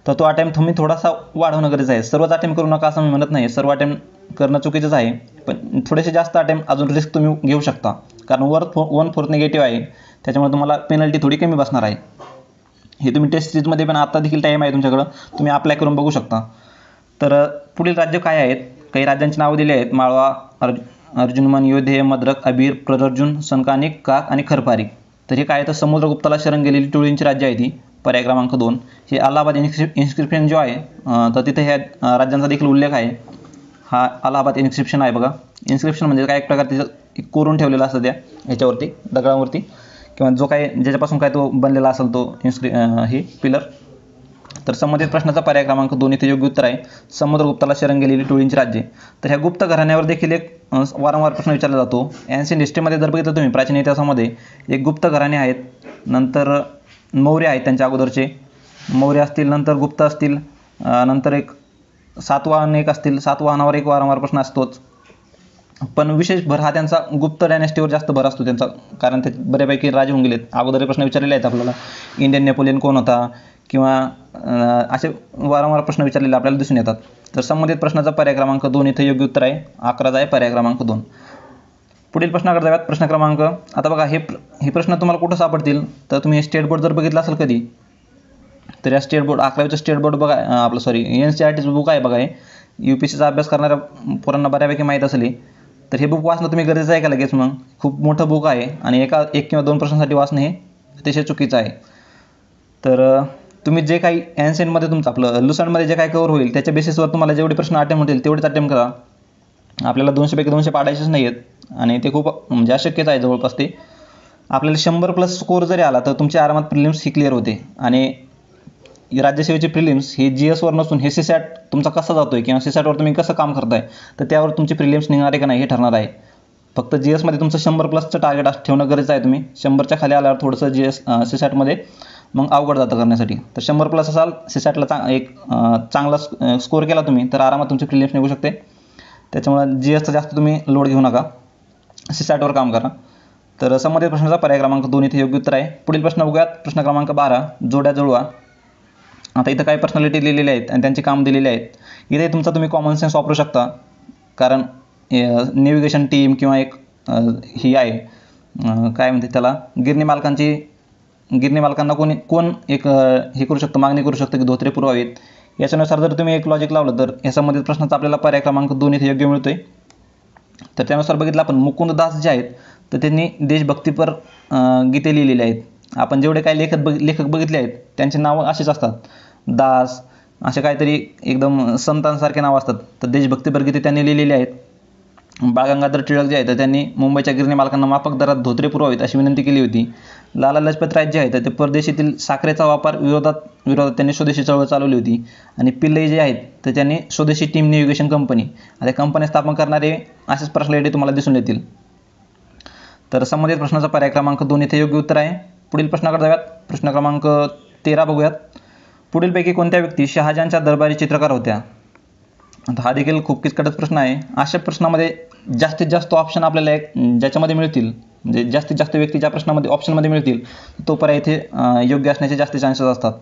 Speaker 1: तर तो अटेम्प्ट तुम्ही थोडासा वाढवणं गरजेचं आहे. सर्वच अटेम्प्ट करू नका असं मी म्हणत नाही, सर्व अटेम्प्ट करणं चुकीचंच आहे. पण थोडेसे जास्त अटेम्प्ट अजून रिस्क तुम्ही घेऊ शकता, कारण 1/4 निगेटिव्ह आहे, त्याच्यामुळे तुम्हाला पेनल्टी थोडी कमी बसणार आहे. हे तुम्ही टेस्ट सिरीजमध्ये पण आता देखील टाईम आहे तुमच्याकडं, तुम्ही अप्लाय करून बघू शकता. तर पुढील राज्य काय आहेत? काही राज्यांची नावं दिली आहेत. माळवा, अर्जुनमन, योधे, मद्रक, अबीर, प्रदर्जुन, संकानिक, काक आणि खरपारी. तर हे काय तर समुद्रगुप्ताला शरण गेलेली टोळींची राज्य आहे ती. पर्याय क्रमांक 2. हे अलाहाबाद इन्स्क्रिप्शन जो आहे तर तिथे ह्या राज्यांचा देखील उल्लेख आहे. हा अलाहाबाद इन्स्क्रिप्शन आहे बघा. इन्स्क्रिप्शन म्हणजे काय एक प्रकार तिथं कोरून ठेवलेला असतं त्या ह्याच्यावरती, दगडावरती, किंवा जो काय ज्याच्यापासून काय तो बनलेला असेल तो हे पिलर. तर संबंधित प्रश्नाचा पर्याय क्रमांक 2 इथे योग्य उत्तर आहे, समुद्रगुप्ताला शरण गेलेली टोळींची राज्ये. तर ह्या गुप्त घराण्यावर देखील एक वारंवार प्रश्न विचारला जातो. एन्शियंट हिस्ट्रीमध्ये जर बघितलं तुम्ही, प्राचीन इतिहासामध्ये एक गुप्त घराणे आहेत, नंतर मौर्य आहेत, त्यांच्या अगोदरचे मौर्य असतील, नंतर गुप्त असतील, नंतर एक सातवाहन एक असतील, सातवाहनावर एक वारंवार प्रश्न असतोच. पण विशेष भर हा त्यांचा गुप्त डायनेस्टीवर जास्त भर असतो त्यांचा, कारण ते बऱ्यापैकी राजे होऊन गेलेत. अगोदर प्रश्न विचारलेले आहेत आपल्याला, इंडियन नेपोलियन कोण होता, किंवा असे वारंवार प्रश्न विचारलेले आपल्याला दिसून येतात. तर संबंधित प्रश्नाचा पर्याय क्रमांक 2 इथे योग्य उत्तर आहे, 11चा आहे पर्याय क्रमांक 2. पुढील प्रश्नाकडे जाऊयात. प्रश्न क्रमांक, आता बघा हे प्रश्न तुम्हाला कुठं सापडतील? तर तुम्ही स्टेट बोर्ड जर बघितलं असेल कधी, तर या स्टेट बोर्ड 11वीचं स्टेट बोर्ड बघा, आपलं NCERTचं बुक आहे बघा. हे UPSCचा अभ्यास करणाऱ्या पोरांना बऱ्यापैकी माहीत असेल. तर हे बुक वाचणं तुम्ही गरजेचं आहे का लगेच? मग खूप मोठं बुक आहे आणि एक किंवा 2 प्रश्नांसाठी वाचणं हे अतिशय चुकीचं आहे. तर तुम्ही जे काही एन्शियंटमध्ये तुमचं आपलं लुसंटमध्ये जे काही कव्हर होईल त्याच्या बेसिसवर तुम्हाला जेवढे प्रश्न अटेम्प्ट होतील तेवढेच अटेम्प्ट करा. आपल्याला 200पैकी 200 पाडायचेच नाही आहेत, आणि ते खूप म्हणजे अशक्यच आहे जवळपास. ते आपल्याला 100+ स्कोअर जरी आला तर तुमची आरामात प्रिलिम्स ही क्लिअर होते. आणि राज्यसेवेची प्रिलिम्स ही GSवर नसून हे CSAT तुमचा कसा जातो आहे, किंवा CSATवर तुम्ही कसं काम करताय, तर त्यावर तुमची प्रिलिम्स निघणार आहे का नाही हे ठरणार आहे. फक्त GSमध्ये तुमचं 100+चं टार्गेट ठेवणं गरजेचं आहे. तुम्ही 100च्या खाली आल्यावर थोडंसं CSATमध्ये मग अवघड जातं करण्यासाठी. तर 100+ असाल, CSATला एक चांगला स्कोअर केला तुम्ही, तर आरामात तुमची प्रिलिम्स निघू शकते. त्याच्यामुळे GSचा जास्त तुम्ही लोड घेऊ नका, CSATवर काम करा. तर संबंधित प्रश्नाचा पर्याय क्रमांक 2 इथे योग्य उत्तर आहे. पुढील प्रश्न बघूयात. प्रश्न क्रमांक 12, जोड्या जुळवा. आता इथं काही पर्सनॅलिटी लिहिलेल्या आहेत आणि त्यांचे काम दिलेले आहेत. इथे तुमचा तुम्ही कॉमन सेन्स वापरू शकता, कारण नेव्हिगेशन टीम किंवा एक ही आहे काय म्हणते त्याला, गिरणी मालकांना कोण एक हे करू शकतं, मागणी करू शकतं की धोत्रे पुरवावेत. याच्यानुसार जर तुम्ही एक लॉजिक लावलं तर या संबंधित प्रश्नाचा आपल्याला पर्याय क्रमांक 2 इथे योग्य मिळतोय. तर त्यानुसार बघितलं आपण मुकुंददास जे आहेत तर त्यांनी देशभक्तीपर गीते लिहिलेली आहेत. आपण जेवढे काही लेखक बघितले आहेत त्यांचे नावं असेच असतात, दास, असे काहीतरी एकदम संतांसारखे नाव असतात. तर देशभक्तीपर गीते त्यांनी लिहिलेली आहेत. बाळ गंगाधर टिळक जे आहेत तर त्यांनी मुंबईच्या गिरणी मालकांना माफक दरात धोत्रे पुरवावेत अशी विनंती केली होती. लाला लजपत राय जे आहेत तर ते परदेशातील साखरेचा वापर विरोधात त्यांनी स्वदेशी चळवळ चालवली होती. आणि पिल्लई जे आहेत तर त्यांनी स्वदेशी टीम नेव्हिगेशन कंपनी, आता कंपनी स्थापन करणारे असेच पर्सनॅलिटी तुम्हाला दिसून येतील. तर संबंधित प्रश्नाचा पर्याय क्रमांक 2 इथे योग्य उत्तर आहे. पुढील प्रश्नाकडे जाऊयात. प्रश्न क्रमांक 13 बघूयात. पुढीलपैकी कोणत्या व्यक्ती शहाजहानच्या दरबारी चित्रकार होत्या? आता हा देखील खूप किचकटच प्रश्न आहे. अशा प्रश्नामध्ये जास्तीत जास्त ऑप्शन आपल्याला ज्याच्यामध्ये मिळतील, म्हणजे जास्तीत जास्त व्यक्ती ज्या प्रश्नामध्ये ऑप्शनमध्ये मिळतील तो पर्याय इथे योग्य असण्याचे जास्त चान्सेस असतात.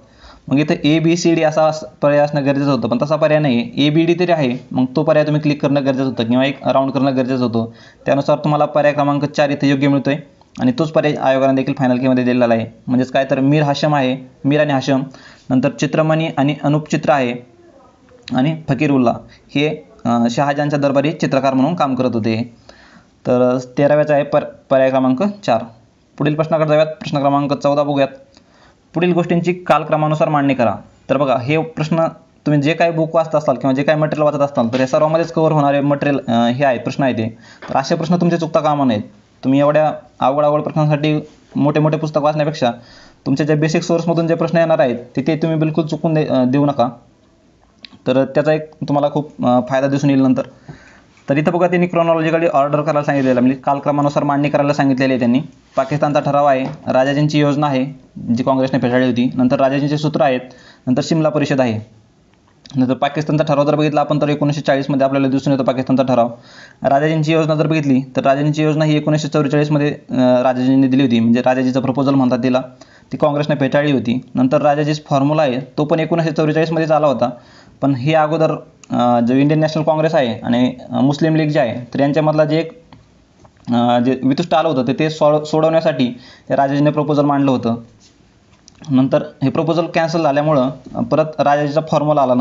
Speaker 1: मग इथं ABCD असा पर्याय असणं गरजेचं होतं, पण तसा पर्याय नाही आहे. ABD तरी आहे, मग तो पर्याय तुम्ही क्लिक करणं गरजेचं होतं किंवा एक राऊंड करणं गरजेचं होतं. त्यानुसार तुम्हाला पर्याय क्रमांक 4 इथे योग्य मिळतोय आणि तोच पर्याय आयोगाने देखील फायनल केमध्ये दिलेला आहे. म्हणजेच काय तर मीर आणि हाशम, नंतर चित्रमणी आणि अनुप चित्र आहे आणि फकीरुल्ला हे शहाजहानच्या दरबारी चित्रकार म्हणून काम करत होते. तर 13व्याचा आहे पर्याय क्रमांक 4. पुढील प्रश्नाकडे जाऊयात. प्रश्न क्रमांक 14 बघूयात. पुढील गोष्टींची कालक्रमानुसार मांडणी करा. तर बघा, हे प्रश्न तुम्ही जे काही बुक वाचत असाल किंवा जे काही मटेरियल वाचत असाल तर या सर्वांमध्येच कव्हर होणारे मटेरियल हे आहेत, प्रश्न आहेत ते. तर असे प्रश्न तुमचे चुकता कामा नयेत. तुम्ही एवढ्या अवघड प्रश्नांसाठी मोठे पुस्तक वाचण्यापेक्षा तुमच्या ज्या बेसिक सोर्समधून जे प्रश्न येणार आहेत ते तुम्ही बिलकुल चुकून देऊ नका. तर त्याचा एक तुम्हाला खूप फायदा दिसून येईल नंतर. तर इथं बघा, त्यांनी क्रोनॉलॉजिकली ऑर्डर करायला सांगितलेलं, म्हणजे कालक्रमानुसार मांडणी करायला सांगितलेली आहे त्यांनी. पाकिस्तानचा ठराव आहे, राजाजींची योजना आहे जी काँग्रेसने फेटाळली होती, नंतर राजाजींचे सूत्र आहेत, नंतर शिमला परिषद आहे. नंतर पाकिस्तानचा ठराव जर बघितला आपण तर 1940 मध्ये आपल्याला दिसून येतो पाकिस्तानचा ठराव. राजाजींची योजना जर बघितली तर राजाजींची योजना ही 1944 मध्ये राजाजींनी दिली होती, म्हणजे राजाजीचं प्रपोजल म्हणतात तिला, ती काँग्रेसने फेटाळली होती. नंतर राजाजीच फॉर्म्युला आहे तो पण 1944 मध्येच आला होता, पण हे अगोदर जो इंडियन नॅशनल काँग्रेस आहे आणि मुस्लिम लीग जे आहे तर यांच्यामधला जे वितुष्ट आलं होतं ते सोडवण्यासाठी राजाजीने प्रपोजल मांडलं होतं. नंतर हे प्रपोजल कॅन्सल झाल्यामुळं परत राजाजीचा फॉर्म्युला आला.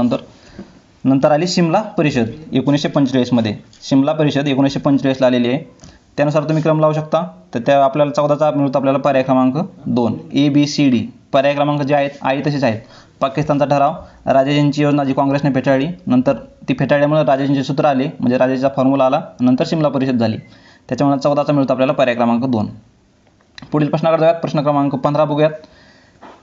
Speaker 1: नंतर आली शिमला परिषद 1945 मध्ये. शिमला परिषद 1945 आलेली आहे. त्यानुसार तुम्ही क्रम लावू शकता. तर त्या आपल्याला 14चा मिळतो आपल्याला पर्याय क्रमांक 2 ABCD. पर्याय क्रमांक जे आहेत आहे तसेच आहेत. पाकिस्तानचा ठराव, राजाजींची योजना जी काँग्रेसने फेटाळली, नंतर ती फेटाळल्यामुळे राजाजींचे सूत्र आले, म्हणजे राजाजीचा फॉर्म्युला आला, नंतर शिमला परिषद झाली. त्याच्यामुळे 14चा मिळतो आपल्याला पर्याय क्रमांक 2. पुढील प्रश्नाकडे जाऊयात. प्रश्न क्रमांक 15 बघूयात.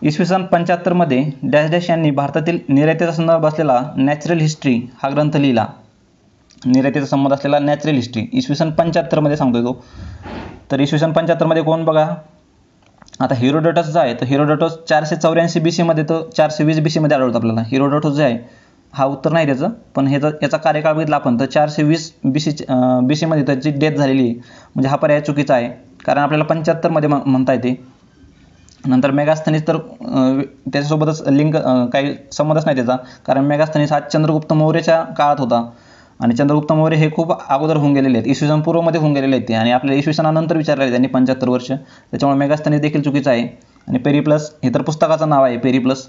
Speaker 1: इसवी सन 75 मध्ये डॅश यांनी भारतातील निर्यातीचा संदर्भ असलेला नॅचरल हिस्ट्री हा ग्रंथ लिहिला. निर्यातीचा संबंध असलेला नॅचरल हिस्ट्री इसवी सन 75 मध्ये सांगतोय तो. तर इसवी सन 75 मध्ये कोण बघा, आता हेरोडोटस जो आहे तर हेरोडोटस 484 BC मध्ये तर 420 BC मध्ये आढळतो आपल्याला. हेरोडोटस जे आहे हा उत्तर नाही त्याचं, पण याचा कार्यकाळ बघितला आपण तर 420 BC मध्ये त्याची डेथ झालेली आहे, म्हणजे हा पर्याय चुकीचा आहे, कारण आपल्याला 75 मध्ये म्हणता येते. नंतर मेगास्थनीस तर त्याच्यासोबतच लिंक काही संबंधच नाही त्याचा, कारण मेगास्थनीस हा चंद्रगुप्त मौर्याच्या काळात होता आणि चंद्रगुप्त मौर्य हे खूप अगोदर होऊन गेलेले आहेत, इसवी सन पूर्वमध्ये होऊन गेलेले आहेत ते, आणि आपल्याला इसवी सनानंतर विचारलेले त्यांनी 75 वर्ष. त्याच्यामुळे मेगास्थनीस देखील चुकीचं आहे. आणि पेरिप्लस हे तर पुस्तकाचं नाव आहे, पेरिप्लस.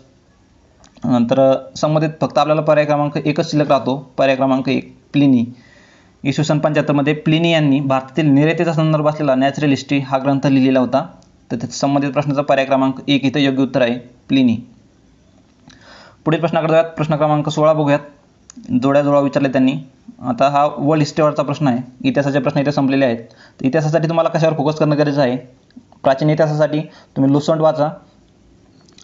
Speaker 1: नंतर संबंधित फक्त आपल्याला पर्याय क्रमांक 1च शिल्लक राहतो. पर्याय क्रमांक 1 प्लिनी. इसवी सन 75 मध्ये प्लिनी यांनी भारतातील निर्यातीचा संदर्भ असलेला नॅचरल हिस्ट्री हा ग्रंथ लिहिलेला होता. तर त्याचा संबंधित प्रश्नाचा पर्याय क्रमांक 1 इथं योग्य उत्तर आहे, प्लिनी. पुढील प्रश्नाकडे जाऊयात. प्रश्न क्रमांक 16 बघूयात. जोड्या विचारले त्यांनी. आता हा वर्ल्ड हिस्ट्रीवरचा प्रश्न आहे. इतिहासाचे प्रश्न इथे संपलेले आहेत. तर इतिहासासाठी तुम्हाला कशावर फोकस करणं गरजेचं आहे? प्राचीन इतिहासासाठी तुम्ही लुसंट वाचा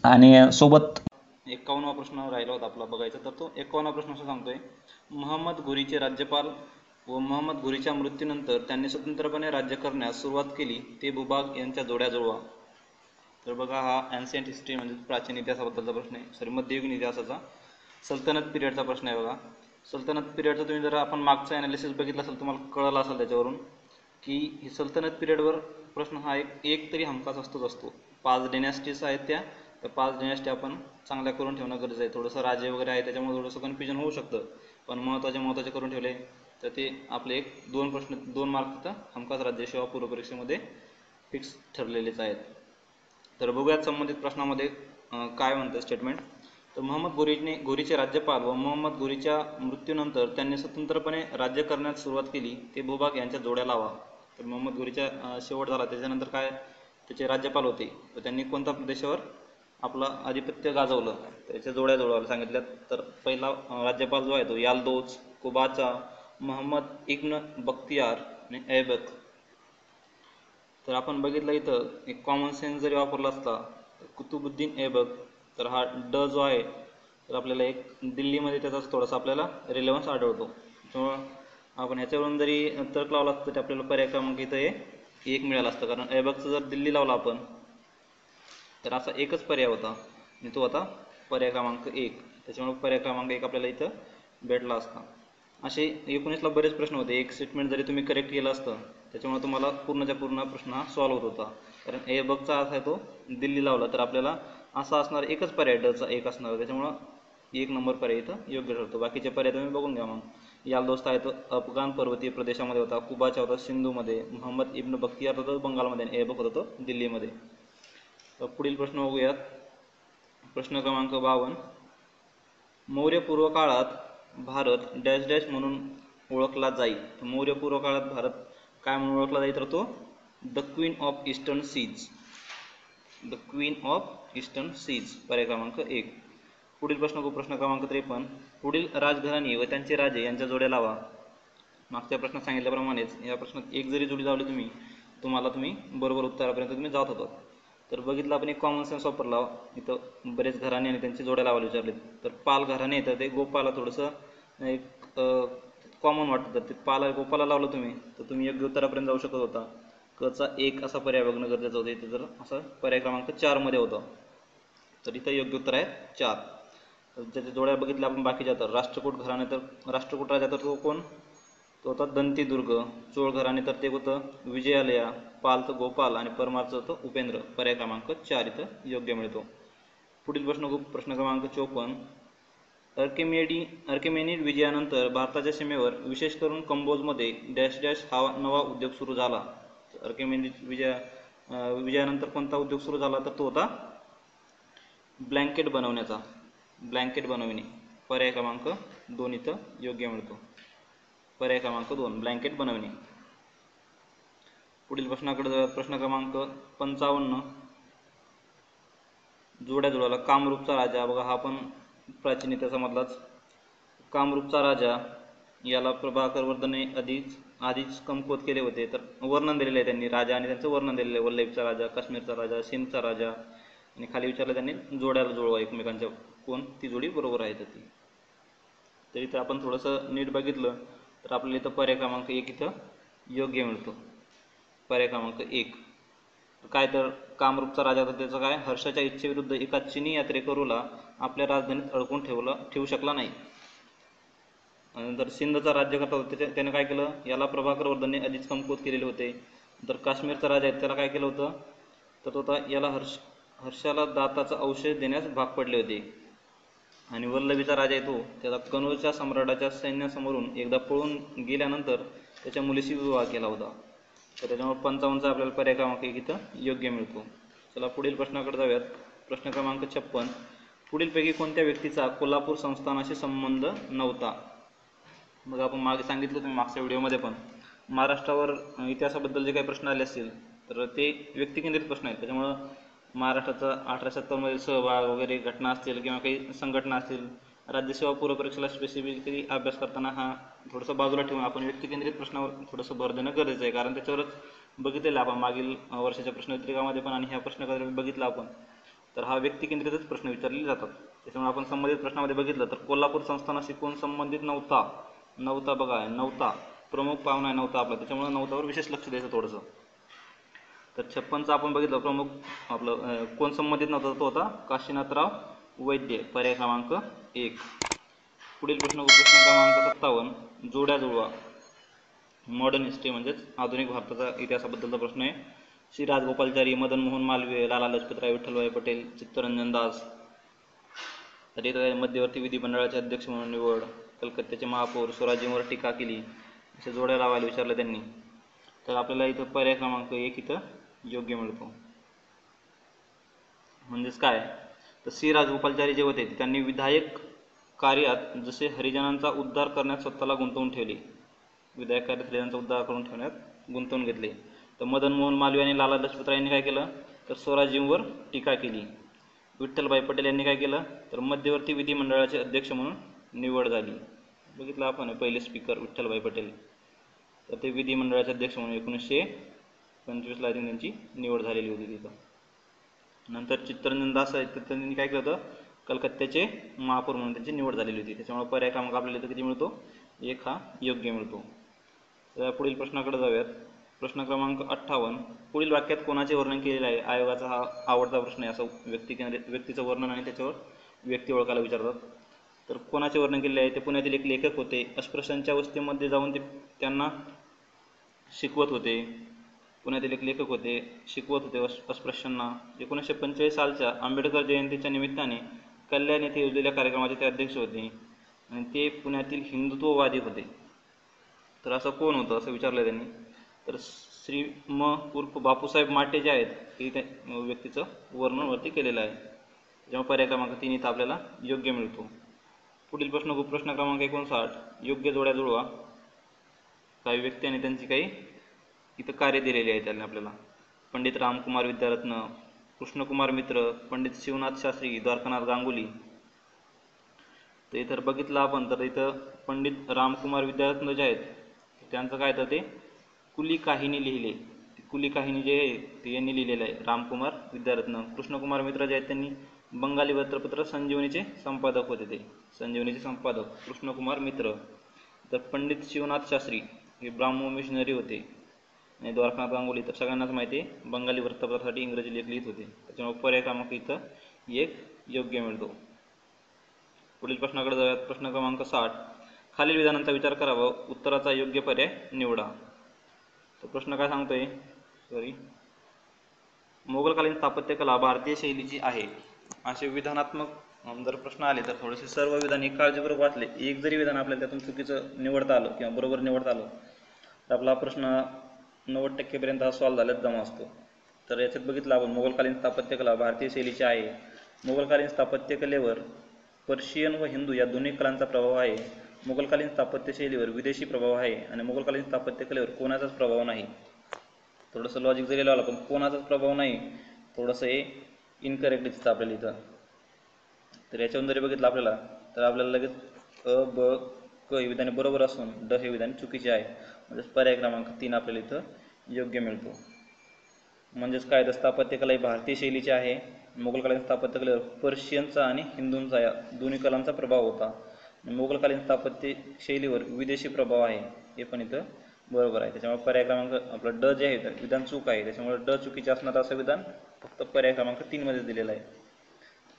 Speaker 1: आणि सोबत 51वा प्रश्न राहिला होता आपला बघायचा, तर तो 51वा प्रश्न असं सांगतोय, मोहम्मद घोरीचे राज्यपाल व मोहम्मद घोरीच्या मृत्यूनंतर त्यांनी स्वतंत्रपणे राज्य करण्यास सुरुवात केली ते भूभाग यांच्या जोड्या जुळवा. तर बघा, हा एन्शियंट हिस्ट्री म्हणजे प्राचीन इतिहासाबद्दलचा प्रश्न आहे, मध्ययुगीन इतिहासाचा सल्तनत पिरियडचा प्रश्न आहे. बघा, सल्तनत पिरियडचा तुम्ही जर आपण मागचं ॲनालिसिस बघितलं असेल तुम्हाला कळलं असेल त्याच्यावरून की ही सल्तनत पिरियडवर प्रश्न हा एक तरी हमखास असतो. 5 डायनॅस्टीज आहेत त्या तर 5 डिनास्टी आपण चांगल्या करून ठेवणं गरजेचं आहे. थोडंसं राजे वगैरे आहे त्याच्यामुळे थोडंसं कन्फ्युजन होऊ शकतं, पण महत्त्वाचे करून ठेवले तर ते आपले 2 मार्क तिथं हमखास राज्यसेवा पूर्व परीक्षेमध्ये फिक्स ठरलेलेच आहेत. तर बघूयात संबंधित प्रश्नामध्ये काय म्हणतं स्टेटमेंट. तर मोहम्मद घोरीचे राज्यपाल व मोहम्मद घोरीच्या मृत्यूनंतर त्यांनी स्वतंत्रपणे राज्य करण्यास सुरुवात केली ते भूभाग यांच्या जोड्या लावा. तर मोहम्मद घोरीचा शेवट झाला त्याच्यानंतर काय त्याचे राज्यपाल होते, तर त्यांनी कोणत्या प्रदेशावर आपलं आधिपत्य गाजवलं त्याच्या जोड्या जुळवायला सांगितल्यात. तर पहिला राज्यपाल जो आहे तो यालदोज, कुबाचा, मोहम्मद इब्न बख्तियार आणि ऐबक. तर आपण बघितलं इथं एक कॉमन सेन्स जरी वापरला असता तर कुतुबुद्दीन ऐबक, तर हा ड जो आहे तर आपल्याला एक दिल्लीमध्ये त्याचा थोडासा आपल्याला रिलेव्हन्स आढळतो. त्यामुळं आपण ह्याच्यावरून जरी तर्क लावला असतं तर आपल्याला पर्याय क्रमांक इथं हे 1 मिळालं असतं, कारण ऐबकचं जर दिल्ली लावला आपण तर असा एकच पर्याय होता आणि तो होता पर्याय क्रमांक 1. त्याच्यामुळे पर्याय क्रमांक 1 आपल्याला इथं भेटला असता. असे 19ला बरेच प्रश्न होते. एक स्टेटमेंट जरी तुम्ही करेक्ट केलं असतं त्याच्यामुळे तुम्हाला पूर्णच्या पूर्ण प्रश्न हा सॉल्व्ह होत होता, कारण ऐबकचा अर्थ आहे तो दिल्ली लावला तर आपल्याला असा असणार एकच पर्याय डचा 1 असणार, त्याच्यामुळं 1 नंबर पर्याय इथं योग्य ठरतो. बाकीचे पर्याय तुम्ही बघून घ्या. मग यालदोस्त आहे तो अफगाण पर्वतीय प्रदेशामध्ये होता, कुबाचा होता सिंधूमध्ये, मोहम्मद इब्न बख्तियार होता बंगालमध्ये आणि ऐबक होता तो दिल्लीमध्ये. तर पुढील प्रश्न बघूयात. प्रश्न क्रमांक 52. मौर्यपूर्व काळात भारत डॅश डॅश म्हणून ओळखला जाई. तर मौर्यपूर्व काळात भारत काय म्हणून ओळखला जाई, तर तो the queen of eastern seas. The queen of eastern seas पर्याय क्रमांक 1. पुढील प्रश्न क्रमांक 53. पुढील राजघराणी व त्यांचे राजे यांच्या जोड्या लावा. मागच्या प्रश्नात सांगितल्याप्रमाणेच या प्रश्नात एक जरी जोडी लावली तुम्ही बरोबर उत्तरापर्यंत तुम्ही जात होता. तर बघितलं आपण एक कॉमन सेन्स वापरला. इथं बरेच घराणे आणि त्यांची जोड्या लावायला विचारले. तर पाल घराणे येतं ते गोपाला थोडंसं एक कॉमन वाटतं, तर ते गोपाला लावलं तुम्ही तर तुम्ही योग्य उत्तरापर्यंत जाऊ शकत होता. कचा 1 असा पर्याय बघणं गरजेचं होतं. इथं जर असं पर्याय क्रमांक 4 मध्ये होतं, तर इथं योग्य उत्तर आहे 4. तर त्याच्या जोड्या बघितल्या आपण बाकीच्या. तर राष्ट्रकूट घराणे, तर राष्ट्रकूट राजा तर तो कोण, तो होता दंतीदुर्ग. चोळ घराणे तर ते होतं विजयालया. पालचं गोपाल आणि परमारचं होतं उपेंद्र. पर्याय क्रमांक 4 इथं योग्य मिळतो. पुढील प्रश्न क्रमांक 54. अर्केमेनिड विजयानंतर भारताच्या सीमेवर विशेष करून कंबोजमध्ये डॅश डॅश हा नवा उद्योग सुरू झाला. अर्केमेनिड विजयानंतर कोणता उद्योग सुरू झाला, तर तो होता ब्लँकेट बनवण्याचा. ब्लँकेट बनवणे पर्याय क्रमांक 2 इथं योग्य मिळतो. पर्याय क्रमांक 2 ब्लँकेट बनवणे. पुढील प्रश्नाकडे जाऊया. प्रश्न क्रमांक 55. जोड्या जुळवायला. कामरूपचा राजा बघा, हा पण प्राचीन इतिहासामधलाच. कामरूपचा राजा याला प्रभाकर वर्धनने आधीच कमकुवत केले होते. तर वर्णन दिलेलं आहे त्यांनी, राजा आणि त्यांचं वर्णन दिलेलं आहे. वल्लभचा राजा, काश्मीरचा राजा, सिंधचा राजा, आणि खाली विचारलं त्यांनी जोड्याला जुळवा एकमेकांच्या, कोण ती जोडी बरोबर आहे ती. तर इथं आपण थोडंसं नीट बघितलं तर आपल्याला इथं पर्याय क्रमांक 1 इथं योग्य मिळतो. पर्याय क्रमांक 1 काय, तर कामरूपचा राजा होता त्याचं काय, हर्षाच्या इच्छेविरुद्ध एका चिनी यात्रेकरूला आपल्या राजधानीत अडकून ठेवू शकला नाही. नंतर सिंधचा राज्यकर्ता होता त्याने काय केलं, याला प्रभाकर वर्धनने आधीच कमकुवत केलेले होते. तर काश्मीरचा राजा आहे त्याला काय केलं होतं, तर तो याला हर्षाला दाताचा औषध देण्यास भाग पडले होते. आणि वल्लभीचा राजा आहे तो त्याला कनौजच्या सम्राटाच्या सैन्यासमोरून एकदा पळून गेल्यानंतर त्याच्या मुलीशी विवाह केला होता. तर त्याच्यामुळे 55चा आपल्याला पर्याय क्रमांक 1 इथं योग्य मिळतो. चला पुढील प्रश्नाकडे जाऊयात. प्रश्न क्रमांक 56. पुढीलपैकी कोणत्या व्यक्तीचा कोल्हापूर संस्थानाशी संबंध नव्हता. मग आपण मागे सांगितलं तुम्ही मागच्या व्हिडिओमध्ये पण, महाराष्ट्रावर इतिहासाबद्दल जे काही प्रश्न आले असतील तर ते व्यक्तिकेंद्रित प्रश्न आहेत. त्याच्यामुळं महाराष्ट्राचा 1870मध्ये सहभाग वगैरे घटना असतील किंवा काही संघटना असतील, राज्यसेवा पूर्व परीक्षेला स्पेसिफिकली अभ्यास करताना हा थोडंसं बाजूला ठेवून आपण व्यक्तिकेंद्रित प्रश्नावर थोडंसं भर देणं गरजेचं आहे, कारण त्याच्यावरच बघितलेलं आपण मागील वर्षाच्या प्रश्नपत्रिकामध्ये पण आणि ह्या प्रश्नाकडे बघितलं आपण, तर हा व्यक्तिकेंद्रितच प्रश्न विचारले जातात. त्याच्यामुळे आपण संबंधित प्रश्नामध्ये बघितलं तर कोल्हापूर संस्थानाशी कोण संबंधित नव्हता बघा, नव्हता प्रमुख पाहुणा आहे नव्हता आपला, त्याच्यामुळे नव्हतावर विशेष लक्ष द्यायचं थोडंसं. तर 56चा आपण बघितलं प्रमुख आपलं कोण संबंधित नव्हता, तो होता काशीनाथराव वैद्य. पर्याय क्रमांक 1. पुढील प्रश्न क्रमांक 57. जोड्या जुळवा. मॉडर्न हिस्ट्री म्हणजेच आधुनिक भारताचा इतिहासाबद्दलचा प्रश्न आहे. श्री राजगोपालचारी, मदन मोहन मालवीय, लाला लजपतराय, विठ्ठलभाई पटेल, चित्तरंजन दास. तर इथं मध्यवर्ती विधिमंडळाचे अध्यक्ष म्हणून निवड, कलकत्त्याचे महापौर, स्वराज्यांवर टीका केली, अशा जोड्या लावायला विचारलं त्यांनी. तर आपल्याला इथं पर्याय क्रमांक 1 इथं योग्य मिळतो. म्हणजेच काय, तर श्री राजगोपालचारी जे होते त्यांनी विधायक कार्यात जसे हरिजनांचा उद्धार करण्यात स्वतःला गुंतवून ठेवले, विधायक कार्यात हरिजनांचा उद्धार करून ठेवण्यात गुंतवून घेतले. तर मदन मोहन मालवीय आणि लाला लजपतराय यांनी काय केलं, तर स्वराज्यांवर टीका केली. विठ्ठलभाई पटेल यांनी काय केलं, तर मध्यवर्ती विधिमंडळाचे अध्यक्ष म्हणून निवड झाली. बघितलं आपण पहिले स्पीकर विठ्ठलभाई पटेल, तर ते विधिमंडळाचे अध्यक्ष म्हणून 1925ला त्यांची निवड झालेली होती तिथं. नंतर चित्तरंजन दास आहेत, तर त्यांनी काय केलं होतं, कलकत्त्याचे महापौर म्हणून त्यांची निवड झालेली होती. त्याच्यामुळे पर्याय क्रमांक आपल्याला इथं किती मिळतो, 1 हा योग्य मिळतो. तर पुढील प्रश्नाकडे जाऊयात. प्रश्न क्रमांक 58. पुढील वाक्यात कोणाचे वर्णन केलेले आहे. आयोगाचा हा आवडता प्रश्न आहे. असं व्यक्तीचं वर्णन आणि त्याच्यावर व्यक्ती ओळखायला विचारतात. तर कोणाचे वर्णन केलेले आहे, ते पुण्यातील एक लेखक होते. अस्पृश्यांच्या वस्तीमध्ये जाऊन ते त्यांना शिकवत होते. पुण्यातील एक लेखक होते, शिकवत होते अस्पृश्यांना. 1945 सालच्या आंबेडकर जयंतीच्या निमित्ताने कल्याण येथे योजलेल्या कार्यक्रमाचे ते अध्यक्ष होते आणि ते पुण्यातील हिंदुत्ववादी होते. तर असं कोण होतं असं विचारलं त्यांनी. तर श्री म उर्फ बापूसाहेब माटे जे आहेत, हे त्या व्यक्तीचं वर्णनवरती केलेलं आहे. जेव्हा पर्याय क्रमांक 3 इथं आपल्याला योग्य मिळतो. पुढील प्रश्न क्रमांक 59. योग्य जोड्या जुळवा. काही व्यक्ती आणि त्यांची काही इथं कार्य दिलेली आहे त्यांनी आपल्याला. पंडित रामकुमार विद्यारत्न, कृष्णकुमार मित्र, पंडित शिवनाथ शास्त्री, द्वारकानाथ गांगुली. तर इथं बघितलं आपण तर इथं पंडित रामकुमार विद्यारत्न जे आहेत त्यांचं काय तर ते कुली काहिनी लिहिले. कुली काहिनी जे आहे ते यांनी लिहिलेलं आहे, रामकुमार विद्यारत्न. कृष्णकुमार मित्र जे आहेत त्यांनी बंगाली वृत्तपत्र संजीवनीचे संपादक होते, ते संजीवनीचे संपादक कृष्णकुमार मित्र. तर पंडित शिवनाथ शास्त्री हे ब्राह्मो मिशनरी होते आणि द्वारकानाथ गांगुली तर सगळ्यांनाच माहिती आहे बंगाली वृत्तपत्रासाठी इंग्रजी लेख लिहित होते. त्याच्यामुळे पर्याय क्रमांक इथं 1 योग्य मिळतो. पुढील प्रश्नाकडे जाऊयात. प्रश्न क्रमांक 60. खालील विधानांचा विचार करावा, उत्तराचा योग्य पर्याय निवडा. तर प्रश्न काय सांगतोय, मोगलकालीन स्थापत्यकला भारतीय शैलीची आहे. असे विधानात्मक जर प्रश्न आले तर थोडेसे सर्व विधान एक काळजीपूर्वक वाचले, एक जरी विधान आपल्याला त्यातून चुकीचं निवडता आलं किंवा बरोबर निवडता आलं तर आपला प्रश्न 90% पर्यंत हा सॉल्व्ह झाल्यात जमा असतो. तर याच्यात बघितलं आपण, मोगलकालीन स्थापत्यकला भारतीय शैलीची आहे. मोगलकालीन स्थापत्यकलेवर पर्शियन व हिंदू या दोन्ही कलांचा प्रभाव आहे. मोगलकालीन स्थापत्यशैलीवर विदेशी प्रभाव आहे आणि मोगलकालीन स्थापत्यकलेवर कोणाचाच प्रभाव नाही. थोडंसं लॉजिक जरी लावलं पण कोणाचाच प्रभाव नाही, थोडंसं हे इनकरेक्ट दिसतं आपल्याला इथं. तर याच्यावरून जरी बघितलं आपल्याला तर आपल्याला लगेच अ, ब, क हे विधाने बरोबर असून ड हे विधान चुकीचे आहे. म्हणजे पर्याय क्रमांक 3 आपल्याला इथं योग्य मिळतो. म्हणजेच काय, तर स्थापत्यकला ही भारतीय शैलीची आहे. मोगलकालीन स्थापत्यकलेवर पर्शियनचा आणि हिंदूंचा या दोन्ही कलांचा प्रभाव होता. मोगलकालीन स्थापत्य शैलीवर विदेशी प्रभाव आहे, हे पण इथं बरोबर आहे. त्याच्यामुळे पर्याय क्रमांक आपलं ड जे आहे तर विधान चूक आहे. त्याच्यामुळे ड चुकीचे असणार असं विधान फक्त पर्याय क्रमांक 3 मध्ये दिलेलं आहे.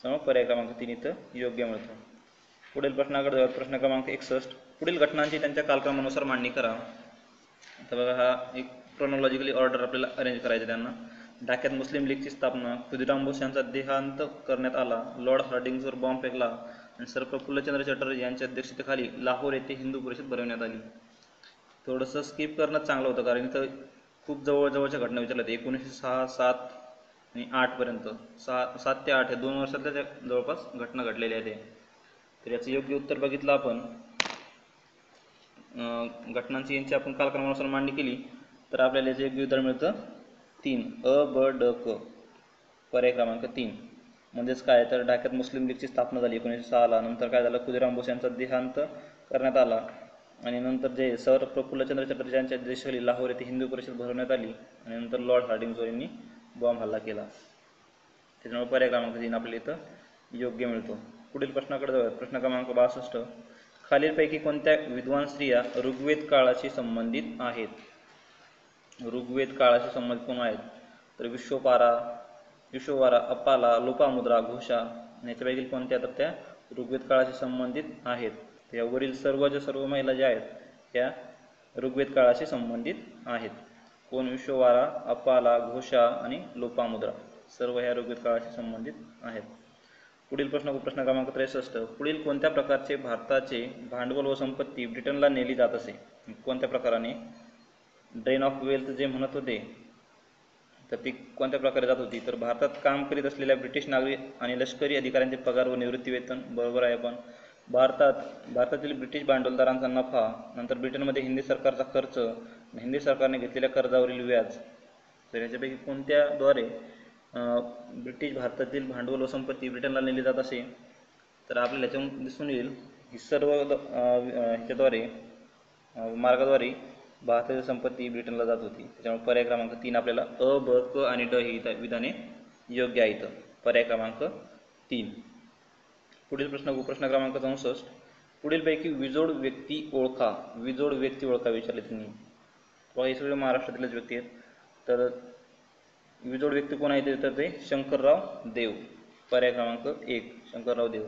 Speaker 1: त्यामुळे पर्याय क्रमांक 3 इथं योग्य मिळतो. पुढील प्रश्नाकडे जाऊयात. प्रश्न क्रमांक 61. पुढील घटनांची त्यांच्या कालक्रमानुसार मांडणी करा. तर बघा, हा एक क्रोनॉलॉजिकली ऑर्डर आपल्याला अरेंज करायचं त्यांना. ढाक्यात मुस्लिम लीगची स्थापना, खुदिराम बोस यांचा देहांत करण्यात आला, लॉर्ड हार्डिंग्जवर बॉम्ब फेकला आणि सर प्रफुल्लचंद्र चटर्जी यांच्या अध्यक्षतेखाली लाहोर येथे हिंदू परिषद भरवण्यात आली. थोडंसं स्किप करणं चांगलं होतं कारण इथं खूप जवळच्या घटना विचारल्या आहेत. 1906, 7 आणि 8 पर्यंत, 7 ते 8 या 2 वर्षातल्या त्या जवळपास घटना घडलेल्या आहेत. तर याचं योग्य उत्तर बघितलं आपण, घटनांची यांची आपण कालक्रमानुसार मांडणी केली तर आपल्याला याचं योग्य उत्तर मिळतं 3 अ, ब, ड, क. पर्याय क्रमांक 3. म्हणजेच काय, तर ढाक्यात मुस्लिम लीगची स्थापना झाली 1906ला. नंतर काय झालं, खुदिराम बोस यांचा देहांत करण्यात आला आणि नंतर जे सर प्रफुल्लचंद्र चटर्जी यांच्या अध्यक्षतेखाली लाहोर येथे हिंदू परिषद भरवण्यात आली आणि नंतर लॉर्ड हार्डिंग्ज यांनी बॉम्ब हल्ला केला. त्याच्यामुळे पर्याय क्रमांक 3 आपल्या इथं योग्य मिळतो. पुढील प्रश्नाकडे जाऊयात. प्रश्न क्रमांक 62. खालीलपैकी कोणत्या विद्वान स्त्रिया ऋग्वेद काळाशी संबंधित आहेत. ऋग्वेद काळाशी संबंधित कोण आहेत, तर विश्ववारा, अपाला, लोपामुद्रा, घोषा. याच्यापैकी कोणत्या, तर त्या ऋग्वेद काळाशी संबंधित आहेत. यावरील सर्व महिला ज्या आहेत त्या ऋग्वेद काळाशी संबंधित आहेत. कोण विश्ववारा, अपाला, घोषा आणि लोपामुद्रा सर्व ह्या ऋग्वेद काळाशी संबंधित आहेत. पुढील प्रश्न क्रमांक 63. पुढील कोणत्या प्रकारचे भारताचे भांडवल व संपत्ती ब्रिटनला नेली जात असे? कोणत्या प्रकाराने? ड्रेन ऑफ वेल्थ जे म्हणत होते तर ती कोणत्या प्रकारे जात होती? तर भारतात काम करीत असलेल्या ब्रिटिश नागरिक आणि लष्करी अधिकाऱ्यांचे पगार व निवृत्ती वेतन. बरोबर आहे. पण भारतातील ब्रिटिश भांडवलदारांचा नफा, नंतर ब्रिटनमध्ये हिंदी सरकारचा खर्च, हिंदी सरकारने घेतलेल्या कर्जावरील व्याज. तर याच्यापैकी कोणत्याद्वारे ब्रिटिश भारतातील भांडवल व संपत्ती ब्रिटनला नेली जात असे? तर आपल्याला याच्यातून दिसून येईल ही सर्व ह्याच्याद्वारे मार्गाद्वारे भारताची संपत्ती ब्रिटनला जात होती. त्याच्यामुळे पर्याय क्रमांक 3 आपल्याला अ, ब, क आणि ड ही विधाने योग्य आहेत. पर्याय क्रमांक 3. पुढील प्रश्न क्रमांक 64. पुढीलपैकी विजोड व्यक्ती ओळखा. विजोड व्यक्ती ओळखा विचारले त्यांनी. बघा हे सगळे महाराष्ट्रातीलच व्यक्ती आहेत. तर विजोड व्यक्ती कोण आहेत? तर ते शंकरराव देव. पर्याय क्रमांक 1 शंकरराव देव.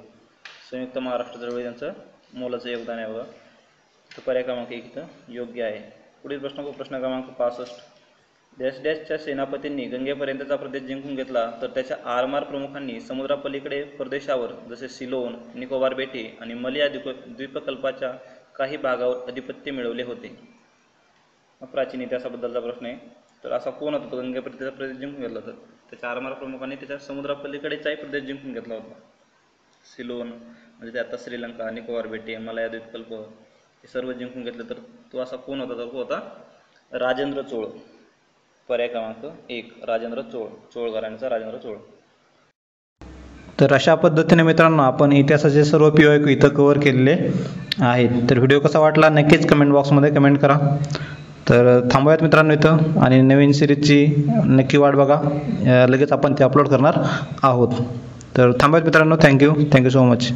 Speaker 1: संयुक्त महाराष्ट्र चळवळी त्यांचं मोलाचं योगदान आहे. बघा तर पर्याय क्रमांक 1 इथं योग्य आहे. पुढील प्रश्न क्रमांक 65. डॅशच्या सेनापतींनी गंगेपर्यंतचा प्रदेश जिंकून घेतला तर त्याच्या आरमार प्रमुखांनी समुद्रापलीकडे प्रदेशावर जसे सिलोन, निकोबार बेटे आणि मलया द्वीपकल्पाच्या काही भागावर अधिपत्य मिळवले होते. प्राचीन इतिहासाबद्दलचा प्रश्न आहे. तर असा कोण होता तो गंगेपर्यंतचा प्रदेश जिंकून घेतला? तर त्याच्या आरमार प्रमुखांनी त्याच्या समुद्रापलीकडेचाही प्रदेश जिंकून घेतला होता. सिलोन म्हणजे ते आता श्रीलंका, निकोबार बेटे, मलया द्वीपकल्प हे सर्व जिंकून घेतले. तर तो असा कोण होता? तर तो होता राजेंद्र चोळ. पर्याय क्रमांक 1 राजेंद्र चोळ. चोळ घराण्याचा राजेंद्र चोळ. तर अशा पद्धतीने मित्रांनो आपण इतिहासाचे सर्व PYQ इथं कव्हर केलेले आहेत. तर व्हिडिओ कसा वाटला नक्कीच कमेंट बॉक्समध्ये कमेंट करा. तर थांबूयात मित्रांनो इथं आणि नवीन सिरीजची नक्की वाट बघा. लगेच आपण ते अपलोड करणार आहोत. तर थांबूयात मित्रांनो. Thank you so much.